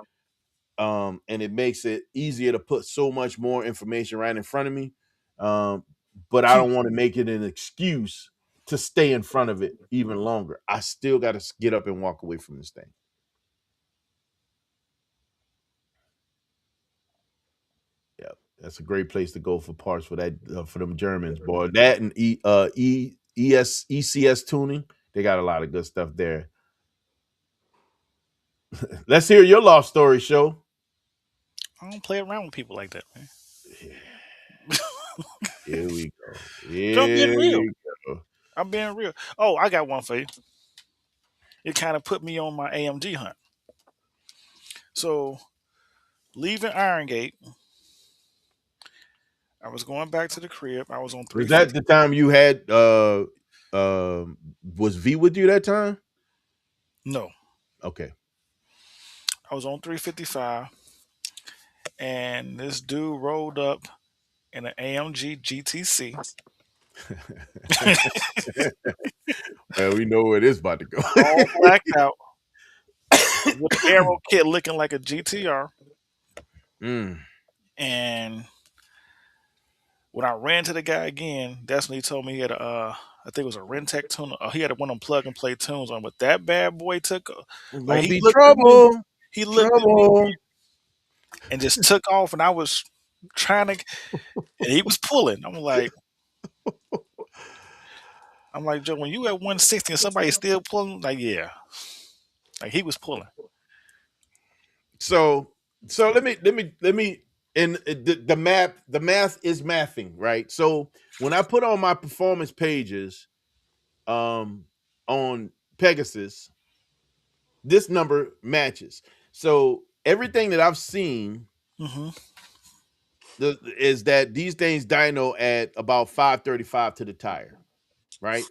And it makes it easier to put so much more information right in front of me. But I don't want to make it an excuse to stay in front of it even longer. I still got to get up and walk away from this thing. Yeah, that's a great place to go for parts for that for them Germans, boy. That and ECS tuning, they got a lot of good stuff there. Let's hear your love story, show. I don't play around with people like that, man. Here we go. I'm being real. I'm being real. Oh, I got one for you. It kind of put me on my AMG hunt. So, leaving Iron Gate, I was going back to the crib. I was on 350. Was that the time you had was V with you that time? No. Okay. I was on 355 and this dude rolled up in an AMG GTC. Well, we know where this is about to go. All blacked out with an aero kit looking like a GTR. Mm. And when I ran to the guy again, that's when he told me he had I think it was a Rentec tuner. He had one of them plug and play tunes on, but that bad boy took like Gonna be trouble. he looked at me Trouble. and just took off, and I was trying to, and he was pulling. I'm like, Joe, when you at 160 and somebody's still pulling, like, yeah, like he was pulling. So let me and the math is mathing, right? So when I put on my performance pages on Pegasus, this number matches. So everything that I've seen Mm-hmm. is that these things dyno at about 535 to the tire, right?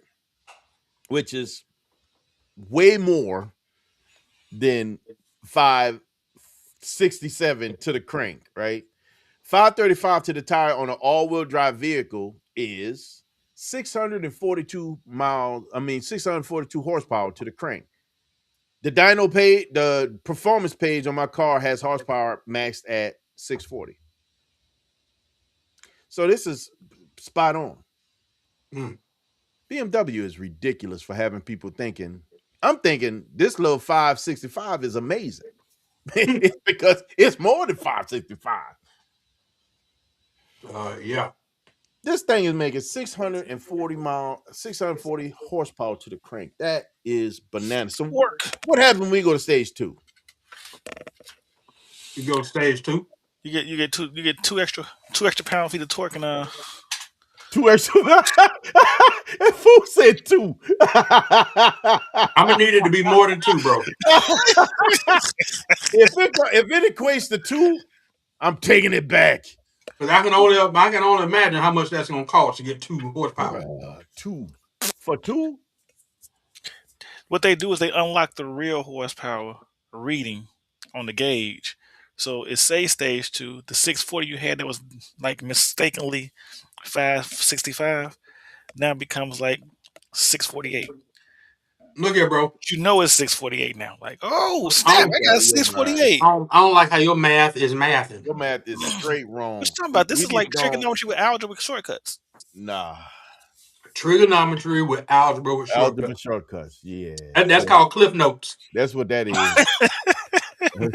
Which is way more than 567 to the crank, right? 535 to the tire on an all-wheel drive vehicle is 642 horsepower to the crank. The dyno page, the performance page on my car has horsepower maxed at 640. So this is spot on. BMW is ridiculous for having people thinking. I'm thinking this little 565 is amazing because it's more than 565. Yeah. This thing is making 640 horsepower to the crank. That is bananas. So Work. what happens when we go to stage 2? You go to stage 2. You get two extra pound-feet of torque and 2 extra. That fool said 2. I'm gonna need it to be more than 2, bro. If it equates to 2, I'm taking it back. Because I can only imagine how much that's gonna cost to get 2 horsepower. 2 for 2. What they do is they unlock the real horsepower reading on the gauge. So it says stage 2. The 640 you had that was like mistakenly 565 now becomes like 648. Look here, bro. You know it's 648 now. Like, oh snap, I got 648. I don't like how your math is mathing. Your math is straight wrong. What you talking about? This is like trigonometry with algebra with shortcuts. Nah. Trigonometry with algebra with shortcuts. Algebra shortcuts, yeah. And that's called Cliff Notes. That's what that is. I'm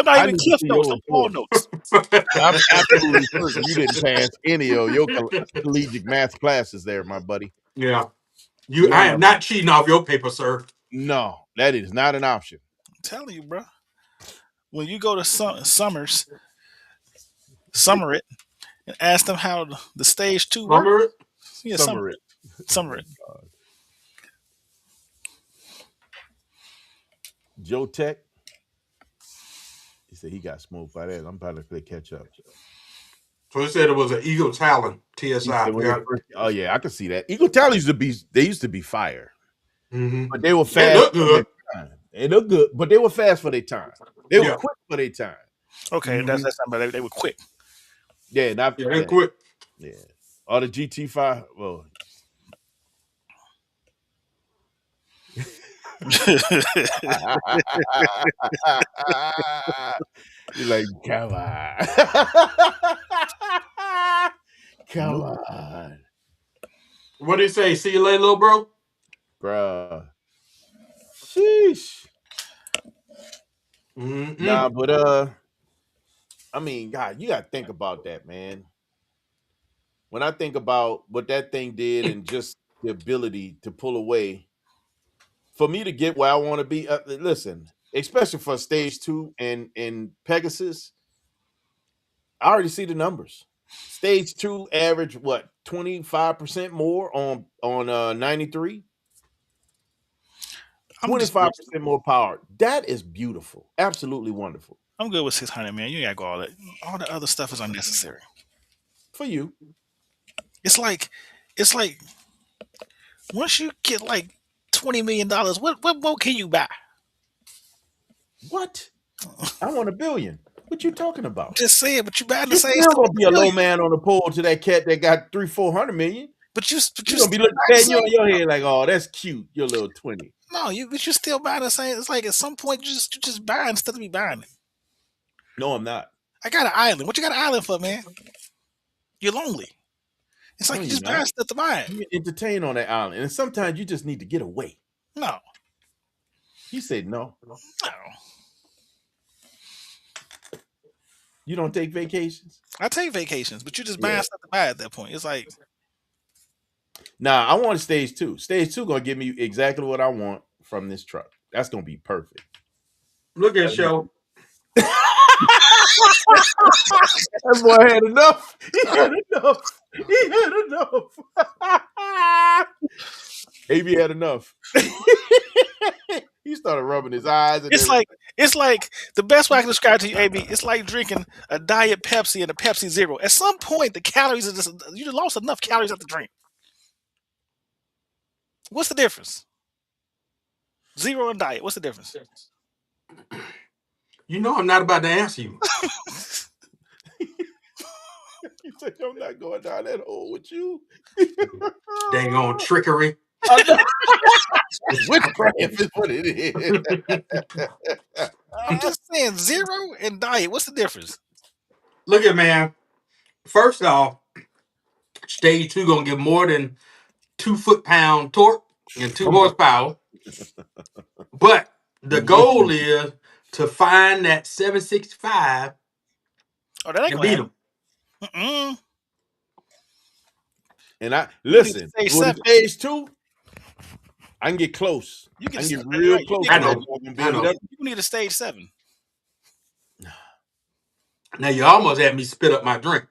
not even Cliff Notes. I'm Paul Notes. I'm absolutely certain you didn't pass any of your collegiate math classes there, my buddy. Yeah. I am not cheating off your paper, sir. No, that is not an option. I'm telling you, bro. When you go to Summit, and ask them how the stage 2 works. Yeah, Summit. Joe Tech, he said he got smoked by that. I'm about to play catch up. So he said it was an Eagle Talon TSI. Oh yeah, I can see that. Eagle Talon used to be fire, but they were fast. They look good. They look good, but they were fast for their time. They were quick for their time. Okay, that's not bad. They were quick. Yeah, they're quick. Yeah, all the GT5. Well, you're like, come on. What did he say? See you later, little bro? Bruh. Sheesh. Nah, but I mean, God, you gotta think about that, man. When I think about what that thing did and just the ability to pull away, for me to get where I want to be, listen, especially for stage 2 and Pegasus, I already see the numbers. Stage 2 average 25% more on 93. 25% more power. That is beautiful. Absolutely wonderful. I'm good with 600, man. You ain't got to go all that. All the other stuff is unnecessary. For you. It's like once you get like $20 million, what boat can you buy? What? I want $1 billion. What you talking about? Just saying, but you buying the You same still stuff. gonna be a low man on the pole to that cat that got 300-400 million. But you You're gonna be looking patting you on your head like, oh, that's cute, your little 20. No, but you still buying the same. It's like at some point you just buying stuff to be buying it. No, I'm not. I got an island. What you got an island for, man? You're lonely. It's like No, you you're just not. buying stuff to buy it. You get entertained on that island, and sometimes you just need to get away. No. He said no. No. You don't take vacations? I take vacations, but you're just buying stuff to buy at that point. It's like, nah, I want stage 2. Stage 2 gonna give me exactly what I want from this truck. That's gonna be perfect. Look at show. That boy had enough. He had enough. AB had enough. He started rubbing his eyes. And it's like the best way I can describe it to you, AB. It's like drinking a Diet Pepsi and a Pepsi Zero. At some point, the calories are just you just lost enough calories at the drink. What's the difference? Zero and Diet. What's the difference? You know I'm not about to answer you. You said I'm not going down that hole with you. Dang on trickery. Witchcraft is what it is. I'm just saying, Zero and Diet. What's the difference? Look at man. First off, stage 2 gonna give more than 2 foot-pound torque and 2 horsepower. But the goal is to find that 765. Oh, that ain't and gonna beat happen. them. And I listen stage with 7. stage 2, I can get close. You I can get right, real you close. I know. You need a stage 7. Now you almost had me spit up my drink.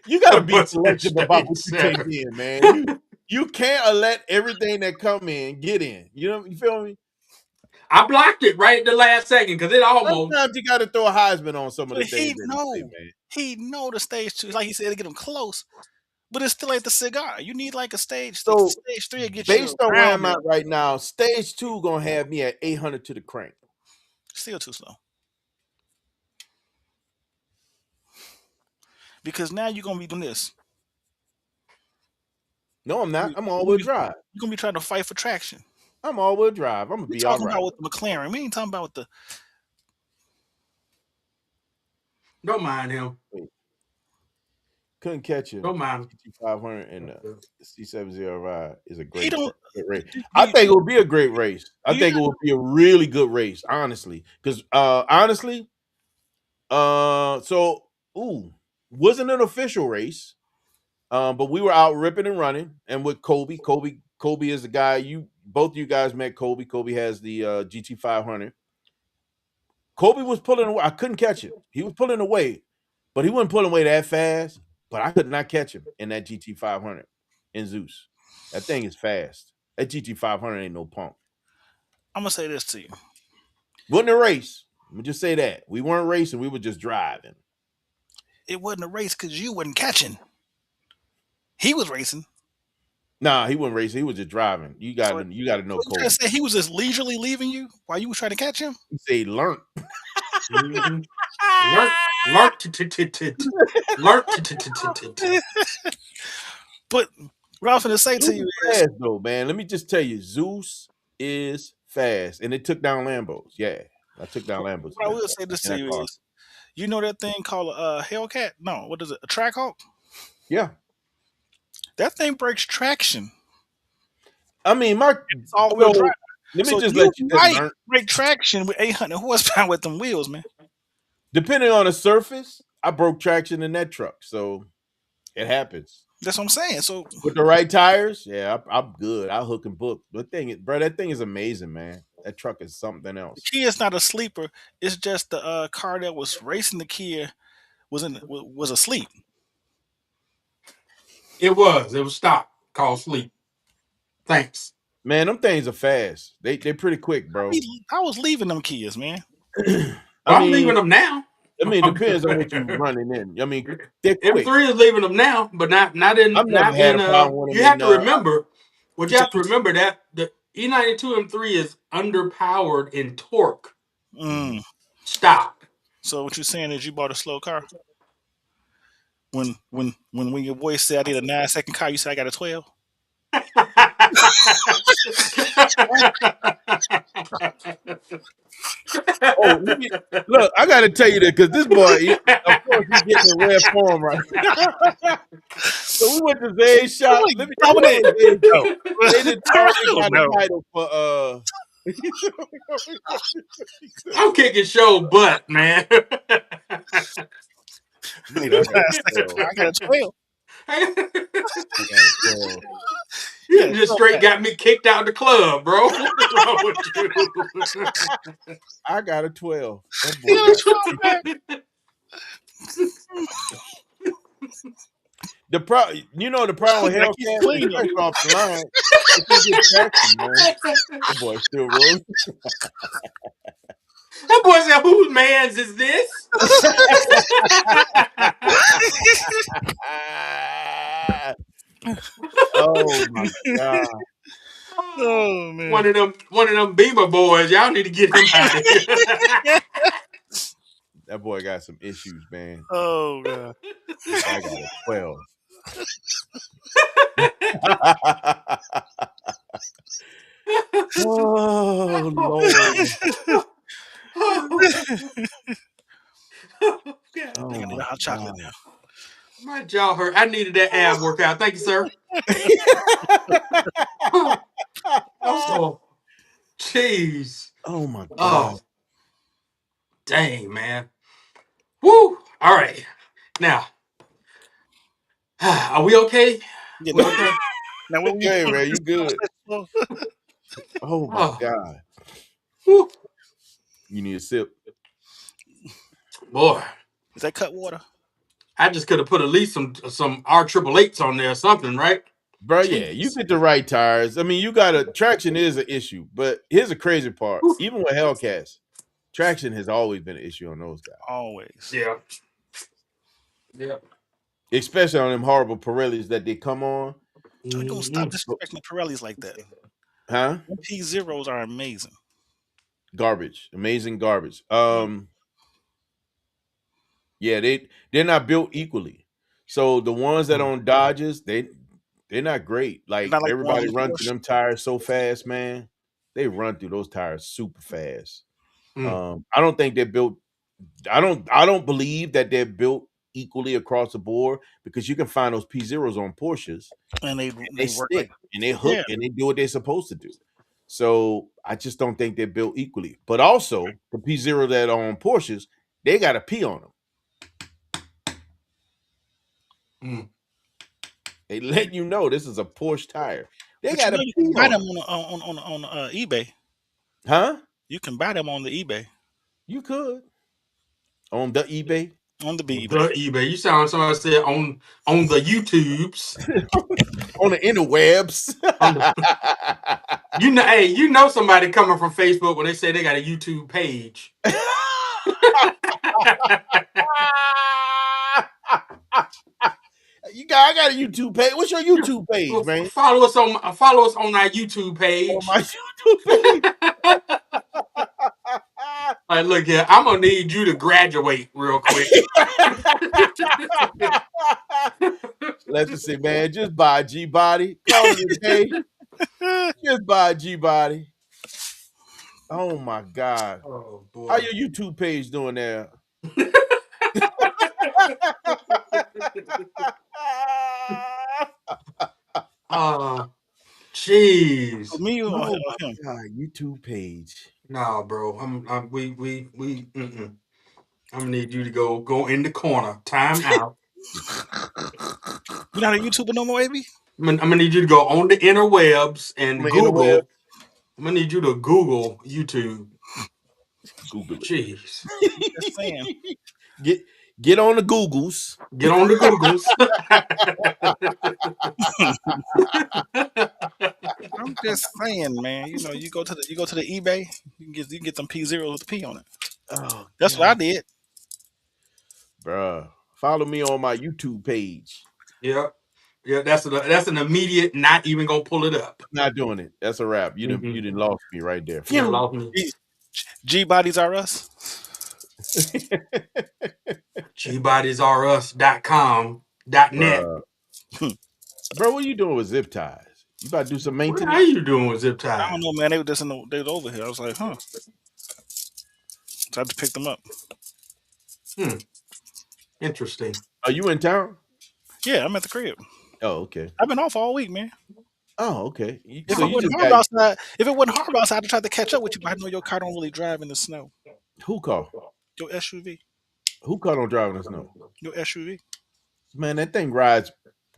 You gotta be selective about what you take in, man. You can't let everything that come in get in. You feel me? I blocked it right at the last second because it almost. Sometimes you gotta throw a Heisman on some of the But things. he know the stage 2. Like he said, to get him close. But it still ain't the cigar. You need like a stage. So stage 3 will get based you on where I'm at right now, stage 2 gonna have me at 800 to the crank. Still too slow. Because now you're gonna be doing this. No, I'm not. I'm all-wheel drive. You're gonna be trying to fight for traction. I'm all-wheel drive. I'm gonna be all right. Talking about with the McLaren. We ain't talking about with the. Don't mind him. Couldn't catch him. Don't mind. GT500 and C705 is a great race. I think it will be a great race. I think it will be a really good race, honestly. Because wasn't an official race, but we were out ripping and running. And with Kobe is the guy both of you guys met Kobe. Kobe has the GT500. Kobe was pulling away. I couldn't catch him. He was pulling away, but he wasn't pulling away that fast. But I could not catch him in that GT500 in Zeus. That thing is fast. That GT500 ain't no punk. I'm going to say this to you. Wasn't a race. Let me just say that. We weren't racing. We were just driving. It wasn't a race because you wasn't catching. He was racing. Nah, he wasn't racing. He was just driving. You got to know Kobe. You say he was just leisurely leaving you while you were trying to catch him? He said he learned. But what I was going to say to you is, fast though, man. Let me just tell you, Zeus is fast, and it took down Lambos. Yeah, I took down Lambos. What I will say this to you is, you know that thing called a Hellcat? No, what is it? A Trackhawk? Yeah, that thing breaks traction. I mean, it's all-wheel drive. Let me just let you might break traction with 800 horsepower with them wheels, man. Depending on the surface, I broke traction in that truck, so it happens. That's what I'm saying. So with the right tires, yeah, I'm good. I'll hook and book. That thing is amazing, man. That truck is something else. The Kia is not a sleeper. It's just the car that was racing the Kia was asleep. It was stopped. Called sleep. Thanks. Man, them things are fast. They're pretty quick, bro. I was leaving them Kias, man. I'm leaving them now. I mean, it depends on what you're running in. I mean, they're quick. M3 is leaving them now, but not in. You have to remember. What you have to remember that the E92 M3 is underpowered in torque Mm. Stop. So what you're saying is you bought a slow car? When your boy said I need a 9-second car, you said I got a 12? Oh, look, I got to tell you that because this boy, of course, he's getting in rare form right now. So we went to Zay's shop. Really Let me tell you dominant. what Zay's shop. They did already Hell got no. a title for I'm kicking show butt, man. Need a 9-second car. I got a 12. I got a 12. You got You a just 12 straight pack. got me kicked out the club, bro. What's wrong with you? I got a 12. That You boy got a got 12 pack. the problem with Like he's Hellcat, clean though. especially off the line, if you get traction, man. That boy still rolling. That boy said, "Whose man's is this?" Oh my God. Oh man. One of them Beamer boys. Y'all need to get him out of here. That boy got some issues, man. Oh god. I got a 12. Oh Lord. God Oh I need my a hot chocolate God. now. my jaw hurt. I needed that ab workout. Thank you, sir. Oh, jeez. Oh my God. Oh, dang, man. Woo. All right. Now, are we okay? Yeah, We okay? now what were you Hey doing? man, you good. Oh my Oh, God. woo. You need a sip. Boy, Is that cut water? I just could have put at least some R888s on there or something, right? Bro, yeah, you Jeez. get the right tires. I mean, traction is an issue, but here's the crazy part. Woo. Even with Hellcats, traction has always been an issue on those guys. Always. Yeah. Yeah. Especially on them horrible Pirellis that they come on. Joe, you gonna stop Mhm. disrespecting the Pirellis like that? Huh? P0s are amazing. Garbage. Amazing garbage. Yeah, they're not built equally. So the ones that are on Dodges, they're not great. Like Not like the ones everybody on run through Porsche. them tires so fast, man. They run through those tires super fast. I don't think they're built. I don't believe that they're built equally across the board because you can find those P0s on Porsches And and they they work like stick and they hook yeah. and they do what they're supposed to do. So I just don't think they're built equally. But also the P0 that are on Porsches, they got a P on them. They let you know this is a Porsche tire. They But got a you P can buy on them them. on eBay. Huh? You can buy them on the eBay. You could on the eBay. On the The eBay. eBay. You sound like somebody said on the YouTubes. On the interwebs. On the, hey, you know somebody coming from Facebook when they say they got a YouTube page. I got a YouTube page. What's your YouTube page, man? Follow us on our YouTube On page. my YouTube page. Like, look here, I'm gonna need you to graduate real quick. Let's just say, man, just buy a G body. Call it a day. Just buy a G body. Oh my God. Oh boy. How your YouTube page doing there? Jeez. Me or Oh him? my God, YouTube page. Nah, bro. We I'm gonna need you to go in the corner. Time out. You're not a YouTuber no more, AB? I'm gonna need you to go on the interwebs and On the interweb. Google. I'm gonna need you to Google YouTube. Google it. Jeez. Just saying. Get on the Googles. Get on the Googles. I'm just saying, man. You know, you go to the eBay, you can get some P0s with the P on it. Oh, That's what I did. bruh. Follow me on my YouTube page. Yeah. Yeah, that's an immediate, not even gonna pull it up. Not doing it. That's a wrap. You didn't lost me right there. Yeah, lost me. G Bodies Are Us. GBodiesRUs.com.net. Bruh. Bro, what are you doing with zip ties? You about to do some What maintenance? are you doing with zip I ties? don't know, man. They were just they was over here. I was like, huh. So I had to pick them up. Interesting. Are you in town? Yeah, I'm at the crib. Oh, okay. I've been off all week, man. Oh, okay. If So it you wasn't just hard got outside, I'd try to catch up with you. But I know your car don't really drive in the snow. who car? Your SUV, Who car don't drive in the snow? your SUV. Man, that thing rides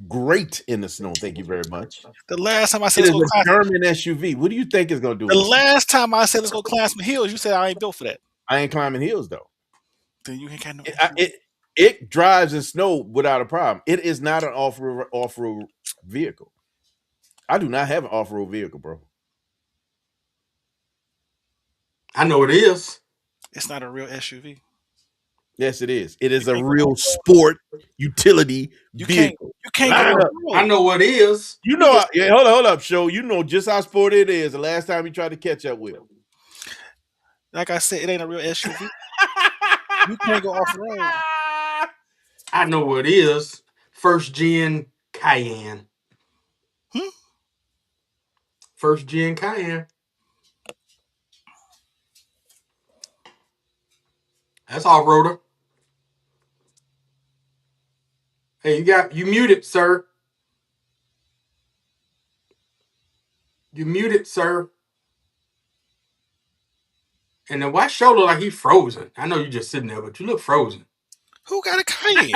great in the snow. Thank you very much. The last time I said It let's is go a climb, German SUV. What do you think it's gonna do the in the snow? last time I said let's go climb some hills, you said I ain't built for that. I ain't climbing hills though. Then you ain't got no It, SUV. it drives in snow without a problem. It is not an off-road vehicle. I do not have an off-road vehicle, bro. I know it is. It's not a real SUV. Yes, it is. It is a real sport utility You vehicle. can't Line go up. off road. I know what it is. You know, yeah, hold up, show. You know just how sport it is. The last time you tried to catch up with. Like I said, it ain't a real SUV. You can't go off road. I know what it is. First gen Cayenne. First gen Cayenne. That's off-roader. Hey, you muted, sir. You muted, sir. And then why show look like he's frozen? I know you're just sitting there, but you look frozen. Who got a Cayenne?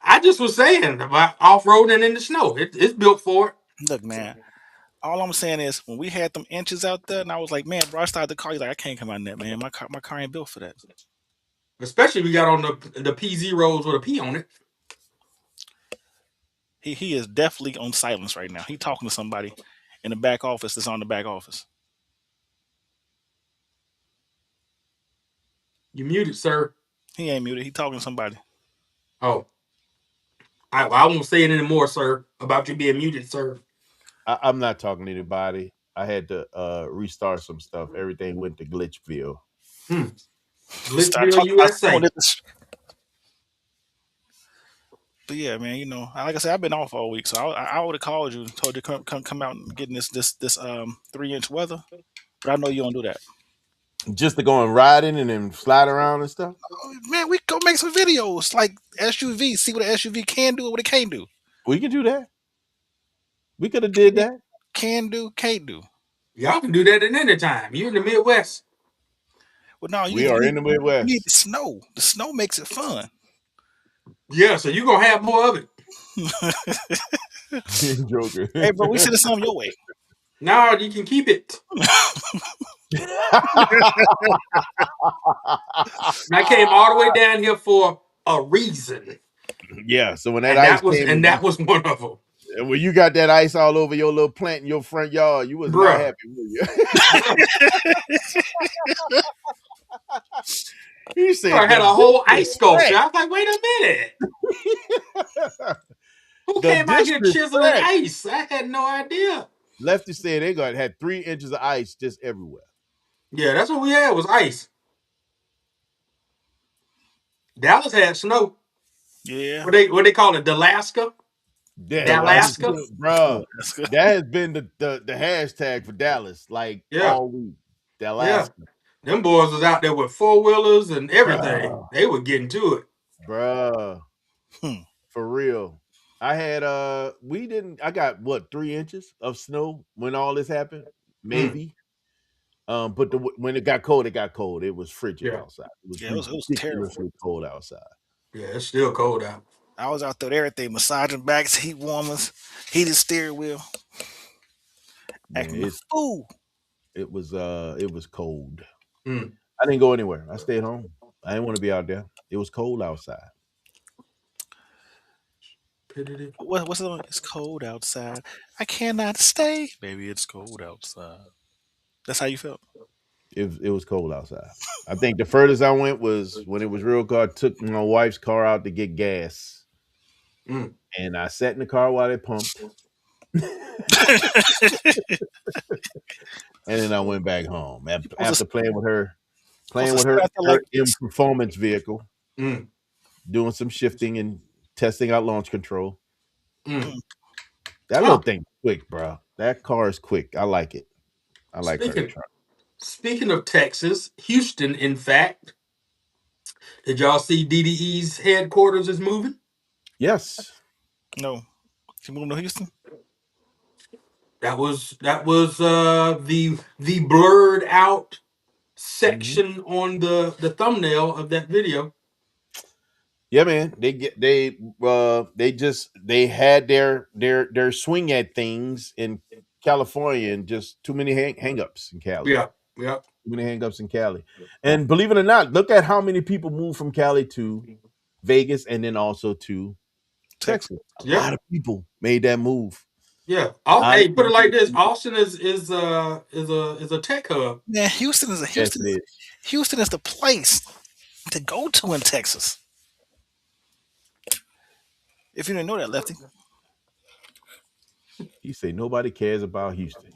I just was saying about off-roading in the snow. It's built for it. Look, man. All I'm saying is when we had them inches out there, and I was like, man, bro, I started the car. He's like, I can't come out in that, man. My car ain't built for that. Especially if we got on the P0s with a P on it. He is definitely on silence right now. He talking to somebody in the back office that's on the back office. You muted, sir. He ain't muted. He talking to somebody. Oh. I won't say it anymore, sir, about you being muted, sir. I'm not talking to anybody. I had to restart some stuff. Everything went to Glitchville. Glitchville, USA. But yeah, man, you know, like I said, I've been off all week, so I would have called you and told you to come out and get in this 3-inch weather. But I know you don't do that. Just to go and ride in and then slide around and stuff. Oh, man, we go make some videos like SUV, see what an SUV can do and what it can't do. We could do that. We could have did that. Can do, can't do. Y'all can do that at any time. You're in the Midwest. Well, no, We are in the Midwest. You need the snow. The snow makes it fun. Yeah, so you're going to have more of it. Joker. Hey, bro, we send some your way. No, you can keep it. I came all the way down here for a reason. Yeah, so when that And ice that was came, and that was one of them. and when you got that ice all over your little plant in your front yard, you was Bruh. not happy, were you? He said I had a whole ice sculpture. I was like, wait a minute. Who came out here chiseling ice? I had no idea. Lefty said they had 3 inches of ice just everywhere. Yeah, that's what we had was ice. Dallas had snow. Yeah. What they call it? Dalaska? Dalaska? Bro, that has been the hashtag for Dallas, like all week. Dalaska. Yeah. Them boys was out there with 4-wheelers and everything. Bruh. They were getting to it. Bruh. For real. I had I got 3 inches of snow when all this happened? Maybe. But when it got cold, It was frigid outside. It was terrible. Cold outside. Yeah, it's still cold out. I was out there with everything, massaging backs, heat warmers, heated steering wheel. Acting a fool. It was cold. I didn't go anywhere. I stayed home. I didn't want to be out there. It was cold outside. What's the one? It's cold outside. I cannot stay. Baby, it's cold outside. That's how you felt? It was cold outside. I think the furthest I went was when it was real cold. I took my wife's car out to get gas. And I sat in the car while it pumped. And then I went back home supposed after to, playing with her start to like in performance vehicle, Mm, doing some shifting and testing out launch control. mm. That little Oh, thing quick, bro. That car is quick. I like it. I like her speaking truck. speaking of Texas, Houston, in fact, did y'all see DDE's headquarters is moving? Yes. no. She moved to Houston. That was the blurred out Mm-hmm. section on the thumbnail of that video. Yeah, man. They had their swing at things in California and just too many hang-ups in Cali. Yeah, yeah. Too many hang-ups in Cali. And believe it or not, look at how many people moved from Cali to Vegas and then also to Texas. A Yep. lot of people made that move. Yeah. Lot Hey, of put it like this: people- Austin is a tech hub. Man, Houston is Yes, it is. Houston is the place to go to in Texas. If you didn't know that, Lefty. He said nobody cares about Houston.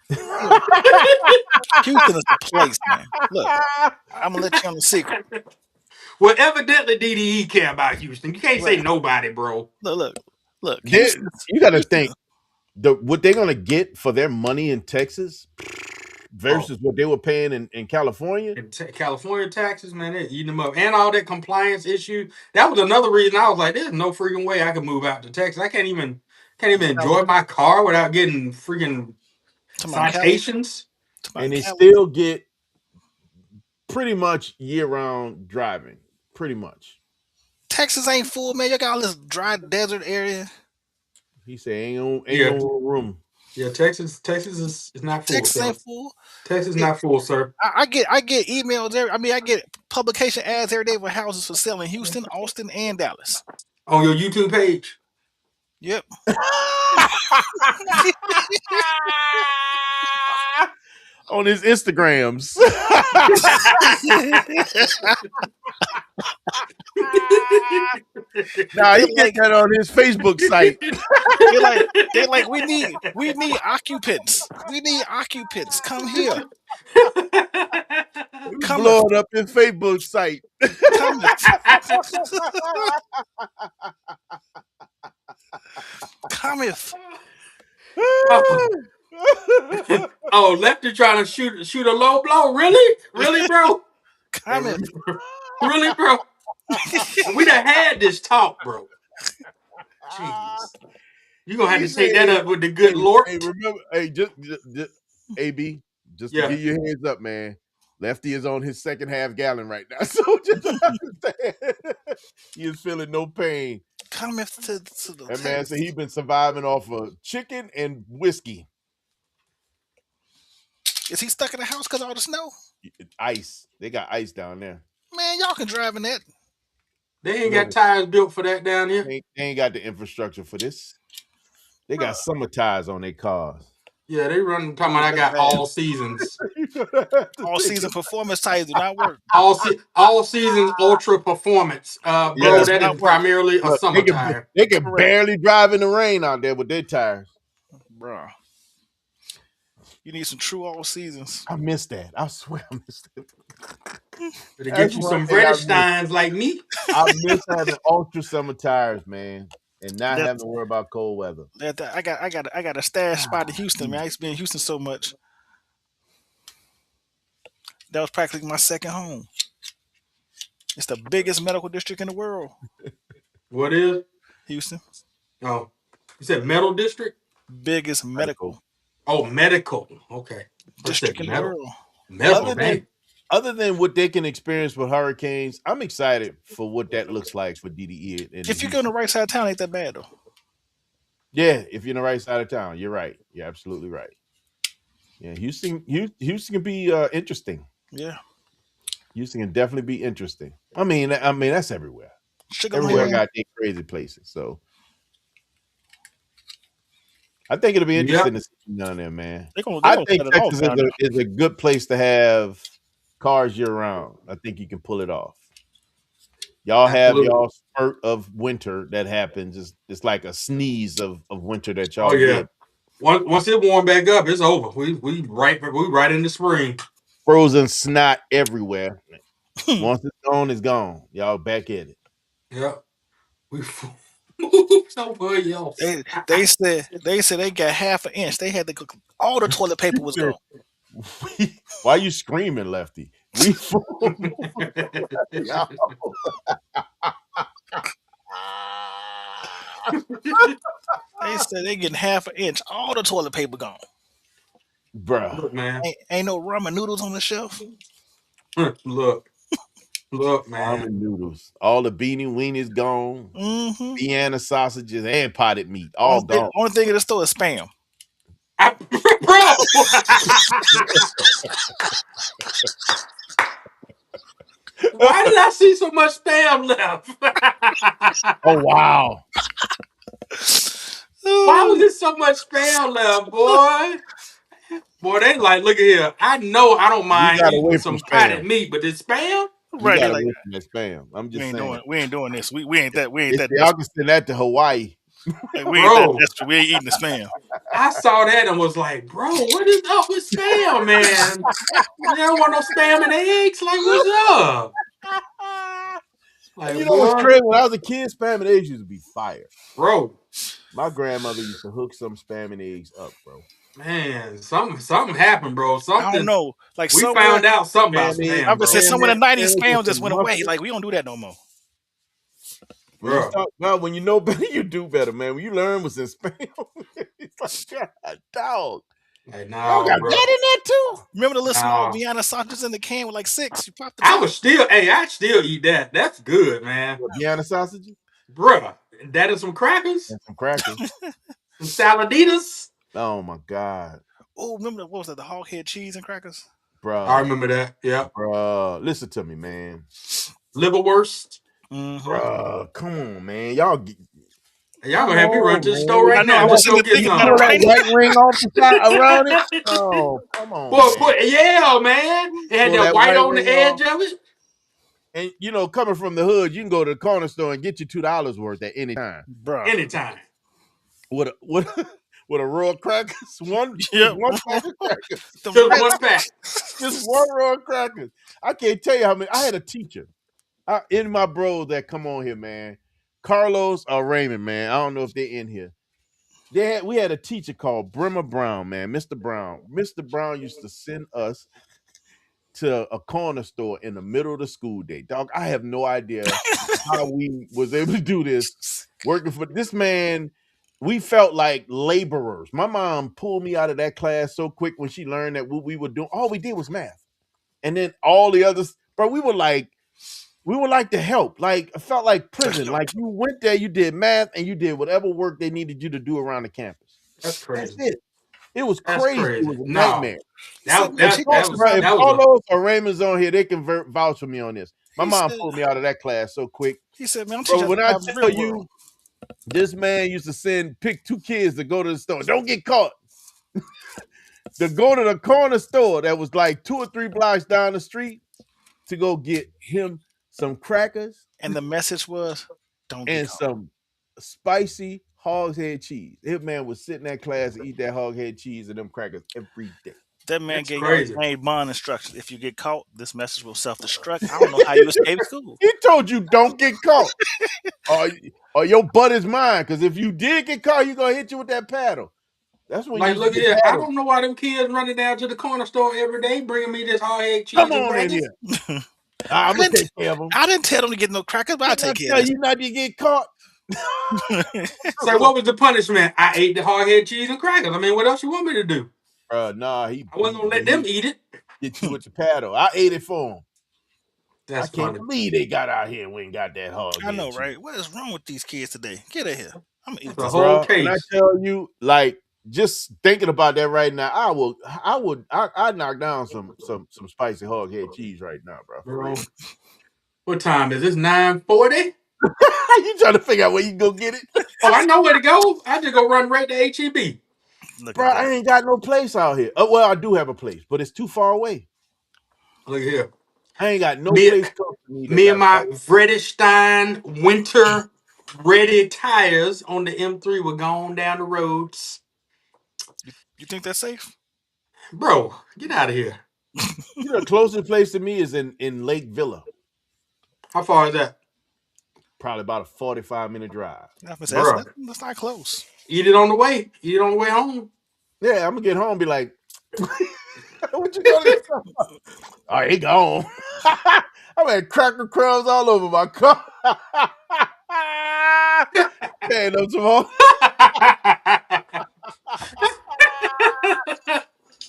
Houston is the place, man. Look, I'm gonna let you on the secret. Well, evidently DDE care about Houston. You can't say nobody, bro. Look. You got to think what they're gonna get for their money in Texas versus what they were paying in California. California taxes, man, they're eating them up, and all that compliance issue. That was another reason I was like, "There's no freaking way I could move out to Texas. I can't even enjoy my car without getting freaking citations." And they still get pretty much year-round driving. Pretty much. Texas ain't full, man. You got all this dry desert area. He said, "Ain't no room." Yeah, Texas is not full. Texas ain't full. Texas is not full, sir. I get emails I get publication ads every day for houses for sale in Houston, Austin, and Dallas. On your YouTube page. Yep. On his Instagrams. Nah, he get that on his Facebook site. They're like, we need occupants. We need occupants. Come here. Blowing up his Facebook site. Cometh. Oh, Lefty trying to shoot a low blow? Really, bro? Cometh. Really, bro? We done had this talk, bro. Jeez. You gonna have to take that up with the good Lord. Hey, remember, just AB, just to give you a heads up, man. Lefty is on his second half gallon right now, so just understand, he is feeling no pain. Cometh to the that man said he's been surviving off of chicken and whiskey. Is he stuck in the house because of all the snow? Ice. They got ice down there. Man, y'all can drive in that. They ain't got tires built for that down here. They ain't got the infrastructure for this. They got summer tires on their cars. Yeah, they run talking about I got all seasons. All season performance tires do not work. All seasons ultra performance. Bro, that is primarily a summer tire. They can barely drive in the rain out there with their tires. Bro. You need some true all seasons. I missed that. I swear I missed it. To get you some Vredesteins like me. I miss having ultra summer tires, man. And not having to worry about cold weather. I got a stash spot in Houston, man. I used to be in Houston so much. That was practically my second home. It's the biggest medical district in the world. What is? Houston. Oh. You said metal district? Biggest medical. Oh, medical. Okay. District in the world. Metal, other than what they can experience with hurricanes, I'm excited for what that looks like for DDE. If you go on the right side of town, ain't that bad though. Yeah, if you're on the right side of town, you're right. You're absolutely right. Yeah, Houston can be interesting. Yeah, Houston can definitely be interesting. I mean that's everywhere. Everywhere got their crazy places. So I think it'll be interesting to see down there, man. I think Texas is a good place to have cars year round. I think you can pull it off. Y'all have Absolutely. y'all spurt of winter that happens. It's like a sneeze of winter that Oh y'all yeah. get. Once it warm back up, it's over. We right in the spring. Frozen snot everywhere. Once it's gone, it's gone. Y'all back at it. Yeah. We moved over y'all. They said they got half an inch. They had to cook. All the toilet paper was gone. Why you screaming, Lefty? We y'all. They said they getting half an inch. All the toilet paper gone. Bruh. Look, man. Ain't no ramen noodles on the shelf. Look, man. Ramen noodles. All the beanie weenies gone. Mm-hmm. Vienna sausages and potted meat. All gone. Only thing in the store is Spam. Bro. Why did I see so much Spam left? Oh wow. Why was there so much Spam left, boy? Boy, they like, look at here. I know I don't You mind got away eating from some potted Spam. meat, but this Spam? You Right, got they like away from that Spam. I'm just saying. we ain't doing this. We ain't that Y'all desperate. can send that to Hawaii. Like, we ain't that Bro, desperate. We ain't eating the Spam. I saw that and was like, bro, what is up with Spam, man? You don't want no Spam and eggs? Like, what's up? And Like, you know what's boy, crazy? When I was a kid, Spam and eggs used to be fire. bro, My grandmother used to hook some Spam and eggs up, bro. man, something happened, bro. I don't Something. know. Like We somewhere, found out something about Spam eggs, I Spam, would say bro. and somewhere in the that 90s, egg Spam with just some went away. mustard. Like, we don't do that no more. When you Bro, start, well, when you know better, you do better, man. When you learn what's in Spam, it's like, God, dog. like, Y'all no, got bro. that in there too? Remember the little small No. Vienna sausages in the can with like 6? You pop the I top. was still, hey, I still eat that. That's good, man. What, Vienna sausages Bruh, that is some crackers, and some crackers. some saladitas. Oh my God, Oh, remember what was that? The hog head cheese and crackers. I bruh, remember that. Yeah. bruh. Listen to me, man. Liverwurst. Mm-hmm. Bruh, come on, man. Y'all get. Y'all Come gonna have me run on, to the store man. I right know. now I and was just sitting go there get thinking, You got some. a know that tiny. white ring off the side around it? Oh, come on, man. Boy, yeah, man. It had Pull that that white white on the ring off. edge of it. And you know, coming from the hood, you can go to the corner store and get you $2 worth at any time. Bruh. Anytime. With a row of crackers, just Yep. one pack of crackers, The Just red- one pack. just one row of crackers. I can't tell you how many. I had a teacher in my bros that come on here, man. Carlos or Raymond, man. I don't know if they're in here. We had a teacher called Brimmer Brown, man. Mr. Brown. Mr. Brown used to send us to a corner store in the middle of the school day. Dog, I have no idea how we was able to do this. Working for this man, we felt like laborers. My mom pulled me out of that class so quick when she learned that what we were doing, all we did was math. And then all the others, bro, we were like to help. Like, I felt like prison. Like, you went there, you did math, and you did whatever work they needed you to do around the campus. That's That's crazy. it. It was That's crazy. It crazy. was a No. nightmare. That If that that was that was a Carlos or Raymond's on here, they can vouch for me on this. My He mom said, pulled me out of that class so quick. he said, man, I'm Bro, teaching when you I how to have tell real world. you, this man used to pick 2 kids to go to the store. Don't get caught. To go to the corner store that was like 2 or 3 blocks down the street to go get him some crackers And the message was, don't get and caught. some spicy hog head cheese. His man would sit in that class and eat that hog head cheese and them crackers every day. That man That's gave crazy. y'all bond instructions. If you get caught, this message will self-destruct. I don't know how you escape school. He told you don't get caught. or your butt is mine. Because if you did get caught, he's gonna hit you with that paddle. That's when Like, you look at get here. I paddle. don't know why them kids running down to the corner store every day bringing me this hard egg cheese Come and on in crackers. here. I'm gonna take care of them. I didn't tell them to get no crackers, but I take care of this. You not to get caught. Say, what was the punishment? I ate the hard head cheese and crackers. I mean, what else you want me to do? Nah, I wasn't gonna let them eat it. get you with the paddle. I ate it for him. That's I can't funny. believe they got out here and we ain't got that hog. I know, right? What is wrong with these kids today? Get out of here. I'm gonna eat That's a this. whole Bro, when I case. tell you, like, just thinking about that right now, I'd knock down some spicy hog head cheese right now, bro. Bro. What time is this? 9:40? You trying to figure out where you can go get it? Oh, I know where to go. I just go run right to HEB. Look Bro, at I that. ain't got no place out here. Well, I do have a place, but it's too far away. Look here. I ain't got no Me, place close to me that me and got a my park. Vredestein winter ready tires on the M3 were going down the roads. You think that's safe? Bro, get out of here. You know, the closest place to me is in Lake Villa. How far is that? Probably about a 45-minute drive. Bro, That's not close. eat it on the way. Eat it on the way home. Yeah, I'm gonna get home and be like, what you gonna do? Oh, he gone. I had cracker crumbs all over my car. Man, those some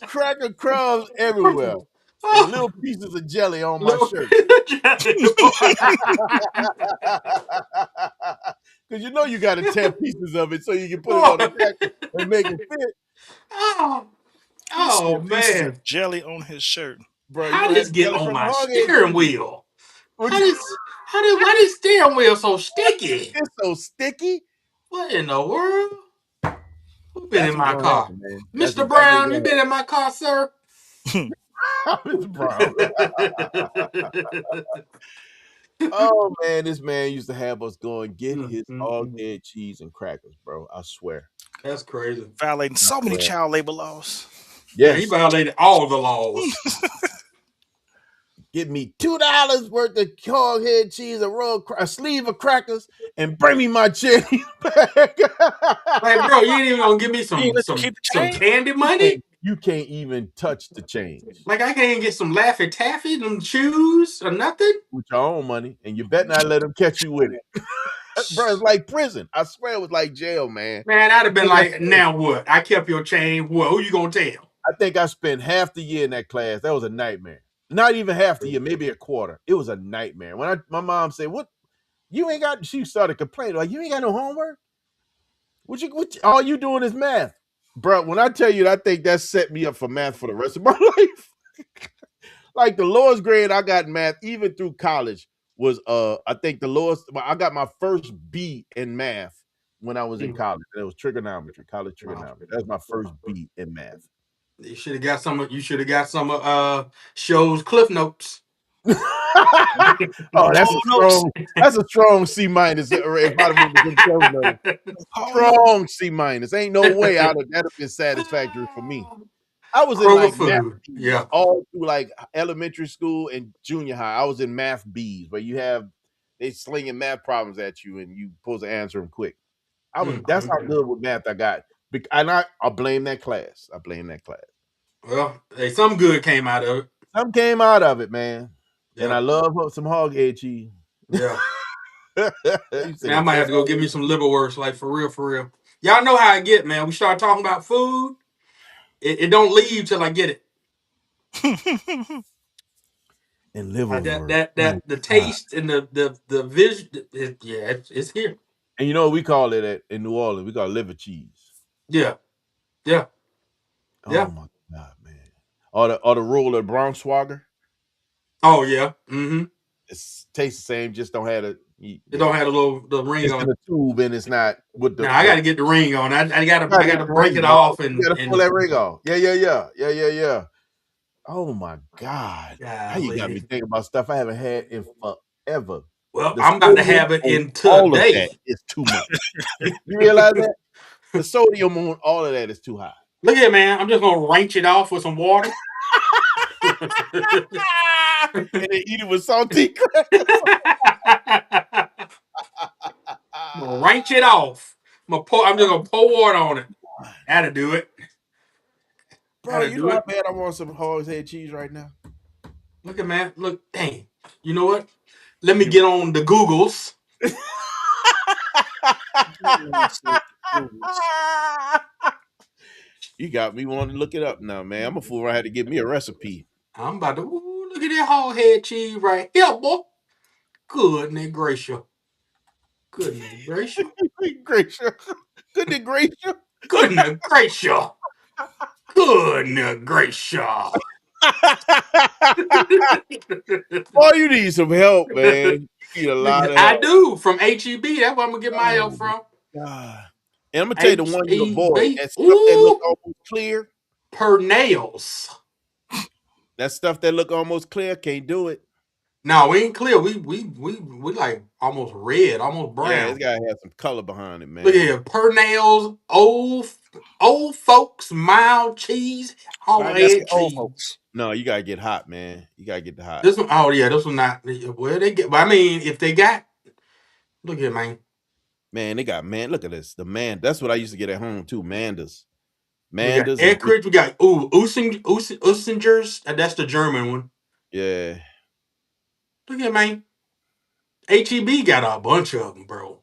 cracker crumbs everywhere. And little pieces of jelly on my shirt. Because you know you got to tear pieces of it so you can put it on the cracker and make it fit. He Oh said pieces man. of jelly on his shirt. Bro, you How don't this have get jelly on from the my hog head steering cheese. wheel? Why this steering wheel so sticky? It's so sticky. What in the world? Who been That's in what's my gonna car? happen, man. That's Mr. exactly Brown, what's you gonna been in my car, sir? happen. Mr. Brown. Oh man, this man used to have us going get his hog head cheese and crackers, bro. I swear. That's crazy. Violating so many child labor laws. Yeah, he Yes. violated all the laws. Give me $2 worth of hog head cheese, a sleeve of crackers, and bring me my change back. Like, bro, you ain't even gonna give me You ain't let you some keep the change? candy money? You can't even touch the change Like, I can't even get some Laffy Taffy, them shoes, or nothing? with your own money, and you better not let them catch you with it. Bro, it's like prison. I swear it was like jail, man. Man, I'd have been like, now what? I kept your chain. What? Who you gonna tell? I think I spent half the year in that class. That was a nightmare. Not even half the year, maybe a quarter. It was a nightmare. When my mom said, "What? You ain't got?" She started complaining like, "You ain't got no homework. What all you doing is math, bro." When I tell you, I think that set me up for math for the rest of my life. Like the lowest grade I got in math, even through college, was I think the lowest. I got my first B in math when I was in college. And it was trigonometry, college trigonometry. That's my first B in math. You should have got some. You should have got some shows Cliff Notes. Oh, that's a strong C minus. If I'd have been strong C minus, ain't no way that'd have been satisfactory for me. I was in Kroger like math food. B's, Yeah. all through like elementary school and junior high. I was in math B's, where they slinging math problems at you and you supposed to answer them quick. That's how good with math I got. And I blame that class. Well, hey, some good came out of it. Some came out of it, man. Yeah. And I love some hog head cheese. Yeah. Man, I might have to go get me some liverwurst, like for real. Y'all know how I get, man. We start talking about food, it don't leave till I get it. And liverwurst. The taste and the vision, it's here. And you know what we call it in New Orleans? We call it liver cheese. Yeah. Oh my God, man. Or the roll of brown swagger. Oh yeah. Mm-hmm. It tastes the same, just don't have It don't have the ring it's on in the tube and it's not with the. Nah, I got to get the ring on. I got to break it off and you got to pull that ring off. Yeah. Oh my God! How you got me thinking about stuff I haven't had in forever. Well, I'm about to have it in today. It's too much. You realize that the sodium on all of that is too high. Look here, man. I'm just gonna ranch it off with some water. And then eat it with salty crackers. I'm gonna ranch it off. I'm just gonna pour water on it. That'll do it. Bro, you know how bad I want some hog's head cheese right now. Look at man. Look, dang. You know what? Let me get on the Googles. You got me wanting to look it up now, man. I'm a fool. I had to give me a recipe. I'm about to look at that hog head cheese right here, boy. Goodness gracious. Goodness gracious. Gracious. Goodness gracious. Goodness gracious. Goodness gracious. Boy, you need some help, man. You need a lot of help. I do, from HEB. That's where I'm gonna get my help from. God. And I'm gonna tell you the one you avoid. That stuff that look almost clear. Per nails. That stuff that look almost clear, can't do it. No, we ain't clear. We like almost red, almost Yeah, it's brown. gotta have some color behind it, Look at man. here, Pernell's old folks mild cheese, Why I gotta say homemade old cheese. folks? No, you gotta get hot, man. You gotta get the hot. This one, oh yeah, this one not. Well, they get. I mean, if they got, look here, man. Man, they got man. Look at this. The man. That's what I used to get at home too. Mandas. We got Mandas and Eckrich. We got Usingers. That's the German one. yeah. Look here, man. HEB got a bunch of them, bro.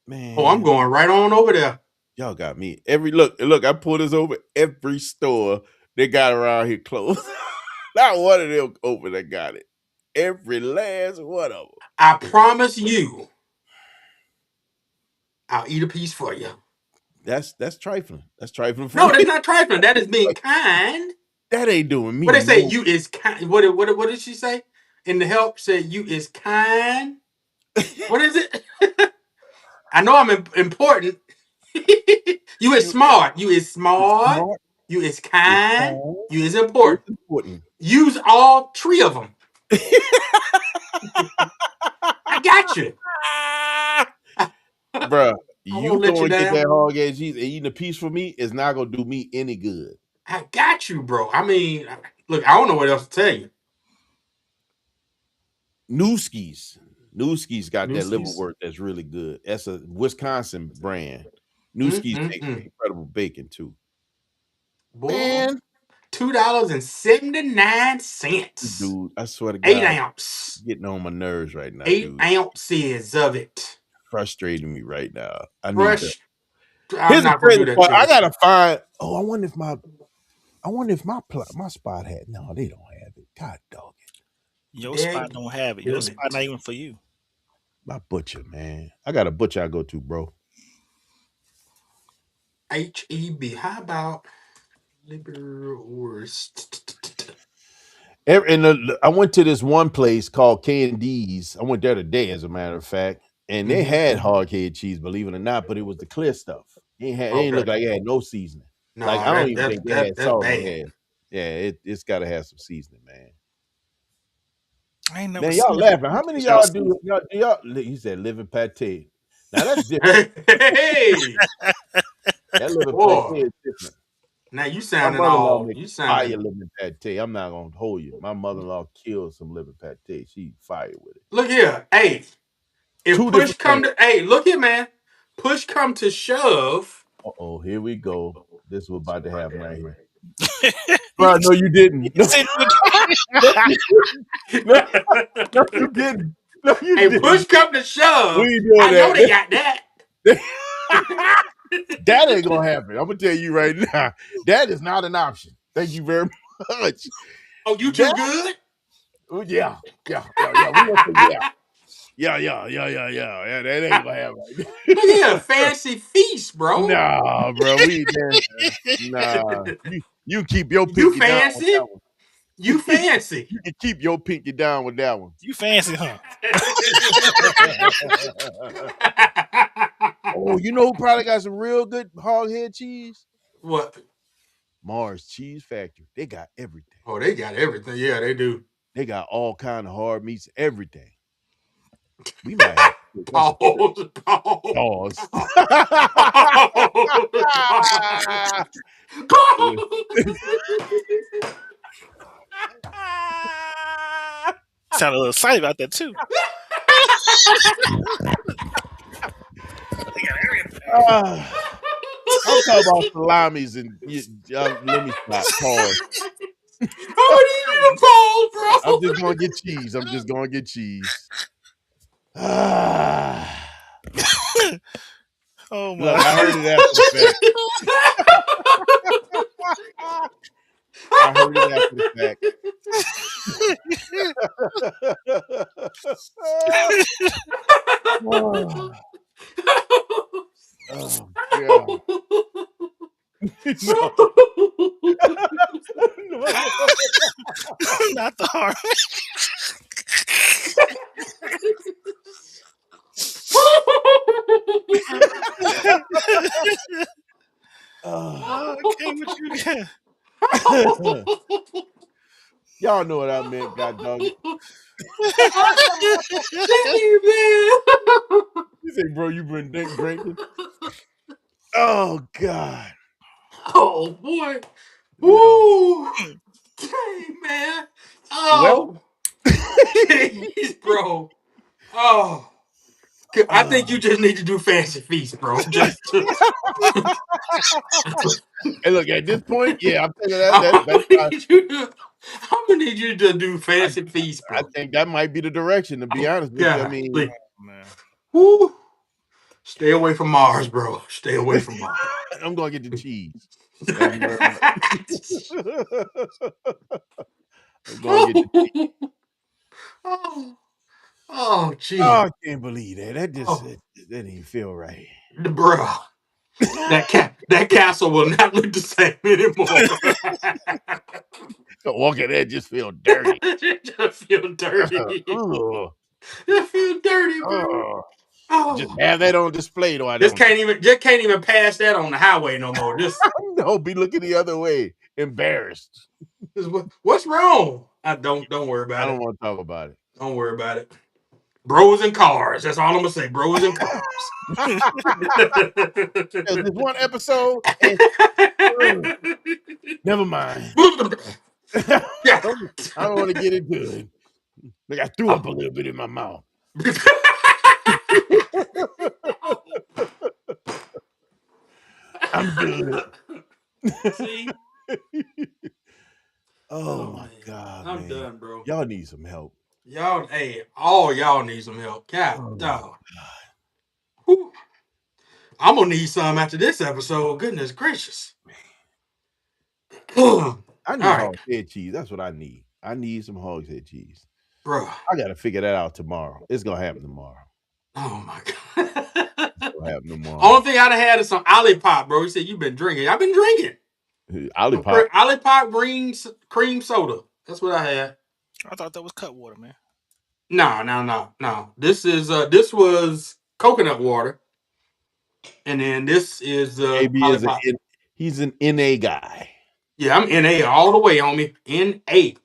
Man. Oh, I'm going right on over there. Y'all got me. Every look, I pulled this over. Every store they got around here closed. Not one of them open that got it. Every last one of them. I promise you, I'll eat a piece for you. That's trifling. That's trifling for No, me. that's not trifling. That is being kind. That ain't doing me. What they say, no. you is kind. What did she say? In the help, said you is kind. What is it? I know I'm important. You is smart. You is smart. You is kind. You is important. Use all three of them. I got you. Bruh, you let you going to get down. that hog head cheese and eating a piece for me is not going to do me any good. I got you, bro. I mean, look, I don't know what else to tell you. Newski's got that Newski's? liverwort that's really good. That's a Wisconsin brand. Newski's makes incredible bacon too. Boy, man, $2.79. Dude, I swear to God, 8 ounce. Getting on my nerves right now. 8 dude. ounces of it. Frustrating me right now. I need Fresh. that. I'm not gonna do that. I gotta find. Oh, I wonder if my spot had. No, they don't have it. God dog it. Your spot don't have it. Your spot not even for you. My butcher, man. I got a butcher I go to, bro. HEB. How about liverwurst? I went to this one place called K&D's. I went there today, as a matter of fact, and they had hog head cheese, believe it or not, but it was the clear stuff. It didn't look like it had no seasoning. No, like I don't even think they had salt on it. Yeah, it's got to have some seasoning, man. I ain't never man, y'all laughing. How many of y'all do y'all? He said living pate. Now that's different. Hey, that living pate is different. Now you sounding all. You sounding living pate. I'm not gonna hold you. My mother-in-law killed some living pate. She fired with it. Look here, hey. If push come to, hey, look here, man. Push come to shove. Uh-oh, here we go. This is what about to happen right here. Bro, no, you didn't. No, you didn't. No, you hey, didn't. push come to shove. We doing I know they got that. That ain't gonna happen. I'm gonna tell you right now. That is not an option. Thank you very much. Oh, you too good? Yeah. Yeah. That ain't gonna happen. Look at fancy feast, bro. Nah, bro. Nah. You keep your pinky you fancy? down with that one. You fancy? You can keep your pinky down with that one. You fancy, huh? Oh, you know who probably got some real good hog head cheese? What? Mars Cheese Factory. They got everything. Oh, they got everything. Yeah, they do. They got all kind of hard meats, everything. We might have pause. Sound a little excited about that too. I'm talking about salamis and let me stop. Pause. How do you need a pause, bro? I'm just gonna get cheese. Oh my! Look, I heard it after the fact. I heard it after the fact. Oh God. Not the heart. Okay, what you got? Y'all know what I meant, God dog it. Dang, man. You say, bro, you been drinking? Oh God. Oh boy. No. Woo. Dang, man. Oh. Jeez, bro. Oh. I think you just need to do Fancy Feast, bro. Just to... Hey, look, at this point, yeah, I'm telling you I'm that's gonna need you to do Fancy Feast, I bro. think that might be the direction, to be honest with you. I mean, Man. woo. Stay away from Mars, bro. Stay away from Mars. I'm gonna get the cheese. Thank you very much. I'm gonna get the cheese. Oh, gee. Oh, I can't believe that. That just Oh. that didn't even feel right. Bro. That castle will not look the same anymore. Walking there just feel dirty. Just feel dirty. Ugh. Just feel dirty, bro. Just Oh. have that on display, though. I Just don't. can't even pass that on the highway no more. Just No, be looking the other way, embarrassed. what's wrong? Don't worry I about don't it. want to talk about it. Don't worry about it. Bros and cars. That's all I'm gonna say. Bros and cars. There's one episode, and never mind. Yeah. I don't want to get into it. Like I threw up a little bit in my mouth. I'm good. See? Oh my God, I'm man. done, bro. Y'all need some help. Y'all, hey, all y'all need some help. God, dog. I'm gonna need some after this episode. Goodness gracious. I need All right. hog head cheese. That's what I need. I need some hog's head cheese. Bro. I gotta figure that out tomorrow. It's gonna happen tomorrow. Oh my God. It's gonna happen tomorrow. Only thing I'd have had is some Olipop, bro. He said you've been drinking. I've been drinking. Olipop. Olipop cream soda. That's what I had. I thought that was cut water, man. No. This was coconut water. And then this is Olipop. He's an NA guy. Yeah, I'm NA all the way, homie. NA.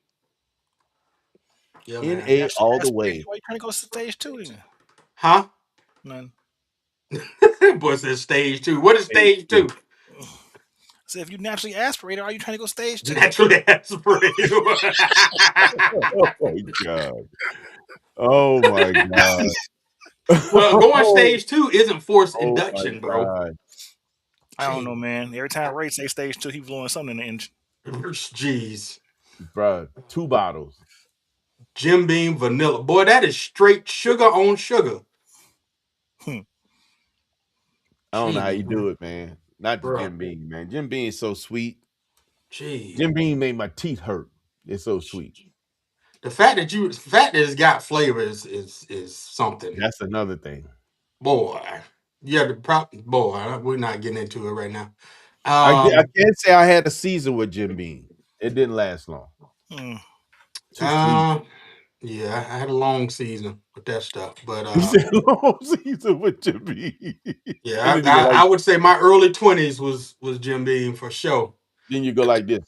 Yeah, NA all the way. Why you trying to go to stage 2 then? Huh? None. Boy says stage 2. What is stage 2? So if you naturally aspirate, are you trying to go stage 2? Naturally aspirate. Oh my God. Oh my God. Well, going stage 2 isn't forced induction, bro. God. I don't know, man. Every time Ray say stage 2, he blowing something in the engine. Jeez. Bro, 2 bottles. Jim Beam vanilla. Boy, that is straight sugar on sugar. I don't know how you do it, man. Not the Jim Beam, man. Jim Beam is so sweet. Jeez. Jim Beam made my teeth hurt. It's so sweet. The fact that it's got flavor is something. That's another thing. Boy. Yeah, boy, we're not getting into it right now. I can't say I had a season with Jim Beam. It didn't last long. Too sweet. Yeah, I had a long season with that stuff, but long season with Jim Beam. Yeah, I would say my early 20s was Jim Beam for sure. Then you go like this.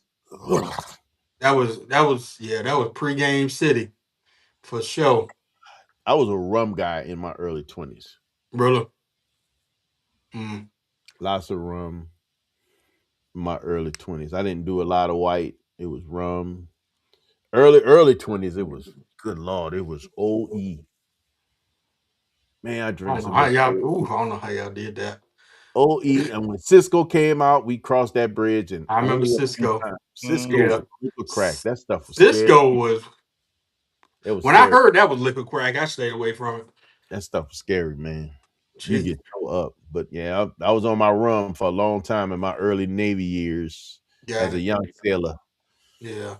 That was pregame city for sure. I was a rum guy in my early 20s. Really? Lots of rum in my early 20s. I didn't do a lot of white. It was rum. Early 20s, it was, good Lord, it was OE. Man, I drank some. I don't know how y'all did that. OE, and when Cisco came out, we crossed that bridge, and I remember Cisco. Cisco was liquid crack. That stuff was Cisco scary. was. It was when scary. I heard that was liquid crack, I stayed away from it. That stuff was scary, man. You get tore up. But yeah, I was on my rum for a long time in my early Navy years as a young sailor. Yeah.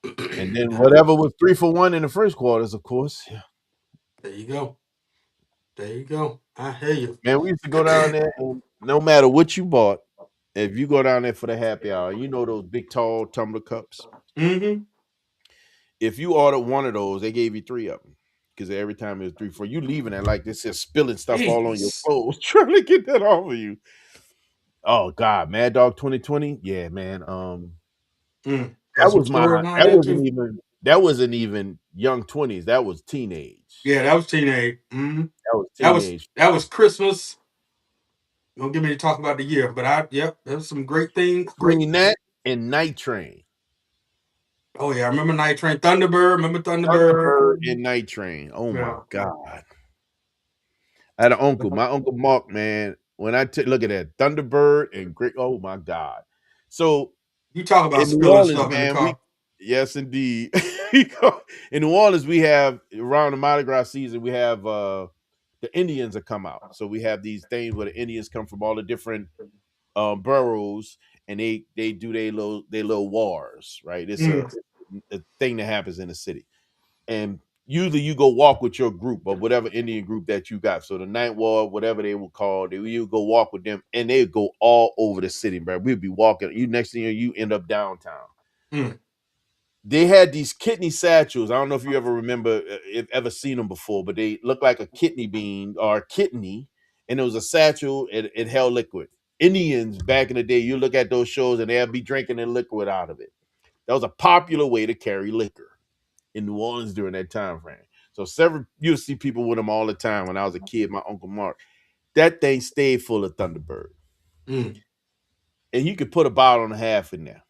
And then whatever was 3 for 1 in the first quarters, of course. Yeah. There you go. I hear you. Man, we used to go down there, and no matter what you bought, if you go down there for the happy hour, you know those big, tall tumbler cups? Mm-hmm. If you ordered one of those, they gave you 3 of them. Because every time it was 3 for you leaving it like this, is spilling stuff all on your clothes, trying to get that off of you. Oh God, Mad Dog 2020, yeah, man. That wasn't That wasn't even young 20s. That was teenage. Yeah, that was teenage. Mm-hmm. That was That was teenage. that was Christmas. Don't get me to talk about the year, but there's some great things. Great. Between that and Night Train. Oh yeah, I remember Night Train, Thunderbird. Remember Thunderbird? Thunderbird and Night Train. Oh my Yeah. God. I had an uncle, my Uncle Mark, man. When I look at that, Thunderbird and Great, oh my God. So You talk about in New spilling Orleans, stuff in the man, car. yes, indeed. In New Orleans, we have around the Mardi Gras season, we have the Indians that come out. So we have these things where the Indians come from all the different boroughs, and they do their little wars, right? It's a thing that happens in the city, and usually you go walk with your group or whatever Indian group that you got. So the Ninth Ward, whatever they would call, you go walk with them, and they go all over the city, bro. We'd be walking. You next thing you end up downtown. They had these kidney satchels. I don't know if you ever remember, if ever seen them before, but they look like a kidney bean or a kidney, and it was a satchel. It held liquid. Indians back in the day, you look at those shows, and they'll be drinking the liquid out of it. That was a popular way to carry liquor in New Orleans during that time frame. So you'll see people with them all the time. When I was a kid, my Uncle Mark, that thing stayed full of Thunderbird, and you could put a bottle and a half in there.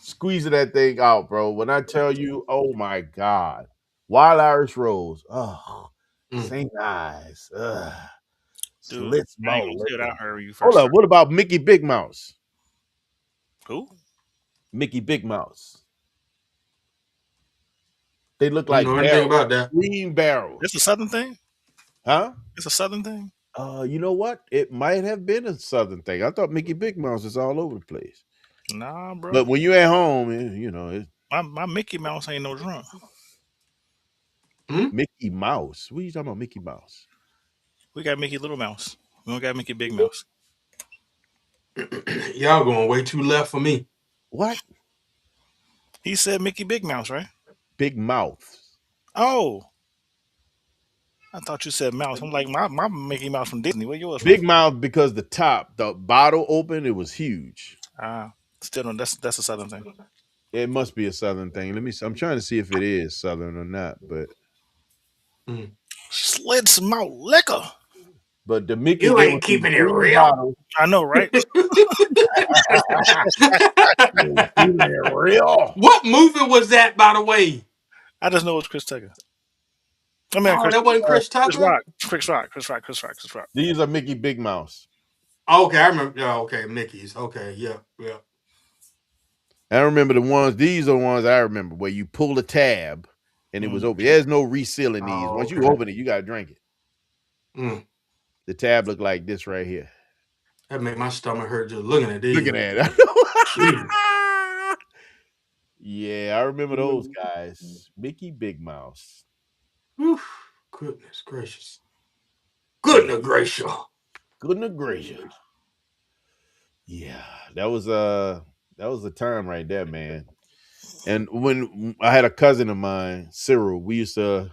Squeezing that thing out, bro. When I tell you, oh my God, Wild Irish Rose, St. Eyes, Dude, Slits I ain't Malt. gonna say what I heard you Hold first. up, what about Mickey Big Mouse? Who? Mickey Big Mouse. They look I like don't know anything about that. green barrels. It's a Southern thing? Huh? It's a Southern thing? You know what? It might have been a Southern thing. I thought Mickey Big Mouse is all over the place. Nah, bro. But when you're at home, you know, my Mickey Mouse ain't no drunk. Mickey Mouse. What are you talking about, Mickey Mouse? We got Mickey Little Mouse. We don't got Mickey Big Mouse. Y'all going way too left for me. What? He said Mickey Big Mouse, right? Big Mouth. Oh. I thought you said mouse. I'm like, my Mickey Mouse from Disney. Where yours Big from? Mouth because the bottle opened, it was huge. Still no, that's a Southern thing. It must be a Southern thing. I'm trying to see if it is Southern or not, but Slits Malt liquor. But the Mickey, you ain't keeping it real. Bottle. I know, right? Real. What movie was that, by the way? I just know it's Chris Tucker. I mean, that wasn't Chris Tucker. Chris Rock. These are Mickey Big Mouse. Okay, I remember. Oh, okay, Mickey's. Okay, yeah. I remember the ones. These are the ones I remember where you pull the tab and it was open. There's no resealing these. Once you open it, you gotta drink it. The tab looked like this right here. That made my stomach hurt just looking at these. Looking at it. Yeah, I remember those guys. Mickey Big Mouse. Whew. Goodness gracious. Goodness gracious. Goodness gracious. Yeah, that was a time right there, man. And when I had a cousin of mine, Cyril, we used to,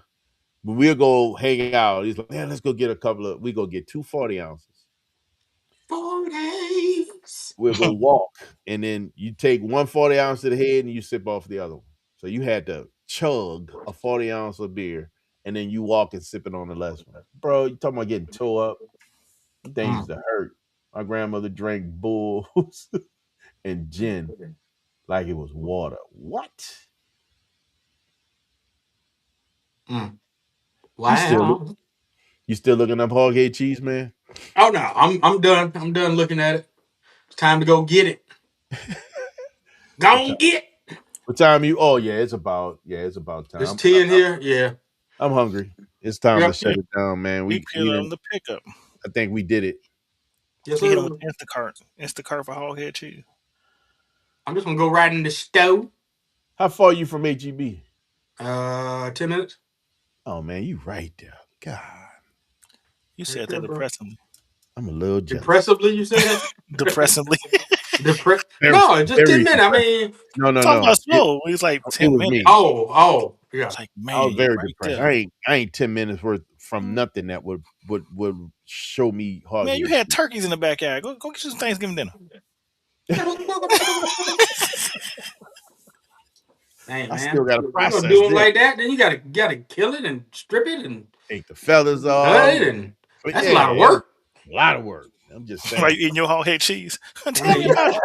when we'll go hang out, he's like, man, let's go get we go get 2 40 ounces. 40s. We'll go walk, and then you take 1 40 ounce to the head and you sip off the other one. So you had to chug a 40 ounce of beer, and then you walk and sip it on the last one. Bro, you talking about getting tore up? Things to hurt. My grandmother drank bulls and gin like it was water. What? Wow. You still looking up hog-head cheese, man? Oh no, I'm done. I'm done looking at it. It's time to go get it. Go get. What time you? Oh yeah, it's about time. It's 10 here. Yeah, I'm hungry. It's time to shut it down, man. We put on the pickup. I think we did it. Yes, we hit sir. him with Instacart for hog-head cheese. I'm just gonna go right in the stove. How far are you from HEB? 10 minutes. Oh man, you right there. God. You said that depressingly. I'm a little jealous. Depressively, you said that? Depressingly. No, just 10 minutes. I mean, no. Talking about slow. He's like 10 minutes. Me. Oh, yeah. It's like, man, I was very right depressed. there. I ain't 10 minutes worth from nothing that would show me hard. Man, you had turkeys in the backyard. Go get you some Thanksgiving dinner. Hey I man, still gotta you process gonna do them this. like that? Then you gotta kill it and strip it and Take the feathers gut off. it, and But that's a yeah, lot of work. a lot of work. I'm just saying. Like eating your whole head cheese. Tell Hey, me about it.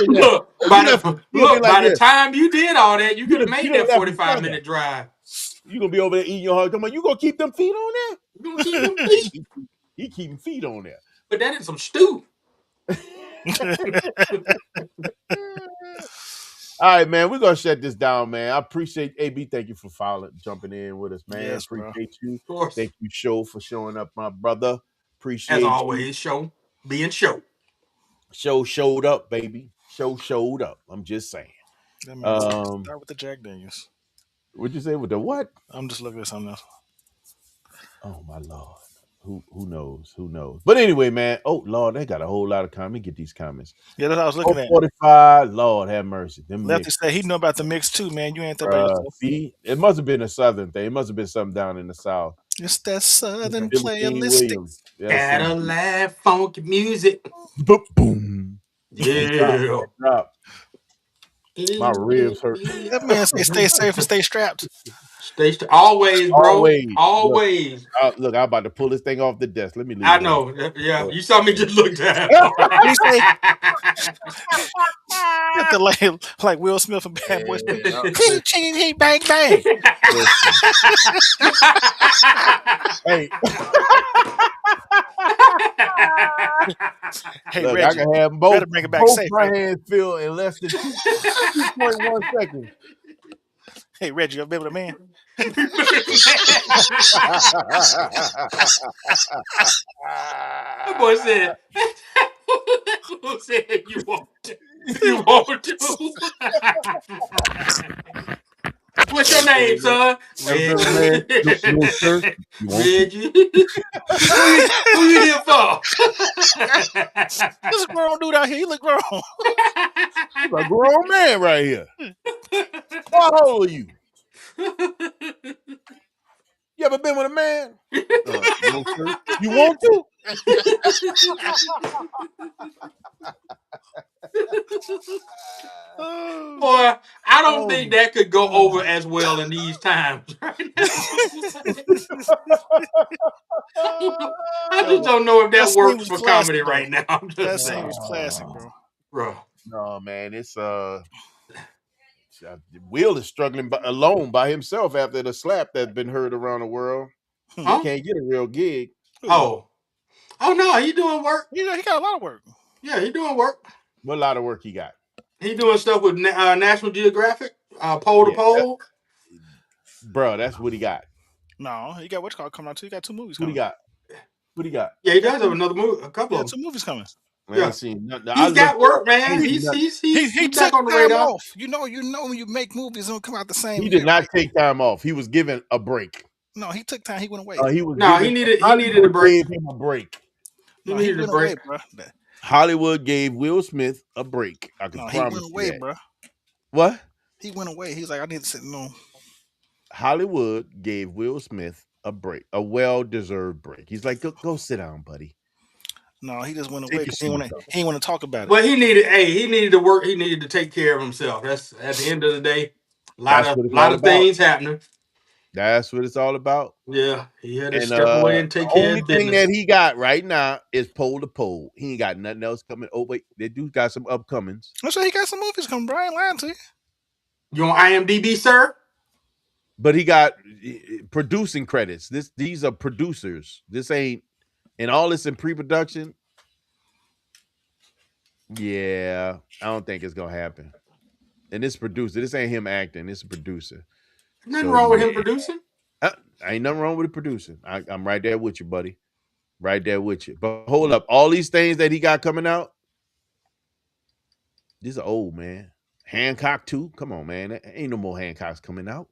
look, You'll be like by the this. time you did all that, you could have You made done that left them 45-minute drive. You gonna be over there eating your heart. Come on, you gonna keep them feet on there? You gonna keep them feet. He keeping feet on there. Put that in some stew. All right, man. We're gonna shut this down, man. I appreciate AB. Thank you for jumping in with us, man. Yes, bro. Appreciate you. Of course. Thank you, Show, for showing up, my brother. Appreciate As you. always, being show. Show showed up, baby. Show showed up. I'm just saying. That man start with the Jack Daniels. What'd you say with the what? I'm just looking at something else. Oh my Lord. Who knows? Who knows? But anyway, man. Oh Lord, they got a whole lot of comments. Get these comments. Yeah, that's what I was looking at. 45. Lord have mercy. Them Lefty said he know about the mix too, man. You ain't that by yourself. See, it must have been a Southern thing. It must have been something down in the South. It's that Southern Timothy playalistic. Williams. Gotta laugh, funky music. Boom. Yeah. Drop. My ribs hurt. That man say stay safe and stay strapped. Always, bro. Always. Look, I'm about to pull this thing off the desk. Let me leave. I know. Yeah, you saw me just look down. He say, like Will Smith and Bad Boys. Ching, bang, bang. Hey. Hey, look, Reggie, I can have both. better bring it back both safe. My hands feel in less than 2.1 seconds. Hey, Reggie, you ever been with a man? That boy said, who said you won't? You won't do. What's your name, son? Reggie. Reggie. Who you here for? This grown dude out here, he look grown. He's a grown man right here. How old are you? You ever been with a man? No, sir. You want to? Boy, I don't think that could go over as well in these times. Right now. I just don't know if that works for comedy right now. That scene was classic, bro. No, man, it's Will is struggling alone by himself after the slap that's been heard around the world. He can't get a real gig. Oh no, he doing work. He got a lot of work. Yeah, he doing work. What lot of work he got? He doing stuff with National Geographic, pole to pole. Bro, that's what he got. No, he got what's called coming out too. He got 2 movies coming. What he got? Yeah, he does have another movie, a couple of 2 movies coming. Yeah. He's got work, man. He's back on the radar. Off. You know when you make movies, it don't come out the same. He did not take time off. He was given a break. No, he took time. He went away. He needed a break. Gave him a break. He needed a break, bro. Hollywood gave Will Smith a break. I can promise he went away, bro. What? He went away. He's like, I need to sit. No. Hollywood gave Will Smith a break, a well-deserved break. He's like, go sit down, buddy. No, he just went away because he didn't want to talk about it. Well, he needed to work. He needed to take care of himself. That's at the end of the day. A lot of things happening. That's what it's all about. Yeah, he had to step away and take care of business. The only thing that he got right now is pole to pole. He ain't got nothing else coming. Oh wait, they do got some upcomings. I'm sure he got some movies coming. Brian lying to you. You on IMDb, sir? But he got producing credits. These are producers. This ain't, and all this in pre-production. Yeah, I don't think it's gonna happen. And this producer, this ain't him acting. This is a producer. Nothing wrong with him producing. Ain't nothing wrong with the producing. I'm right there with you, buddy. Right there with you. But hold up, all these things that he got coming out, these are old, man. Hancock 2, come on, man. Ain't no more Hancocks coming out.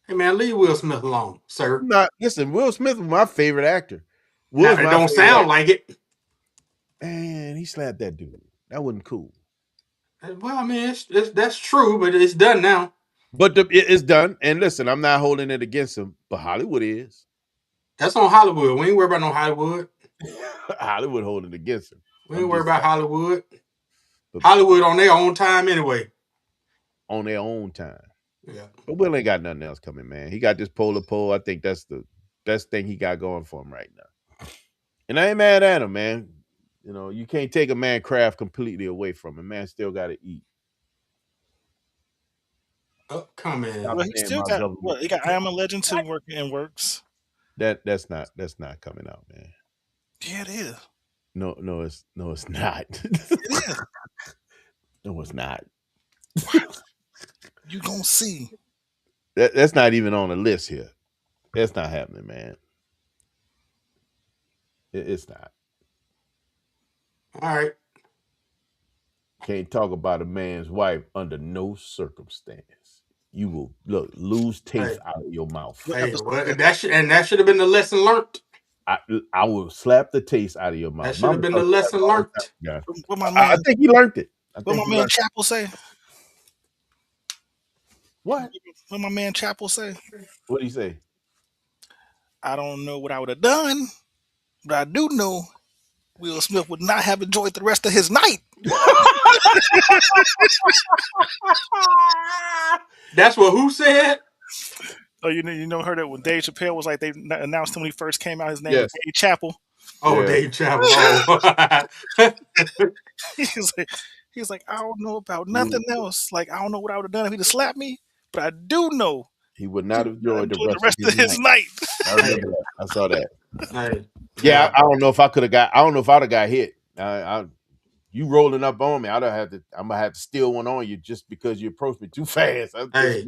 Hey, man, leave Will Smith alone, sir. Listen, Will Smith was my favorite actor. It don't sound like it. Man, he slapped that dude. That wasn't cool. Well, I mean, that's true, but it's done now. But it's done. And listen, I'm not holding it against him, but Hollywood is. That's on Hollywood. We ain't worried about no Hollywood. Hollywood holding it against him. We I'm ain't worry just about Hollywood. but Hollywood on their own time anyway. on their own time. Yeah. But Will ain't got nothing else coming, man. He got this polar pole. I think that's the best thing he got going for him right now. And I ain't mad at him, man. You know, you can't take a man craft completely away from him. Man still got to eat. Upcoming. Stop Well, he saying still my got government. He got I Am a Legend 2 working in works. That's not coming out, man. Yeah, it is. No, it's not. It is. No, it's not. You gonna see. That's not even on the list here. That's not happening, man. It's not. All right. Can't talk about a man's wife under no circumstance. You will lose taste out of your mouth. What Hey, episode? well, that should have been the lesson learned. I will slap the taste out of your mouth. That should have Mama been the tells me that lesson all the learned. time, yeah. What my I man? think he learned it. What my man Chapel say? What? What my man Chapel say? What did he say? I don't know what I would have done, but I do know Will Smith would not have enjoyed the rest of his night. That's what who said? Oh, you know, heard it when Dave Chappelle was like they announced him when he first came out. His name Yes. was Dave Chappell. Oh, Yeah. Dave Chappell. Oh. He's like, I don't know about nothing else. Like, I don't know what I would have done if he'd have slapped me, but I do know He would not have enjoyed the rest of his night. I remember that. I saw that. Hey, Yeah, I don't know if I could have got. I don't know if I'd have got hit. You rolling up on me, I'm gonna have to steal one on you just because you approached me too fast. Hey.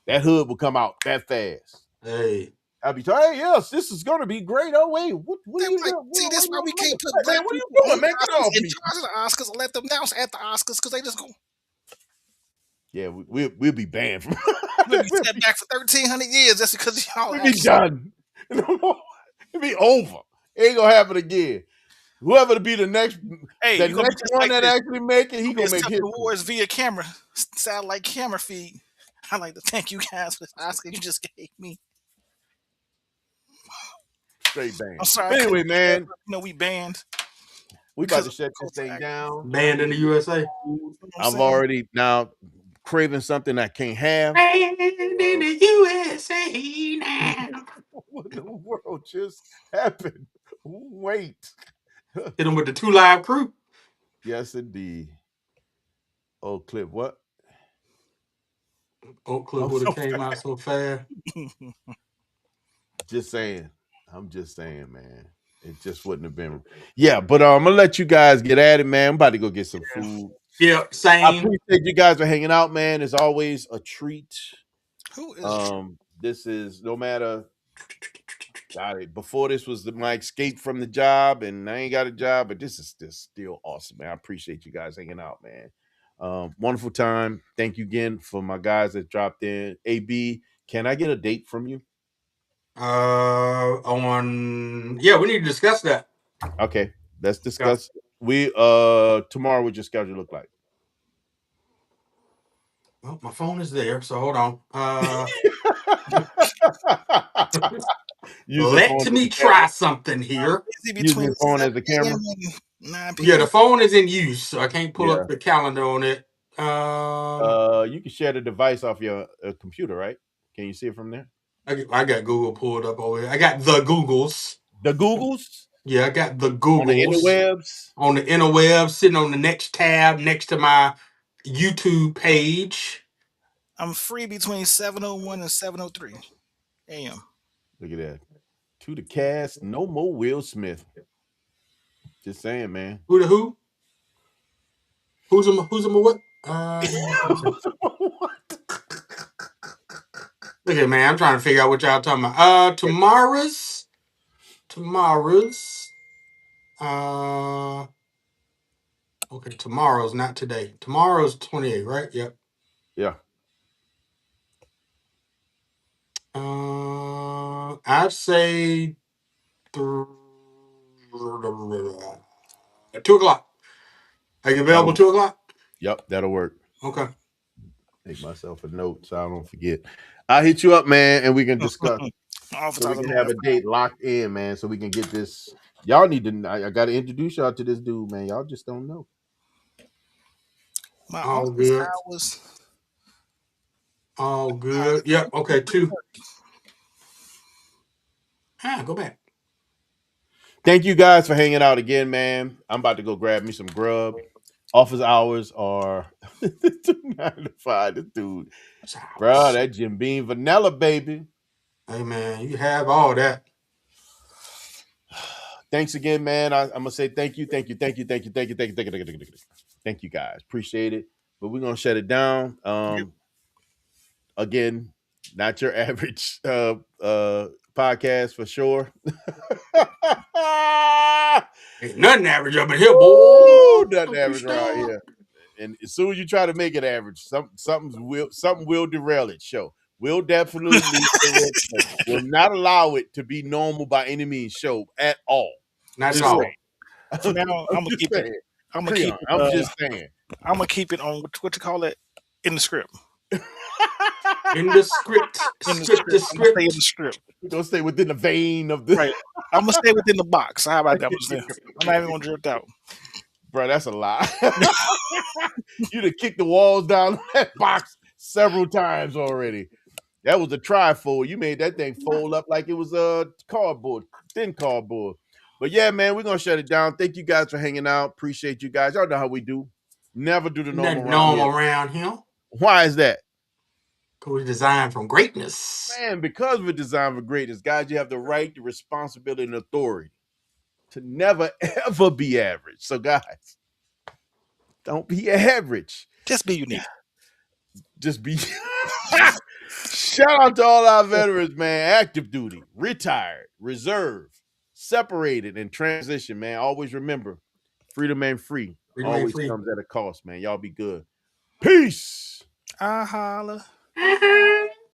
That hood will come out that fast. Hey. I'll be telling, hey, yes, this is gonna be great. Oh wait, what are you Like, doing? see, that's why we can't put Hey, black what are you people doing, on man? the Get off Oscars, in me. charge of the Oscars, and let them announce at the Oscars because they just go. Yeah, we'll be banned from. We'll be set back for 1,300 years just because y'all. We'll be done. It'll be over. It ain't gonna happen again. Whoever to be the next, Hey, the you gonna be next just one like that this. actually make it, he gonna make Accept history. awards via camera, satellite camera feed. I'd like to thank you guys for this Oscar you just gave me. Straight ban. I'm sorry. But anyway, man, we banned. we about because to of shut this culture thing act. down. Banned in the USA. You know what I'm I've saying? already now craving something I can't have. Banned in the USA now. What in the world just happened? Wait. Hit them with the 2 Live Crew. Yes, indeed. Oh, Clip, what? Oak Cliff I'm would have so came out so fast. Just saying. I'm just saying, man. It just wouldn't have been. Yeah, but I'm gonna let you guys get at it, man. I'm about to go get some food. Yeah, I same. appreciate you guys for hanging out, man. It's always a treat. Who is This is no matter. Before this was my escape from the job, and I ain't got a job, but this is still awesome, man. I appreciate you guys hanging out, man. Wonderful time. Thank you again for my guys that dropped in. AB, can I get a date from you? Yeah, we need to discuss that. Okay, let's discuss. We tomorrow, what your schedule look like? Well, my phone is there, so hold on. Let me try something here. Using the phone as a camera. 9 Yeah, the phone is in use, so I can't pull Yeah. up the calendar on it. You can share the device off your computer, right? Can you see it from there? I got Google pulled up over here. I got the Googles. The Googles? Yeah, I got the Googles. On the interwebs? On the interwebs, sitting on the next tab next to my YouTube page. I'm free between 7:01 and 7:03 a.m. Look at that. To the cast, no more Will Smith. Just saying, man. Who the who? Who's a what? Look at man, I'm trying to figure out what y'all talking about. Tomorrow's. Okay, tomorrow's not today. Tomorrow's 28, right? Yep. Yeah. I'd say 2:00. Are you available 2:00? Yep, that'll work. Okay. Make myself a note so I don't forget. I'll hit you up, man, and we can discuss. So we can have a date locked in, man, so we can get this Y'all need to. I got to introduce y'all to this dude, man. Y'all just don't know. My All office good. hours. All good. Yep. Okay. 2. Go back. Thank you guys for hanging out again, man. I'm about to go grab me some grub. Office hours are 9 to 5. This dude, bro, that Jim Beam vanilla, baby. Hey man, you have all that. Thanks again, man. I'm gonna say thank you, thank you, guys. Appreciate it. But we're gonna shut it down. Again, not your average podcast for sure. Ain't nothing average up in here, Ooh, boy. nothing average around here. And as soon as you try to make it average, something will derail it. Show will definitely lead to it. Will not allow it to be normal by any means. Show at all. Not at Just all. saying. From now on, I'm gonna keep it. I'm gonna keep Creon, it. I'm just saying. I'm gonna keep it on what you call it in the script. In the script. In the Script the script. I'm gonna stay in script. the script. We're gonna stay within the vein of the Right. I'm gonna stay within the box. How about that? I'm not even gonna drift out. Bro, that's a lie. You'd have kicked the walls down that box several times already. That was a trifold. You made that thing fold up like it was a cardboard, thin cardboard. But yeah, man, we're gonna shut it down. Thank you guys for hanging out. Appreciate you guys. Y'all know how we do. Never do the normal Nothing around here. normal around here. Why is that? Because we're designed from greatness. Man, because we're designed for greatness, guys, you have the right, the responsibility, and authority to never ever be average. So, guys, don't be average. Just be unique. Just be. Shout out to all our veterans, man. Active duty, retired, reserve, separated, and transition, man. Always remember, freedom ain't free. Freedom ain't Always free. comes at a cost, man. Y'all be good. Peace. I holla.